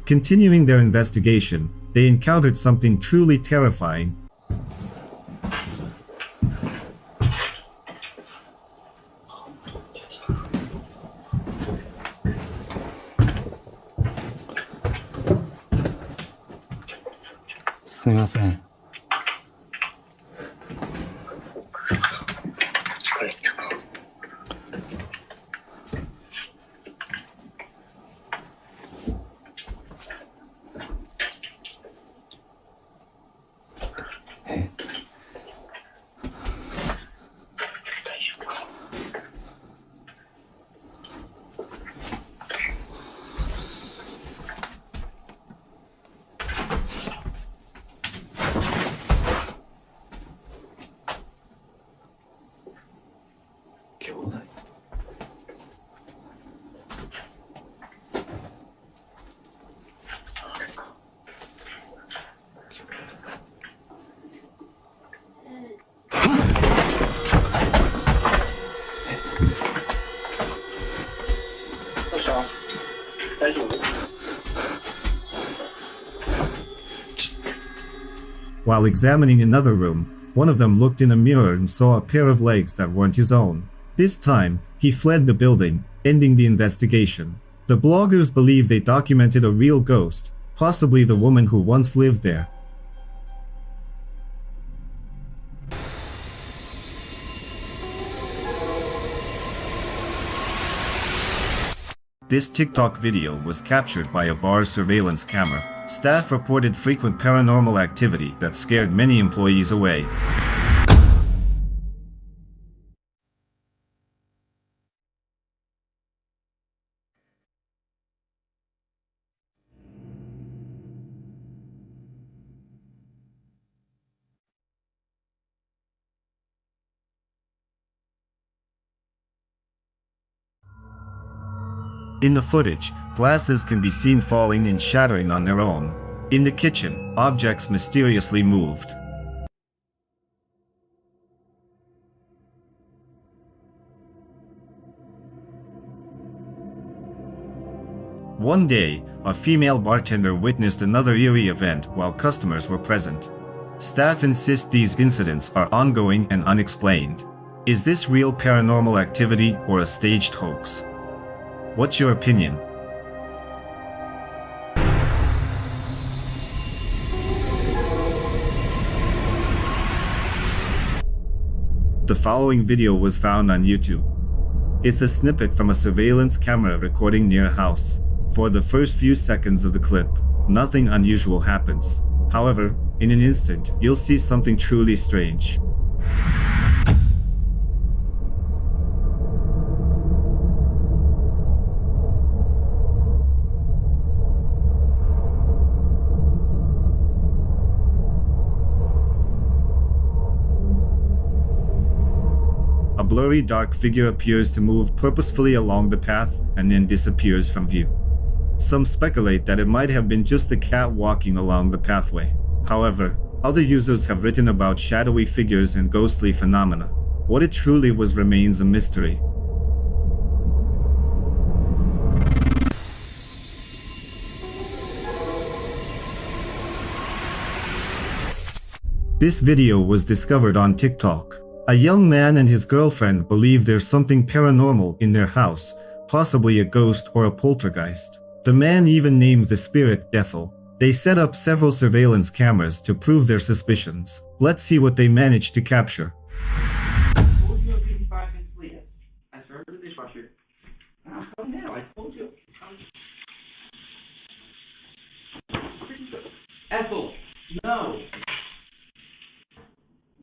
Continuing their investigation, they encountered something truly terrifying. While examining another room, one of them looked in a mirror and saw a pair of legs that weren't his own. This time, he fled the building, ending the investigation. The bloggers believe they documented a real ghost, possibly the woman who once lived there. This TikTok video was captured by a bar's surveillance camera. Staff reported frequent paranormal activity that scared many employees away. In the footage, glasses can be seen falling and shattering on their own. In the kitchen, objects mysteriously moved. One day, a female bartender witnessed another eerie event while customers were present. Staff insist these incidents are ongoing and unexplained. Is this real paranormal activity or a staged hoax? What's your opinion? The following video was found on YouTube. It's a snippet from a surveillance camera recording near a house. For the first few seconds of the clip, nothing unusual happens. However, in an instant, you'll see something truly strange. A blurry dark figure appears to move purposefully along the path and then disappears from view. Some speculate that it might have been just a cat walking along the pathway. However, other users have written about shadowy figures and ghostly phenomena. What it truly was remains a mystery. This video was discovered on TikTok. A young man and his girlfriend believe there's something paranormal in their house, possibly a ghost or a poltergeist. The man even named the spirit Peephole. They set up several surveillance cameras to prove their suspicions. Let's see what they managed to capture. I told you a 55 minutes later. I started the dishwasher. I'm coming now. I told you. Ethel, no.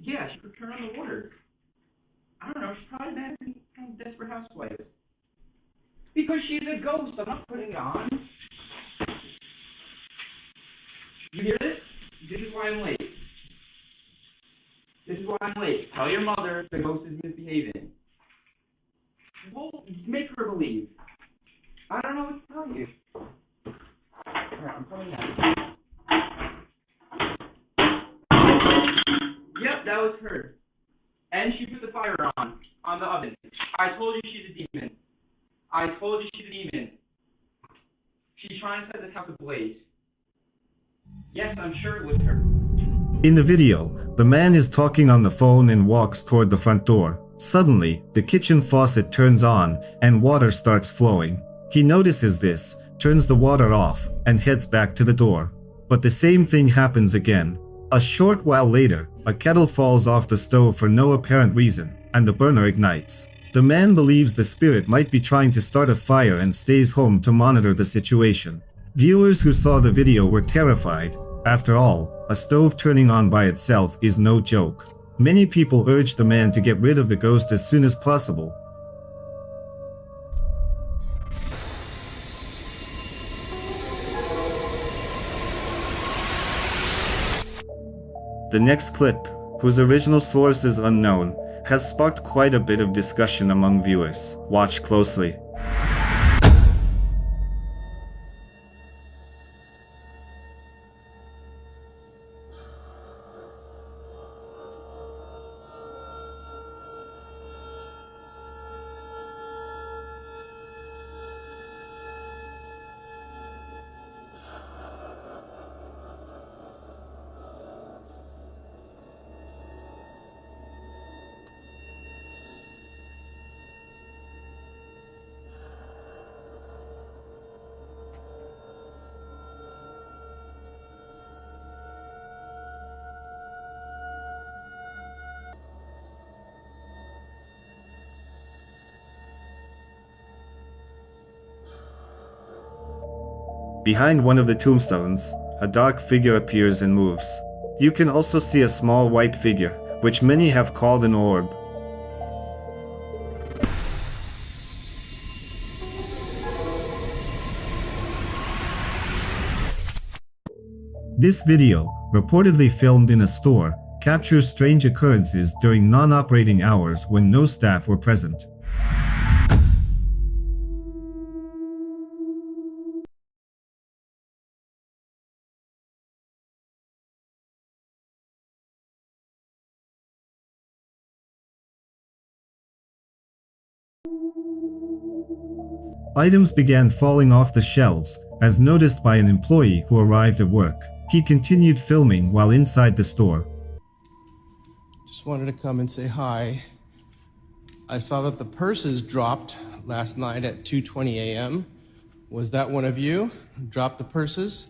Yeah, she could turn on the water. I don't know. She's probably mad at me. Kind of desperate housewife. Because she's a ghost. I'm not putting it on. You hear this? This is why I'm late. This is why I'm late. Tell your mother the ghost is misbehaving. Well, make her believe. I don't know what to tell you. Alright, I'm coming now. Yep, that was her. And she put the fire on the oven. I told you she's a demon. I told you she's a demon. She's trying to set this house ablaze. Yes, I'm sure it was her. In the video, the man is talking on the phone and walks toward the front door. Suddenly, the kitchen faucet turns on and water starts flowing. He notices this, turns the water off, and heads back to the door. But the same thing happens again. A short while later, a kettle falls off the stove for no apparent reason, and the burner ignites. The man believes the spirit might be trying to start a fire and stays home to monitor the situation. Viewers who saw the video were terrified. After all, a stove turning on by itself is no joke. Many people urged the man to get rid of the ghost as soon as possible. The next clip, whose original source is unknown, has sparked quite a bit of discussion among viewers. Watch closely. Behind one of the tombstones, a dark figure appears and moves. You can also see a small white figure, which many have called an orb. This video, reportedly filmed in a store, captures strange occurrences during non-operating hours when no staff were present. Items began falling off the shelves, as noticed by an employee who arrived at work. He continued filming while inside the store. Just wanted to come and say hi. I saw that the purses dropped last night at 2:20 a.m. Was that one of you who dropped the purses?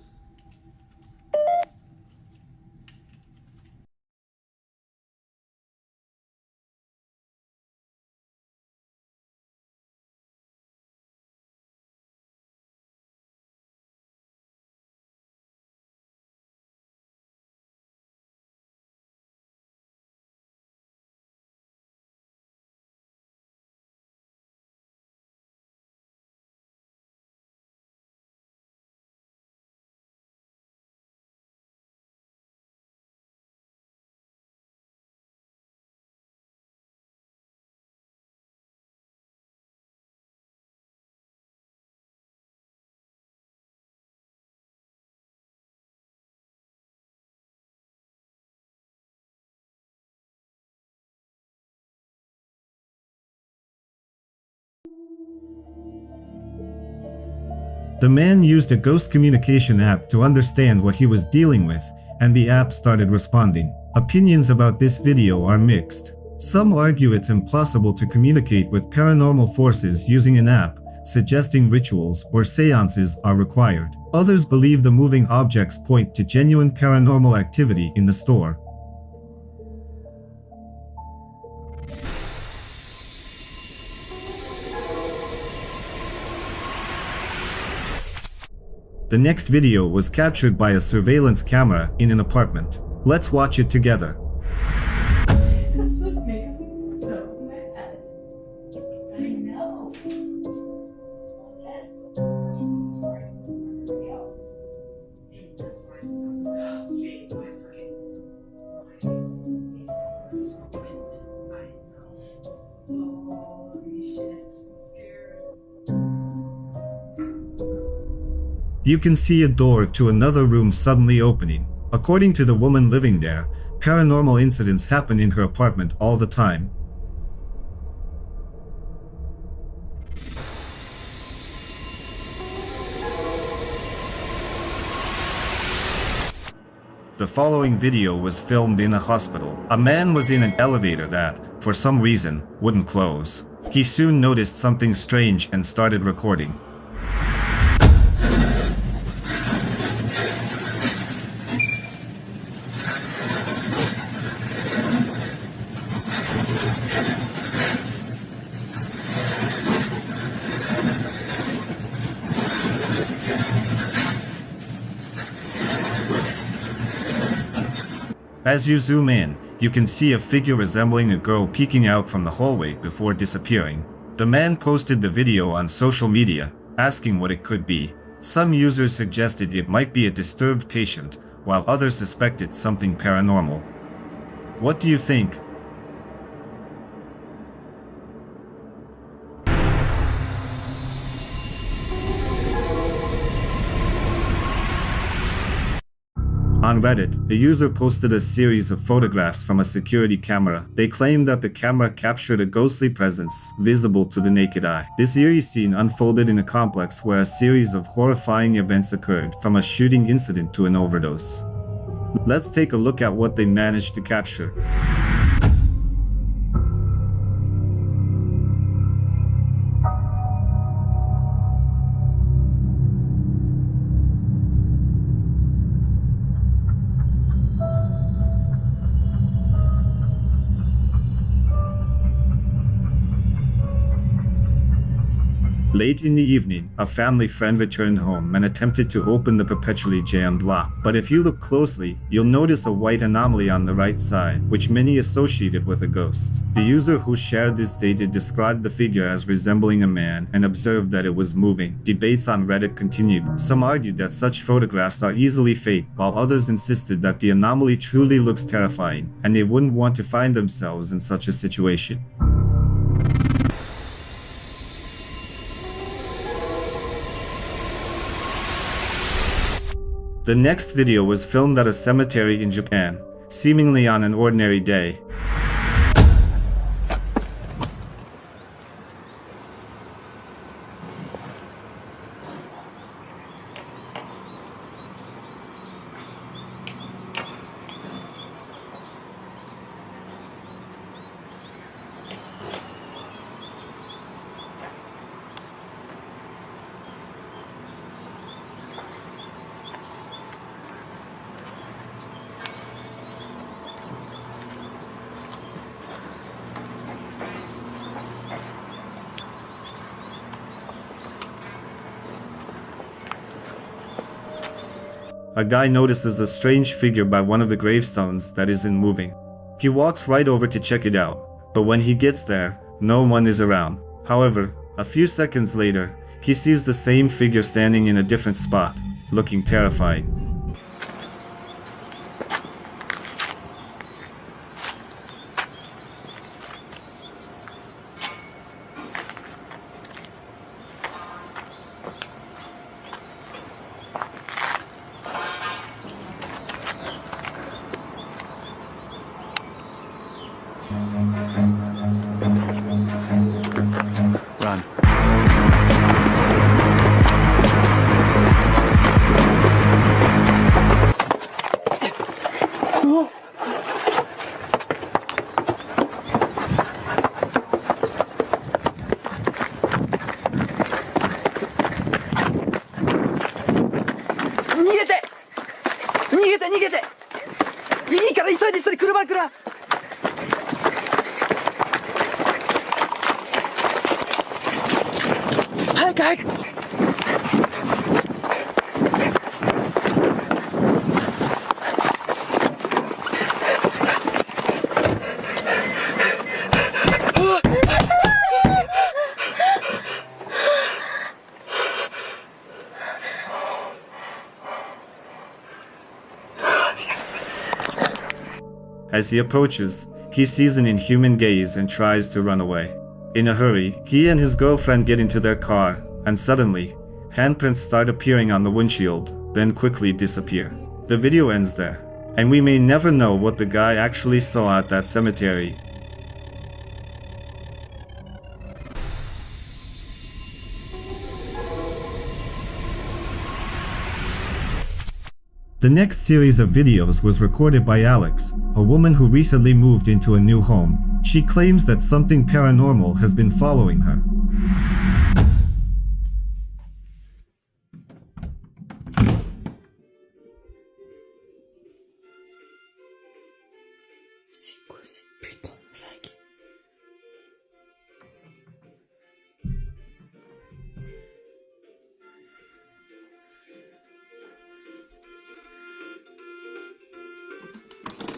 The man used a ghost communication app to understand what he was dealing with, and the app started responding. Opinions about this video are mixed. Some argue it's impossible to communicate with paranormal forces using an app, suggesting rituals or seances are required. Others believe the moving objects point to genuine paranormal activity in the store. The next video was captured by a surveillance camera in an apartment. Let's watch it together. This just makes me so mad. I know. You can see a door to another room suddenly opening. According to the woman living there, paranormal incidents happen in her apartment all the time. The following video was filmed in a hospital. A man was in an elevator that, for some reason, wouldn't close. He soon noticed something strange and started recording. As you zoom in, you can see a figure resembling a girl peeking out from the hallway before disappearing. The man posted the video on social media, asking what it could be. Some users suggested it might be a disturbed patient, while others suspected something paranormal. What do you think? On Reddit, the user posted a series of photographs from a security camera. They claimed that the camera captured a ghostly presence, visible to the naked eye. This eerie scene unfolded in a complex where a series of horrifying events occurred, from a shooting incident to an overdose. Let's take a look at what they managed to capture. Late in the evening, a family friend returned home and attempted to open the perpetually jammed lock. But if you look closely, you'll notice a white anomaly on the right side, which many associated with a ghost. The user who shared this data described the figure as resembling a man and observed that it was moving. Debates on Reddit continued. Some argued that such photographs are easily faked, while others insisted that the anomaly truly looks terrifying, and they wouldn't want to find themselves in such a situation. The next video was filmed at a cemetery in Japan, seemingly on an ordinary day. A guy notices a strange figure by one of the gravestones that isn't moving. He walks right over to check it out, but when he gets there, no one is around. However, a few seconds later, he sees the same figure standing in a different spot, looking terrifying. Run. As he approaches, he sees an inhuman gaze and tries to run away. In a hurry, he and his girlfriend get into their car, and suddenly, handprints start appearing on the windshield, then quickly disappear. The video ends there, and we may never know what the guy actually saw at that cemetery. The next series of videos was recorded by Alex, a woman who recently moved into a new home. She claims that something paranormal has been following her. C'est quoi cette putain de blague?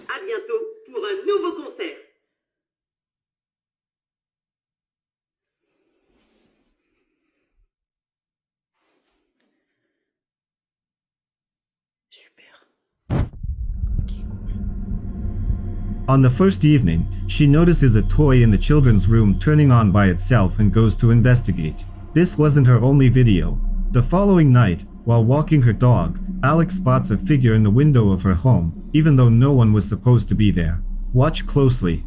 À bientôt pour un nouveau concert. On the first evening, she notices a toy in the children's room turning on by itself and goes to investigate. This wasn't her only video. The following night, while walking her dog, Alex spots a figure in the window of her home, even though no one was supposed to be there. Watch closely.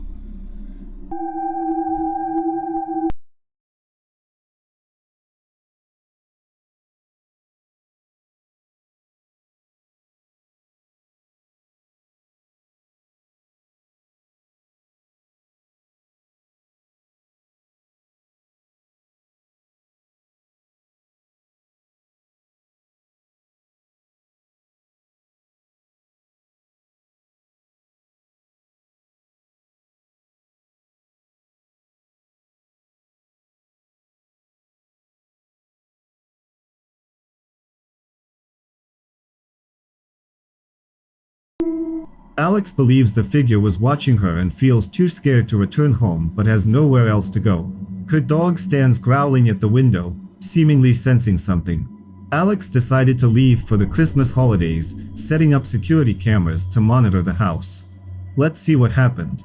Alex believes the figure was watching her and feels too scared to return home but has nowhere else to go. Her dog stands growling at the window, seemingly sensing something. Alex decided to leave for the Christmas holidays, setting up security cameras to monitor the house. Let's see what happened.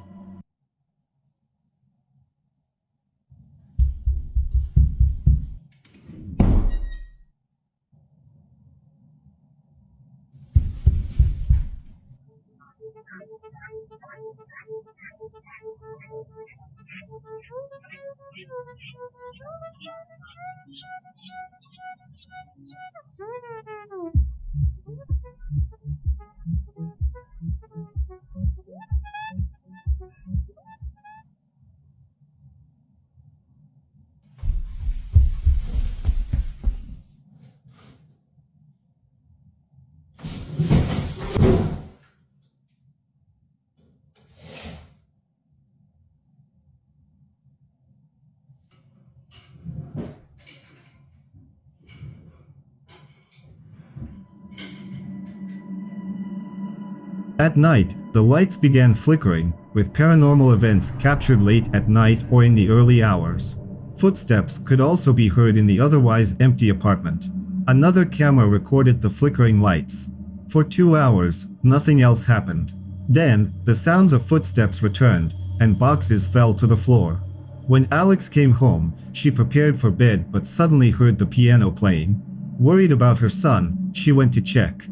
At night, the lights began flickering, with paranormal events captured late at night or in the early hours. Footsteps could also be heard in the otherwise empty apartment. Another camera recorded the flickering lights. For 2 hours, nothing else happened. Then, the sounds of footsteps returned, and boxes fell to the floor. When Alex came home, she prepared for bed but suddenly heard the piano playing. Worried about her son, she went to check.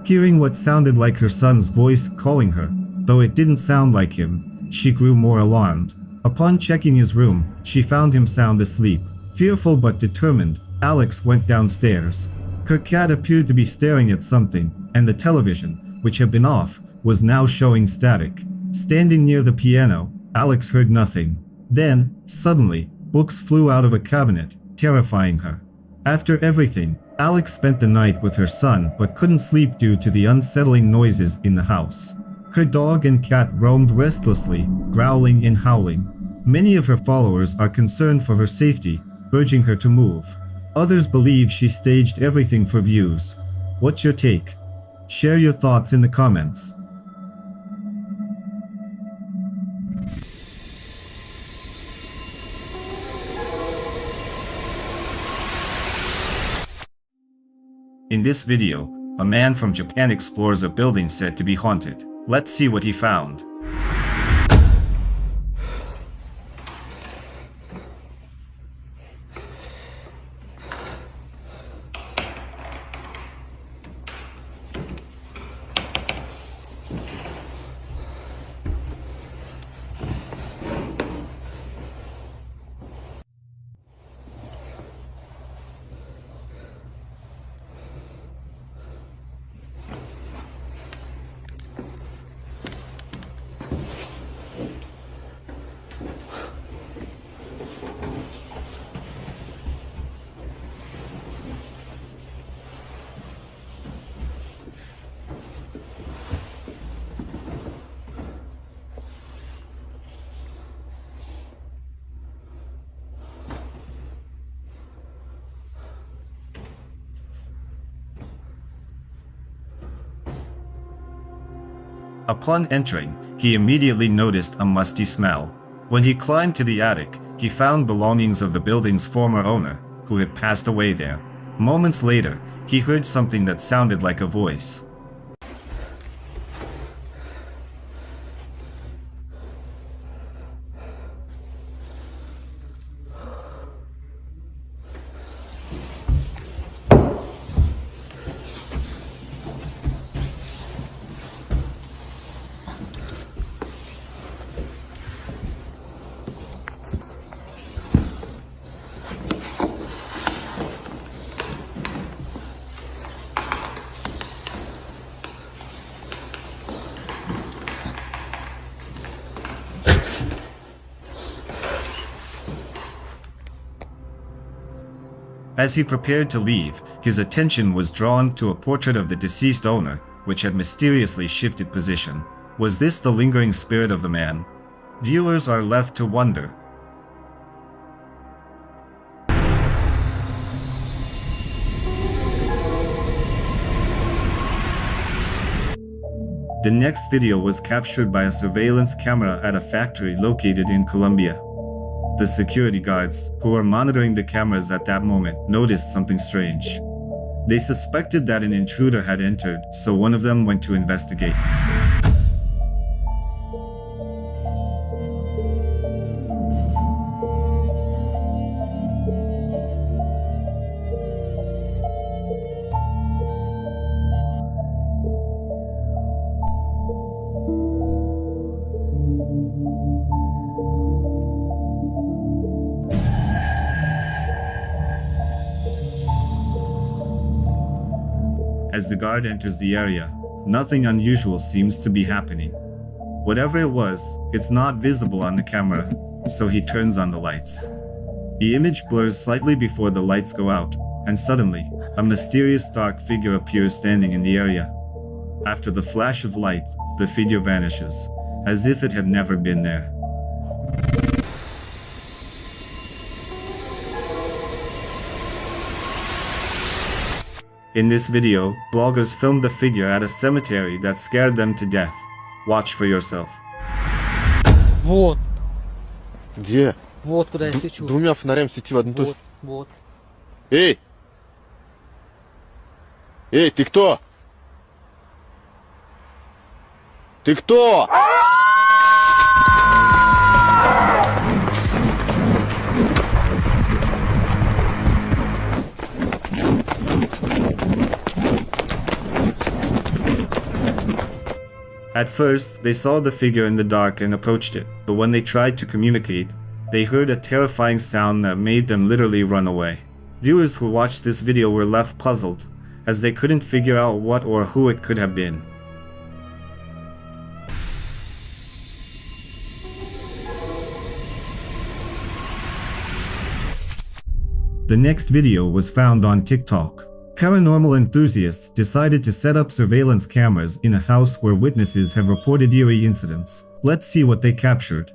Hearing what sounded like her son's voice calling her, though it didn't sound like him, she grew more alarmed. Upon checking his room, she found him sound asleep. Fearful but determined, Alex went downstairs. Her cat appeared to be staring at something, and the television, which had been off, was now showing static. Standing near the piano, Alex heard nothing. Then, suddenly, books flew out of a cabinet, terrifying her. After everything, Alex spent the night with her son but couldn't sleep due to the unsettling noises in the house. Her dog and cat roamed restlessly, growling and howling. Many of her followers are concerned for her safety, urging her to move. Others believe she staged everything for views. What's your take? Share your thoughts in the comments. In this video, a man from Japan explores a building said to be haunted. Let's see what he found. Upon entering, he immediately noticed a musty smell. When he climbed to the attic, he found belongings of the building's former owner, who had passed away there. Moments later, he heard something that sounded like a voice. As he prepared to leave, his attention was drawn to a portrait of the deceased owner, which had mysteriously shifted position. Was this the lingering spirit of the man? Viewers are left to wonder. The next video was captured by a surveillance camera at a factory located in Colombia. The security guards, who were monitoring the cameras at that moment, noticed something strange. They suspected that an intruder had entered, so one of them went to investigate. As the guard enters the area, nothing unusual seems to be happening. Whatever it was, it's not visible on the camera, so he turns on the lights. The image blurs slightly before the lights go out, and suddenly, a mysterious dark figure appears standing in the area. After the flash of light, the figure vanishes, as if it had never been there. In this video, bloggers filmed the figure at a cemetery that scared them to death. Watch for yourself. Вот. Где? Вот куда я свечу. Двумя фонарями свети в одну точку. Вот. Эй! Эй, ты кто? Ты кто? At first, they saw the figure in the dark and approached it, but when they tried to communicate, they heard a terrifying sound that made them literally run away. Viewers who watched this video were left puzzled, as they couldn't figure out what or who it could have been. The next video was found on TikTok. Paranormal enthusiasts decided to set up surveillance cameras in a house where witnesses have reported eerie incidents. Let's see what they captured.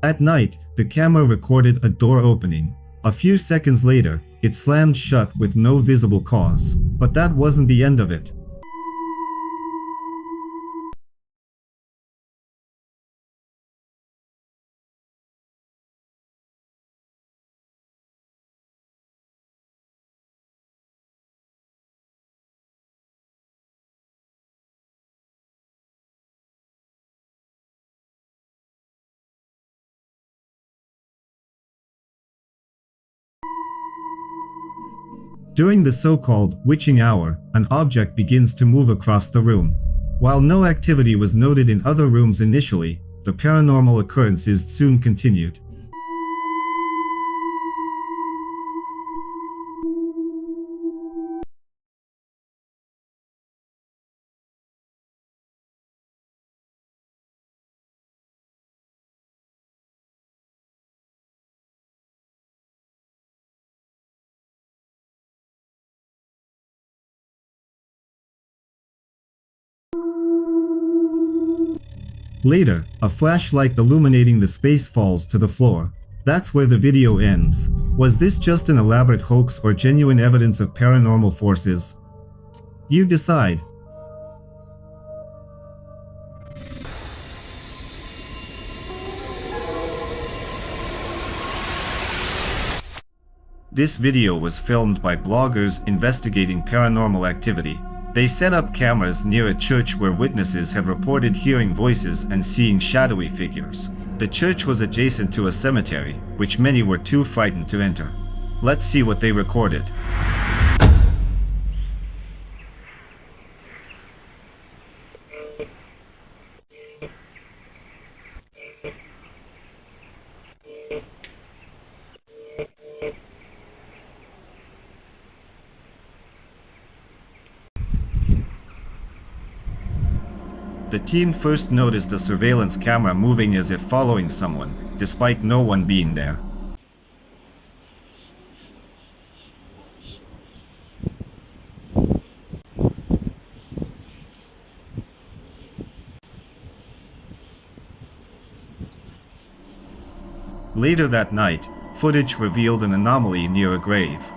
At night, the camera recorded a door opening. A few seconds later, it slammed shut with no visible cause. But that wasn't the end of it. During the so-called witching hour, an object begins to move across the room. While no activity was noted in other rooms initially, the paranormal occurrences soon continued. Later, a flashlight illuminating the space falls to the floor. That's where the video ends. Was this just an elaborate hoax or genuine evidence of paranormal forces? You decide. This video was filmed by bloggers investigating paranormal activity. They set up cameras near a church where witnesses had reported hearing voices and seeing shadowy figures. The church was adjacent to a cemetery, which many were too frightened to enter. Let's see what they recorded. The team first noticed a surveillance camera moving as if following someone, despite no one being there. Later that night, footage revealed an anomaly near a grave.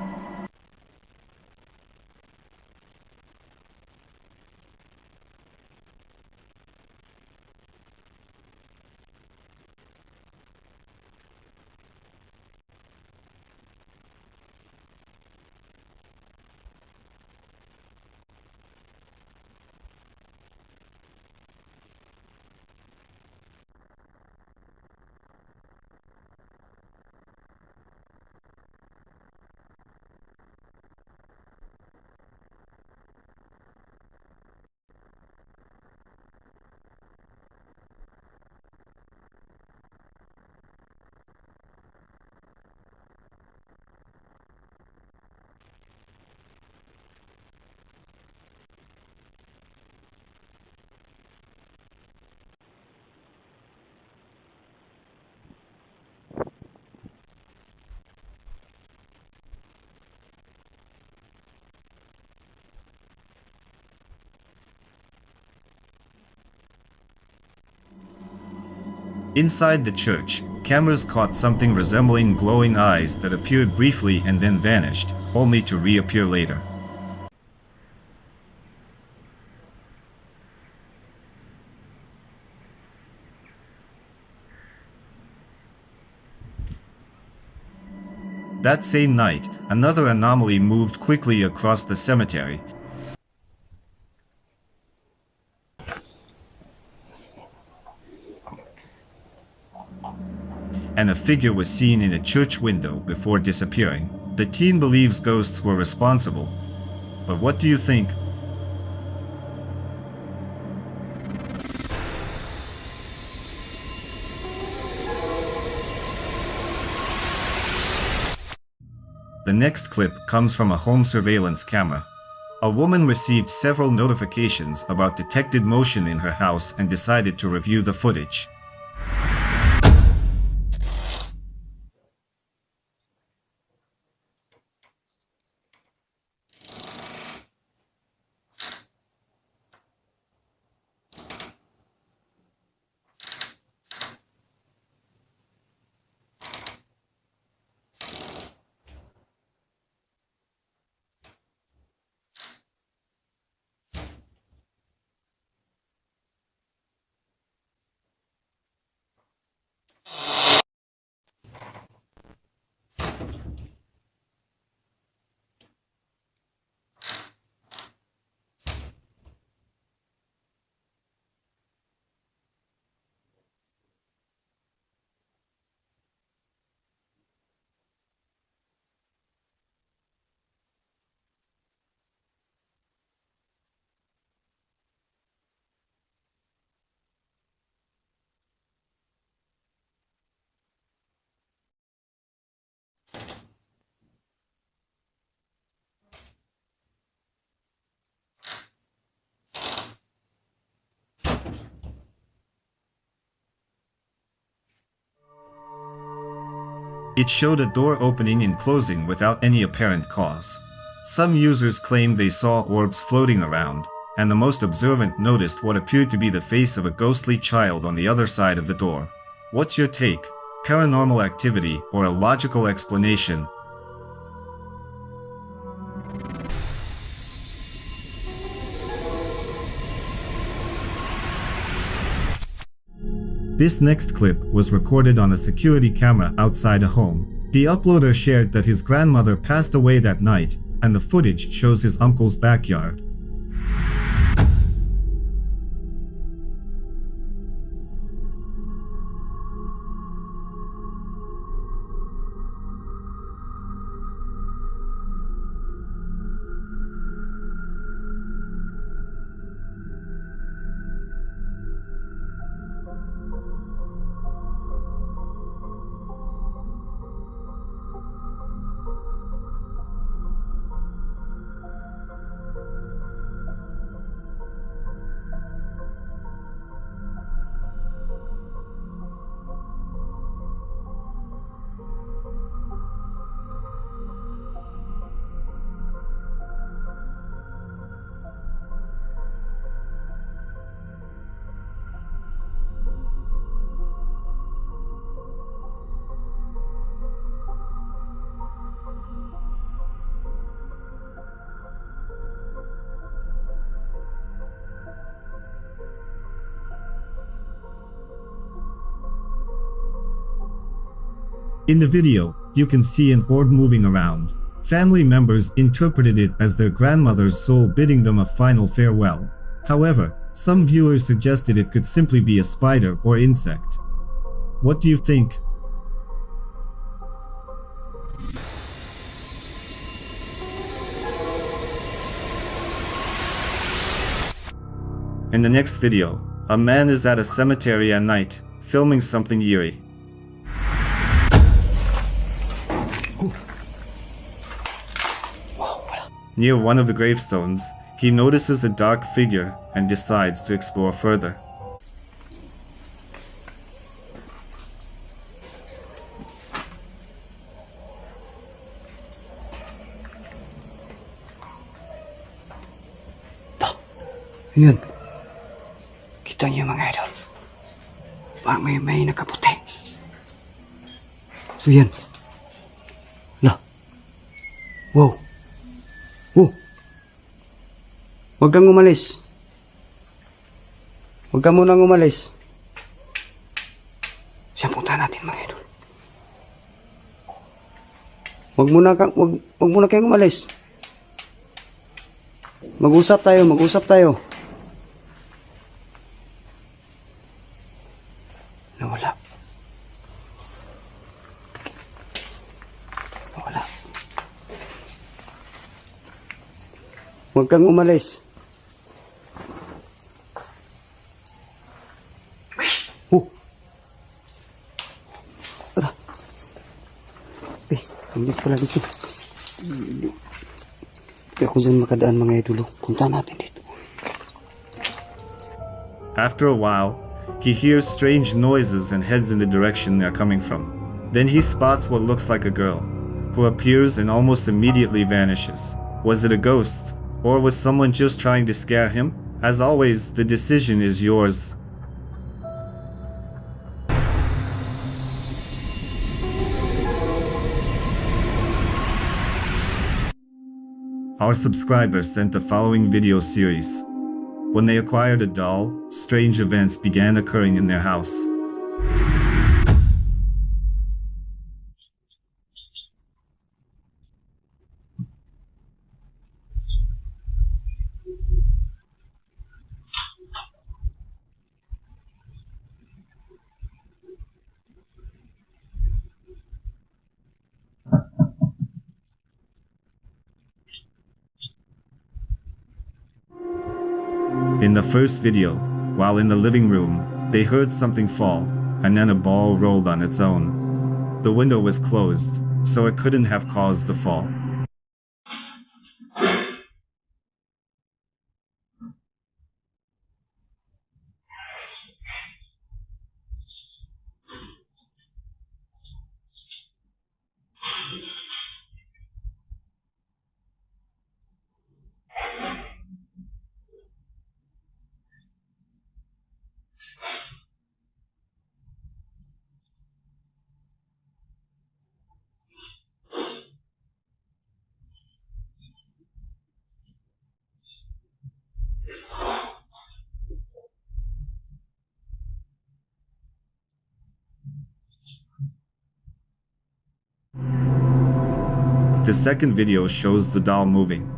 Inside the church, cameras caught something resembling glowing eyes that appeared briefly and then vanished, only to reappear later. That same night, another anomaly moved quickly across the cemetery, and a figure was seen in a church window before disappearing. The team believes ghosts were responsible, but what do you think? The next clip comes from a home surveillance camera. A woman received several notifications about detected motion in her house and decided to review the footage. It showed a door opening and closing without any apparent cause. Some users claimed they saw orbs floating around, and the most observant noticed what appeared to be the face of a ghostly child on the other side of the door. What's your take? Paranormal activity or a logical explanation? This next clip was recorded on a security camera outside a home. The uploader shared that his grandmother passed away that night, and the footage shows his uncle's backyard. In the video, you can see an orb moving around. Family members interpreted it as their grandmother's soul bidding them a final farewell. However, some viewers suggested it could simply be a spider or insect. What do you think? In the next video, a man is at a cemetery at night, filming something eerie. Near one of the gravestones, he notices a dark figure and decides to explore further. Yun. Kita niyo mga idol. Parang may nakaputi. So yan. Lah. Wow. Oh. Huwag kang umalis. Huwag ka munang umalis. Siya, punta natin mga idol. Huwag muna kayong umalis. Mag-usap tayo. Nawala. Huwag kang umalis. Tara. Hindi pala dito. Hindi ako dyan makadaan mga idolo. Punta natin dito. After a while, he hears strange noises and heads in the direction they're coming from. Then he spots what looks like a girl, who appears and almost immediately vanishes. Was it a ghost? Or was someone just trying to scare him? As always, the decision is yours. Our subscribers sent the following video series. When they acquired a doll, strange events began occurring in their house. In the first video, while in the living room, they heard something fall, and then a ball rolled on its own. The window was closed, so it couldn't have caused the fall. The second video shows the doll moving.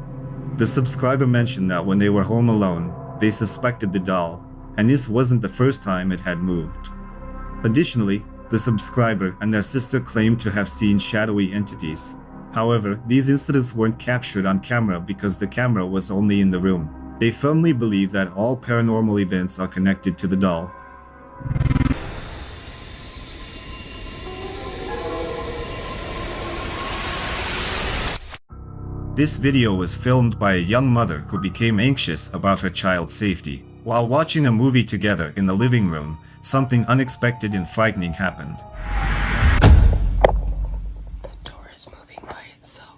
The subscriber mentioned that when they were home alone, they suspected the doll, and this wasn't the first time it had moved. Additionally, the subscriber and their sister claimed to have seen shadowy entities. However, these incidents weren't captured on camera because the camera was only in the room. They firmly believe that all paranormal events are connected to the doll. This video was filmed by a young mother who became anxious about her child's safety. While watching a movie together in the living room, something unexpected and frightening happened. The door is moving by itself.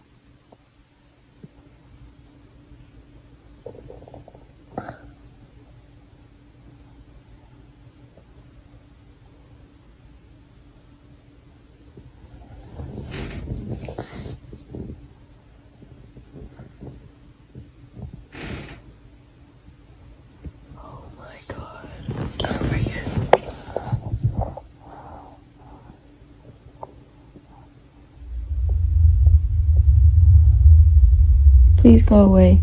Please go away.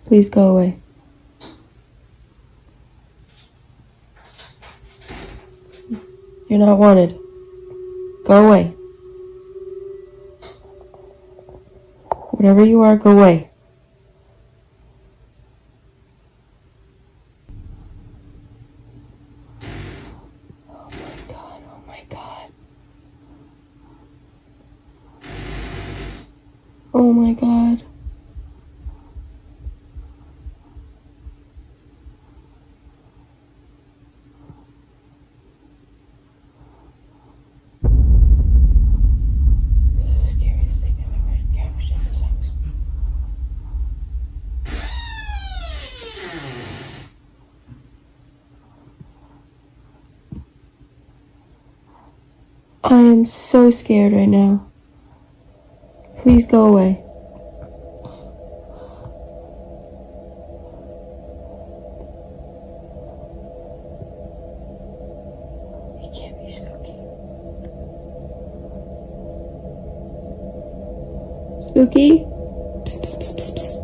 Please go away. You're not wanted. Go away. Whatever you are, go away. Oh my God. This is the scariest thing I've ever encountered in this house. I am so scared right now. Please go away. It can't be spooky. Spooky? Psst, psst, psst, psst, psst.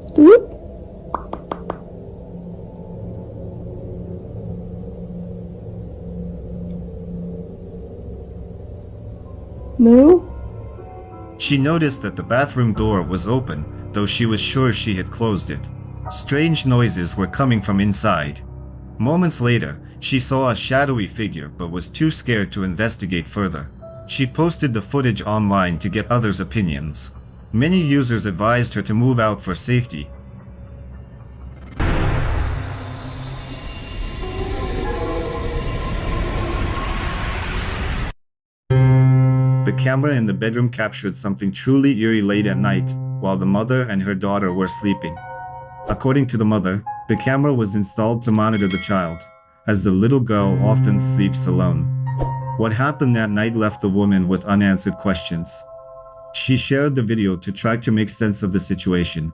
Spook? Moo? She noticed that the bathroom door was open, though she was sure she had closed it. Strange noises were coming from inside. Moments later, she saw a shadowy figure but was too scared to investigate further. She posted the footage online to get others' opinions. Many users advised her to move out for safety. The camera in the bedroom captured something truly eerie late at night, while the mother and her daughter were sleeping. According to the mother, the camera was installed to monitor the child, as the little girl often sleeps alone. What happened that night left the woman with unanswered questions. She shared the video to try to make sense of the situation.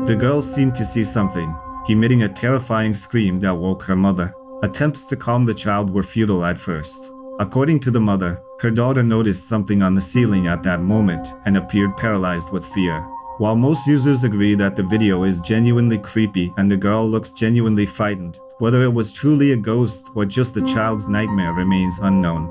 The girl seemed to see something, emitting a terrifying scream that woke her mother. Attempts to calm the child were futile at first. According to the mother, her daughter noticed something on the ceiling at that moment and appeared paralyzed with fear. While most users agree that the video is genuinely creepy and the girl looks genuinely frightened, whether it was truly a ghost or just the child's nightmare remains unknown.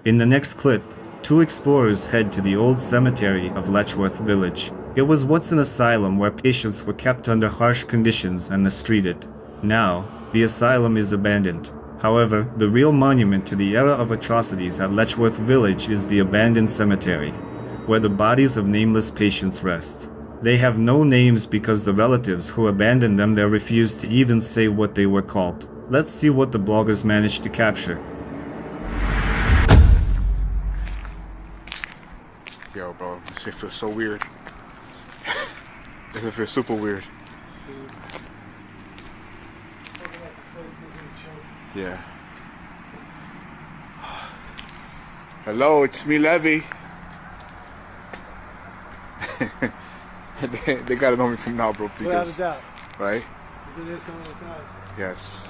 In the next clip, two explorers head to the old cemetery of Letchworth Village. It was once an asylum where patients were kept under harsh conditions and mistreated. Now, the asylum is abandoned, However, the real monument to the era of atrocities at Letchworth Village is the abandoned cemetery, where the bodies of nameless patients rest. They have no names because the relatives who abandoned them there refused to even say what they were called. Let's see what the bloggers managed to capture. Yo, bro, this shit feels so weird. This shit feels super weird. Yeah. Hello, it's me, Levy. they gotta know me from now, bro. Because, without a doubt. Right? You did this so many times. Yes.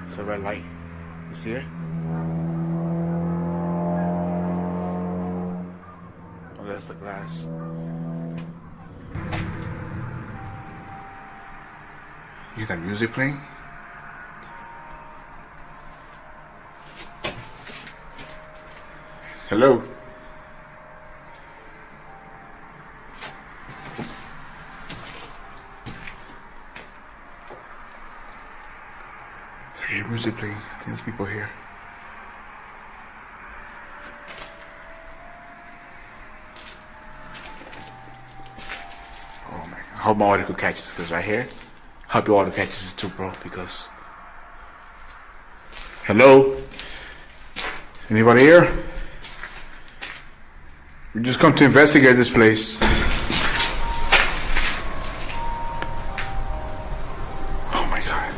It's a red light. You see it? Oh, that's the glass. You hear that music playing? Hello? I hear music playing. I think there's people here. Oh man, I hope my audio could catch this, because right here, I hope your audio catches this too, bro, because... Hello? Anybody here? We just come to investigate this place. Oh my god.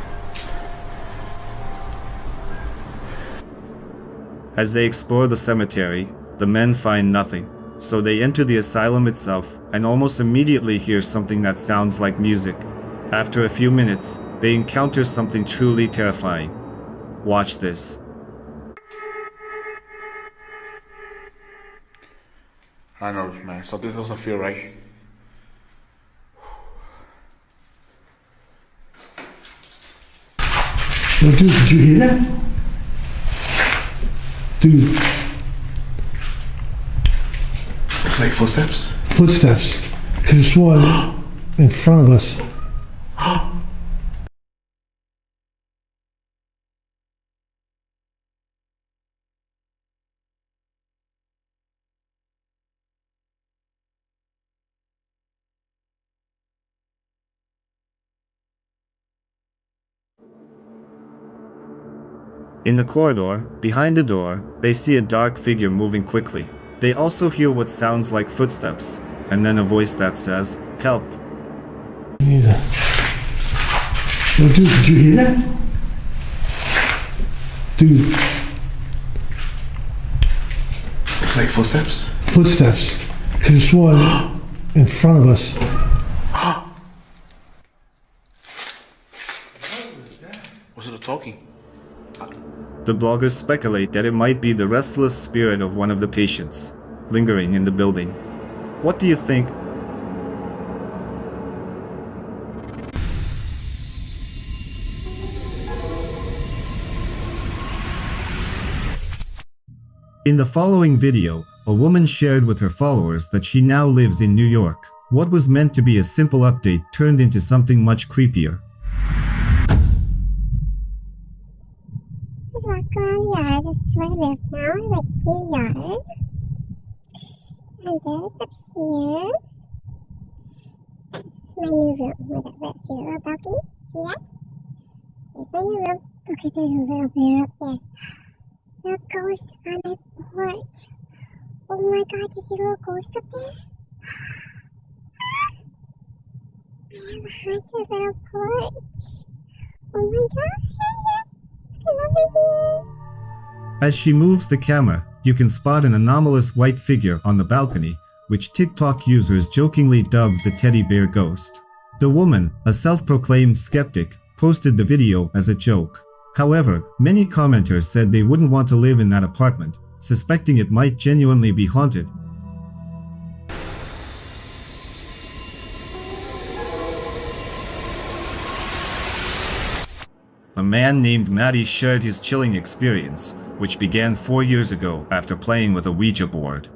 As they explore the cemetery, the men find nothing, so they enter the asylum itself and almost immediately hear something that sounds like music. After a few minutes, they encounter something truly terrifying. Watch this. I know, man. Something doesn't feel right. Yo, dude, did you hear that? Dude. Like footsteps? Footsteps. There's one in front of us. In the corridor, behind the door, they see a dark figure moving quickly. They also hear what sounds like footsteps, and then a voice that says, "Help." Neither. Yo, dude, did you hear that? Dude. Like footsteps? Footsteps. There's one in front of us. Was it talking? The bloggers speculate that it might be the restless spirit of one of the patients, lingering in the building. What do you think? In the following video, a woman shared with her followers that she now lives in New York. What was meant to be a simple update turned into something much creepier. Just walk around the yard. This is where I live now, like new yard. And this up here, that's my new room where that lives. See the little balcony? See that? There's my new room. Okay, there's a little bear up there. The ghost on my porch. Oh my god, you see the little ghost up there? I have a haunted little porch. Oh my god, I love it here. As she moves the camera, you can spot an anomalous white figure on the balcony, which TikTok users jokingly dubbed the teddy bear ghost. The woman, a self-proclaimed skeptic, posted the video as a joke. However, many commenters said they wouldn't want to live in that apartment, suspecting it might genuinely be haunted. a man named Matty shared his chilling experience, which began 4 years ago after playing with a Ouija board.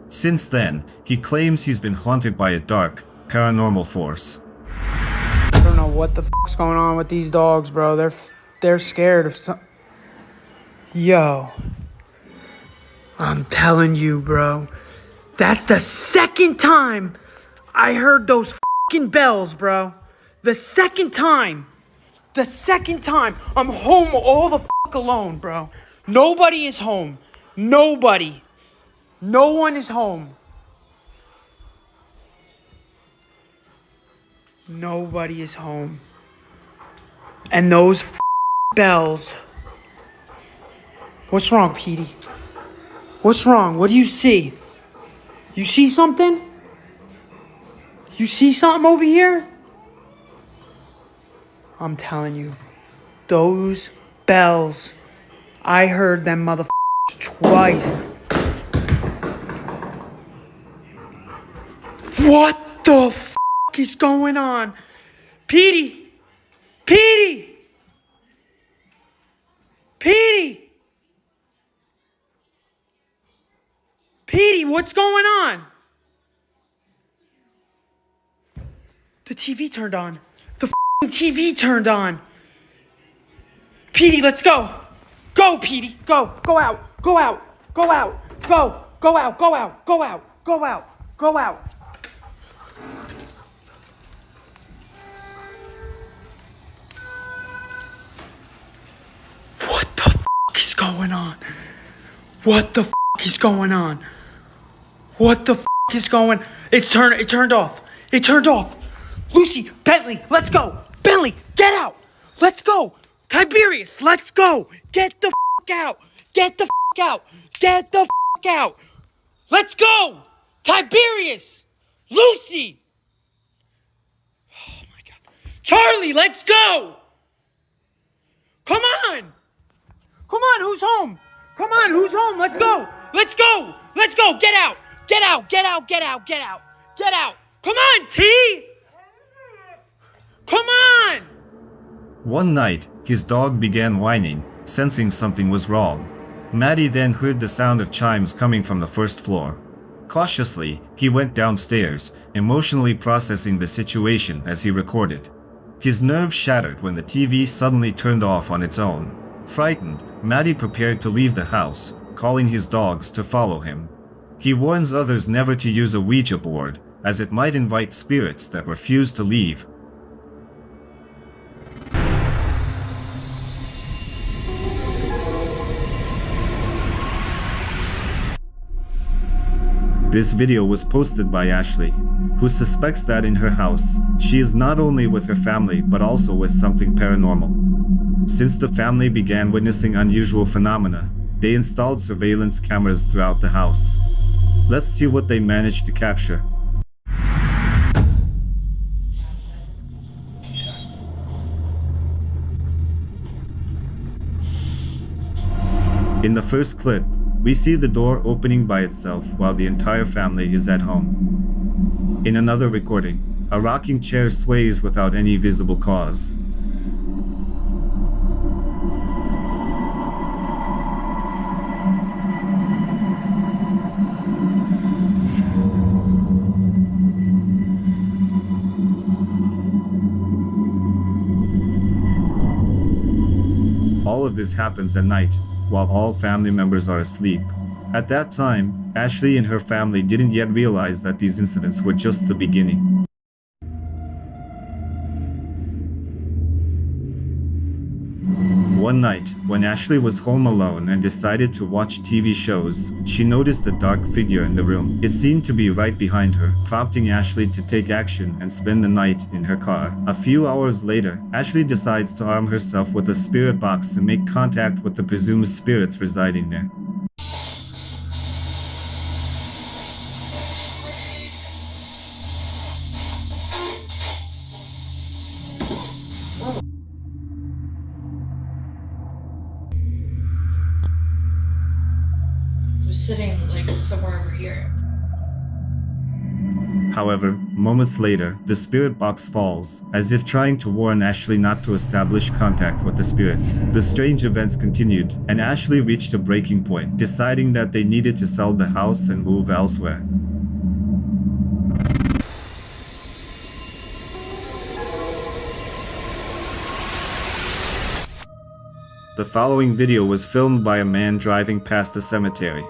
Since then, he claims he's been haunted by a dark, paranormal force. I don't know what the f***'s going on with these dogs, bro. They're scared of some... Yo. I'm telling you, bro. That's the second time I heard those f***ing bells, bro. The second time. The second time. I'm home all the f*** alone, bro. Nobody is home. Nobody. No one is home. Nobody is home. And those bells. What's wrong, Petey? What's wrong? What do you see? You see something? You see something over here? I'm telling you. Those bells. I heard them motherfuckers twice. What the f*** is going on? Petey! Petey! Petey! Petey, what's going on? The TV turned on. The f***ing TV turned on. Petey, let's go. Go, Petey. Go. Go out. Go out. Go out. Go. Go out. Go out. Go out. Go out. Go out. What the f*** is going on? What the f*** is going on? What the f*** is going? It turned off. It turned off. Lucy, Bentley, let's go. Bentley, get out. Let's go. Tiberius, let's go. Get the f*** out. Get the f*** out. Get the f*** out. Let's go. Tiberius. Lucy. Oh my God. Charlie, let's go. Come on. Come on, who's home? Come on, who's home? Let's go. Let's go. Let's go. Get out. Get out. Get out. Get out. Get out. Get out. Come on, T. Come on. One night, his dog began whining, sensing something was wrong. Maddie then heard the sound of chimes coming from the first floor. Cautiously, he went downstairs, emotionally processing the situation as he recorded. His nerves shattered when the TV suddenly turned off on its own. Frightened, Maddie prepared to leave the house, calling his dogs to follow him. He warns others never to use a Ouija board, as it might invite spirits that refuse to leave. This video was posted by Ashley, who suspects that in her house, she is not only with her family but also with something paranormal. Since the family began witnessing unusual phenomena, they installed surveillance cameras throughout the house. Let's see what they managed to capture. In the first clip, we see the door opening by itself while the entire family is at home. In another recording, a rocking chair sways without any visible cause. All of this happens at night, while all family members are asleep. At that time, Ashley and her family didn't yet realize that these incidents were just the beginning. One night, when Ashley was home alone and decided to watch TV shows, she noticed a dark figure in the room. It seemed to be right behind her, prompting Ashley to take action and spend the night in her car. A few hours later, Ashley decides to arm herself with a spirit box to make contact with the presumed spirits residing there. Sitting like somewhere over here. However, moments later, the spirit box falls, as if trying to warn Ashley not to establish contact with the spirits. The strange events continued, and Ashley reached a breaking point, deciding that they needed to sell the house and move elsewhere. The following video was filmed by a man driving past the cemetery.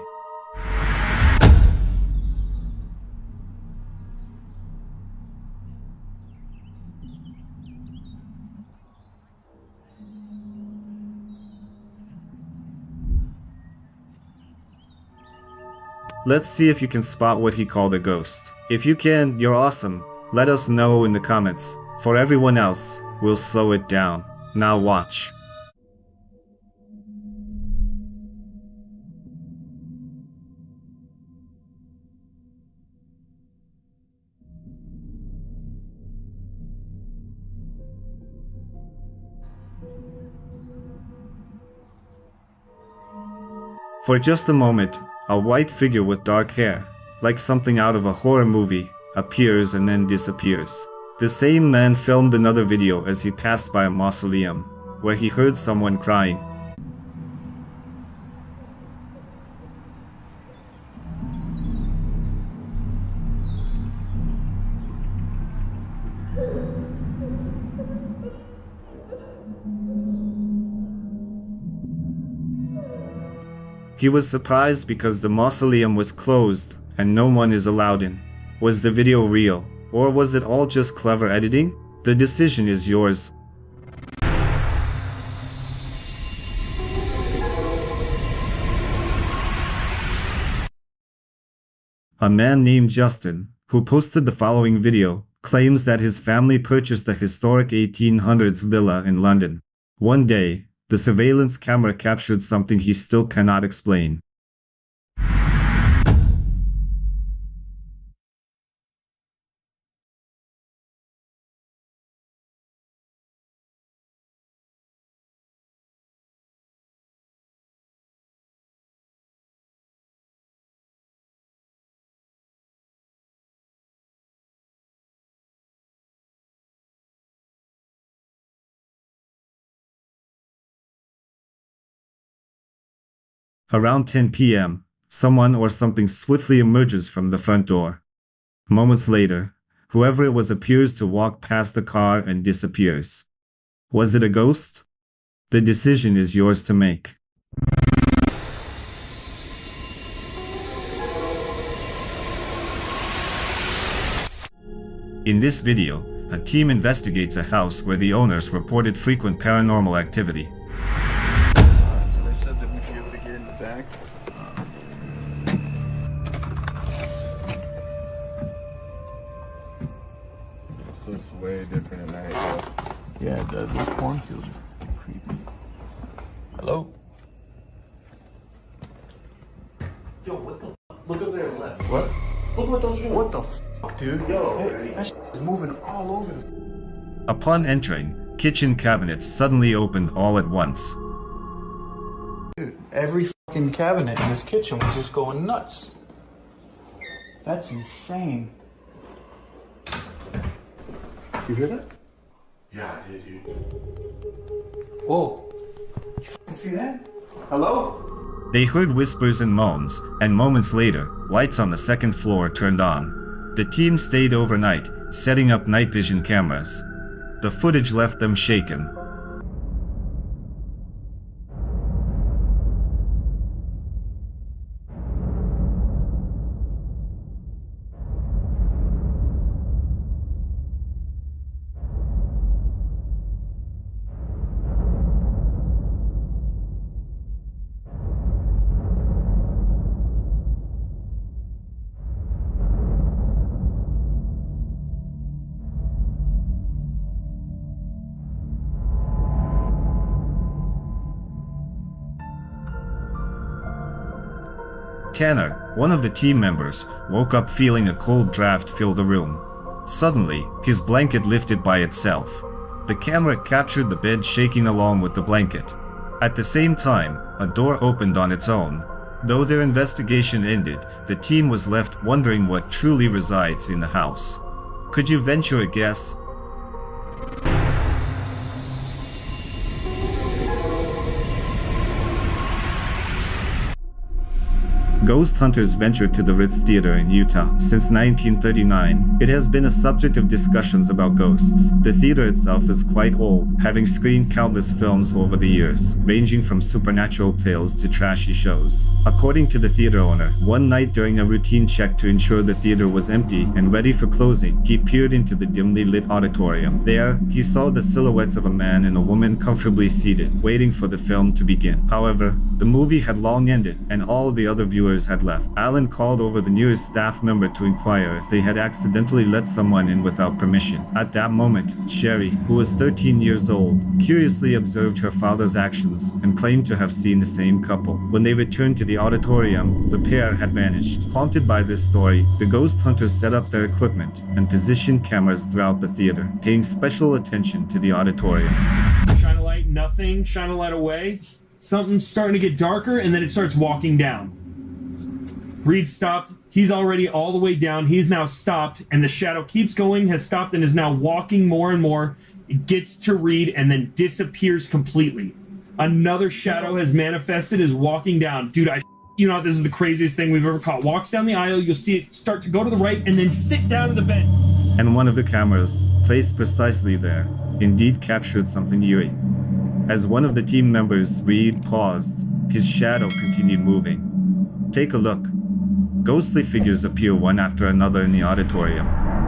Let's see if you can spot what he called a ghost. If you can, you're awesome. Let us know in the comments. For everyone else, we'll slow it down. Now watch. For just a moment, a white figure with dark hair, like something out of a horror movie, appears and then disappears. The same man filmed another video as he passed by a mausoleum, where he heard someone crying. He was surprised because the mausoleum was closed and no one is allowed in. Was the video real, or was it all just clever editing? The decision is yours. A man named Justin, who posted the following video, claims that his family purchased a historic 1800s villa in London. One day, the surveillance camera captured something he still cannot explain. Around 10 p.m., someone or something swiftly emerges from the front door. Moments later, whoever it was appears to walk past the car and disappears. Was it a ghost? The decision is yours to make. In this video, a team investigates a house where the owners reported frequent paranormal activity. Way different at night, though. Yeah, it does. Those cornfields are creepy. Hello? Yo, what the fuck? Look up there on the left. What? Look what those are doing. What the fuck, dude? Yo, hey, that shit is moving all over the... Upon entering, kitchen cabinets suddenly opened all at once. Dude, every fucking cabinet in this kitchen was just going nuts. That's insane. You hear that? Yeah, I did, dude. Whoa. You fucking see that? Hello? They heard whispers and moans, and moments later, lights on the second floor turned on. The team stayed overnight, setting up night vision cameras. The footage left them shaken. Tanner, one of the team members, woke up feeling a cold draft fill the room. Suddenly, his blanket lifted by itself. The camera captured the bed shaking along with the blanket. At the same time, a door opened on its own. Though their investigation ended, the team was left wondering what truly resides in the house. Could you venture a guess? Ghost hunters ventured to the Ritz Theater in Utah. Since 1939, it has been a subject of discussions about ghosts. The theater itself is quite old, having screened countless films over the years, ranging from supernatural tales to trashy shows. According to the theater owner, one night during a routine check to ensure the theater was empty and ready for closing, he peered into the dimly lit auditorium. There, he saw the silhouettes of a man and a woman comfortably seated, waiting for the film to begin. However, the movie had long ended, and all the other viewers had left. Alan called over the nearest staff member to inquire if they had accidentally let someone in without permission. At that moment, Sherry, who was 13 years old, curiously observed her father's actions and claimed to have seen the same couple. When they returned to the auditorium, the pair had vanished. Haunted by this story, the ghost hunters set up their equipment and positioned cameras throughout the theater, paying special attention to the auditorium. Shine a light, nothing. Shine a light away. Something's starting to get darker, and then it starts walking down. Reed stopped. He's already all the way down. He's now stopped, and the shadow keeps going, has stopped, and is now walking more and more. It gets to Reed and then disappears completely. Another shadow has manifested, is walking down. Dude, you know, this is the craziest thing we've ever caught. Walks down the aisle, you'll see it start to go to the right and then sit down in the bed. And one of the cameras, placed precisely there, indeed captured something eerie. As one of the team members, Reed, paused, his shadow continued moving. Take a look. Ghostly figures appear one after another in the auditorium,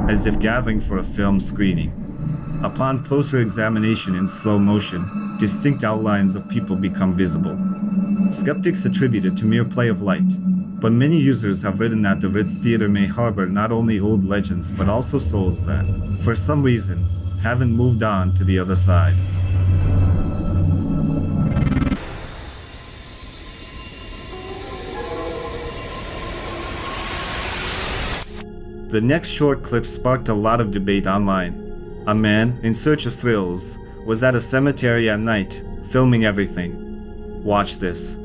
as if gathering for a film screening. Upon closer examination in slow motion, distinct outlines of people become visible. Skeptics attribute it to mere play of light, but many users have written that the Ritz Theater may harbor not only old legends but also souls that, for some reason, haven't moved on to the other side. The next short clip sparked a lot of debate online. A man, in search of thrills, was at a cemetery at night, filming everything. Watch this.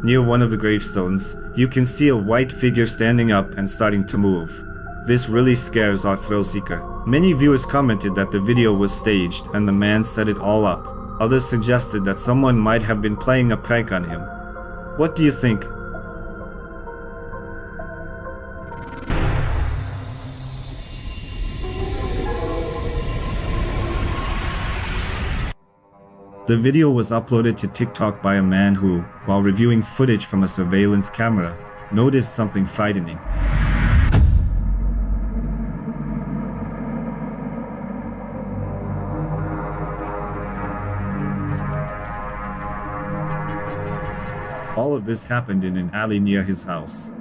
Near one of the gravestones, you can see a white figure standing up and starting to move. This really scares our thrill seeker. Many viewers commented that the video was staged and the man set it all up. Others suggested that someone might have been playing a prank on him. What do you think? The video was uploaded to TikTok by a man who, while reviewing footage from a surveillance camera, noticed something frightening. All of this happened in an alley near his house.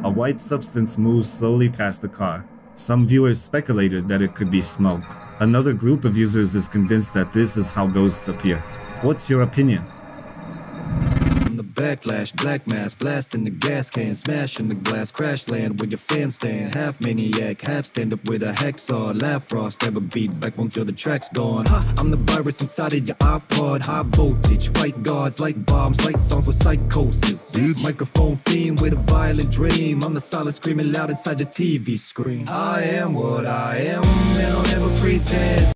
A white substance moved slowly past the car. Some viewers speculated that it could be smoke. Another group of users is convinced that this is how ghosts appear. What's your opinion? The backlash, black mass, blasting the gas can, smashing the glass, crash land with your fan stand, half maniac, half stand up with a hacksaw, laugh frost, ever beat back until the track's gone. I'm the virus inside of your iPod, high voltage, fight guards like bombs, light songs with psychosis. Microphone fiend with a violent dream. I'm the silent screaming loud inside your TV screen. I am what I am, and I'll never pretend.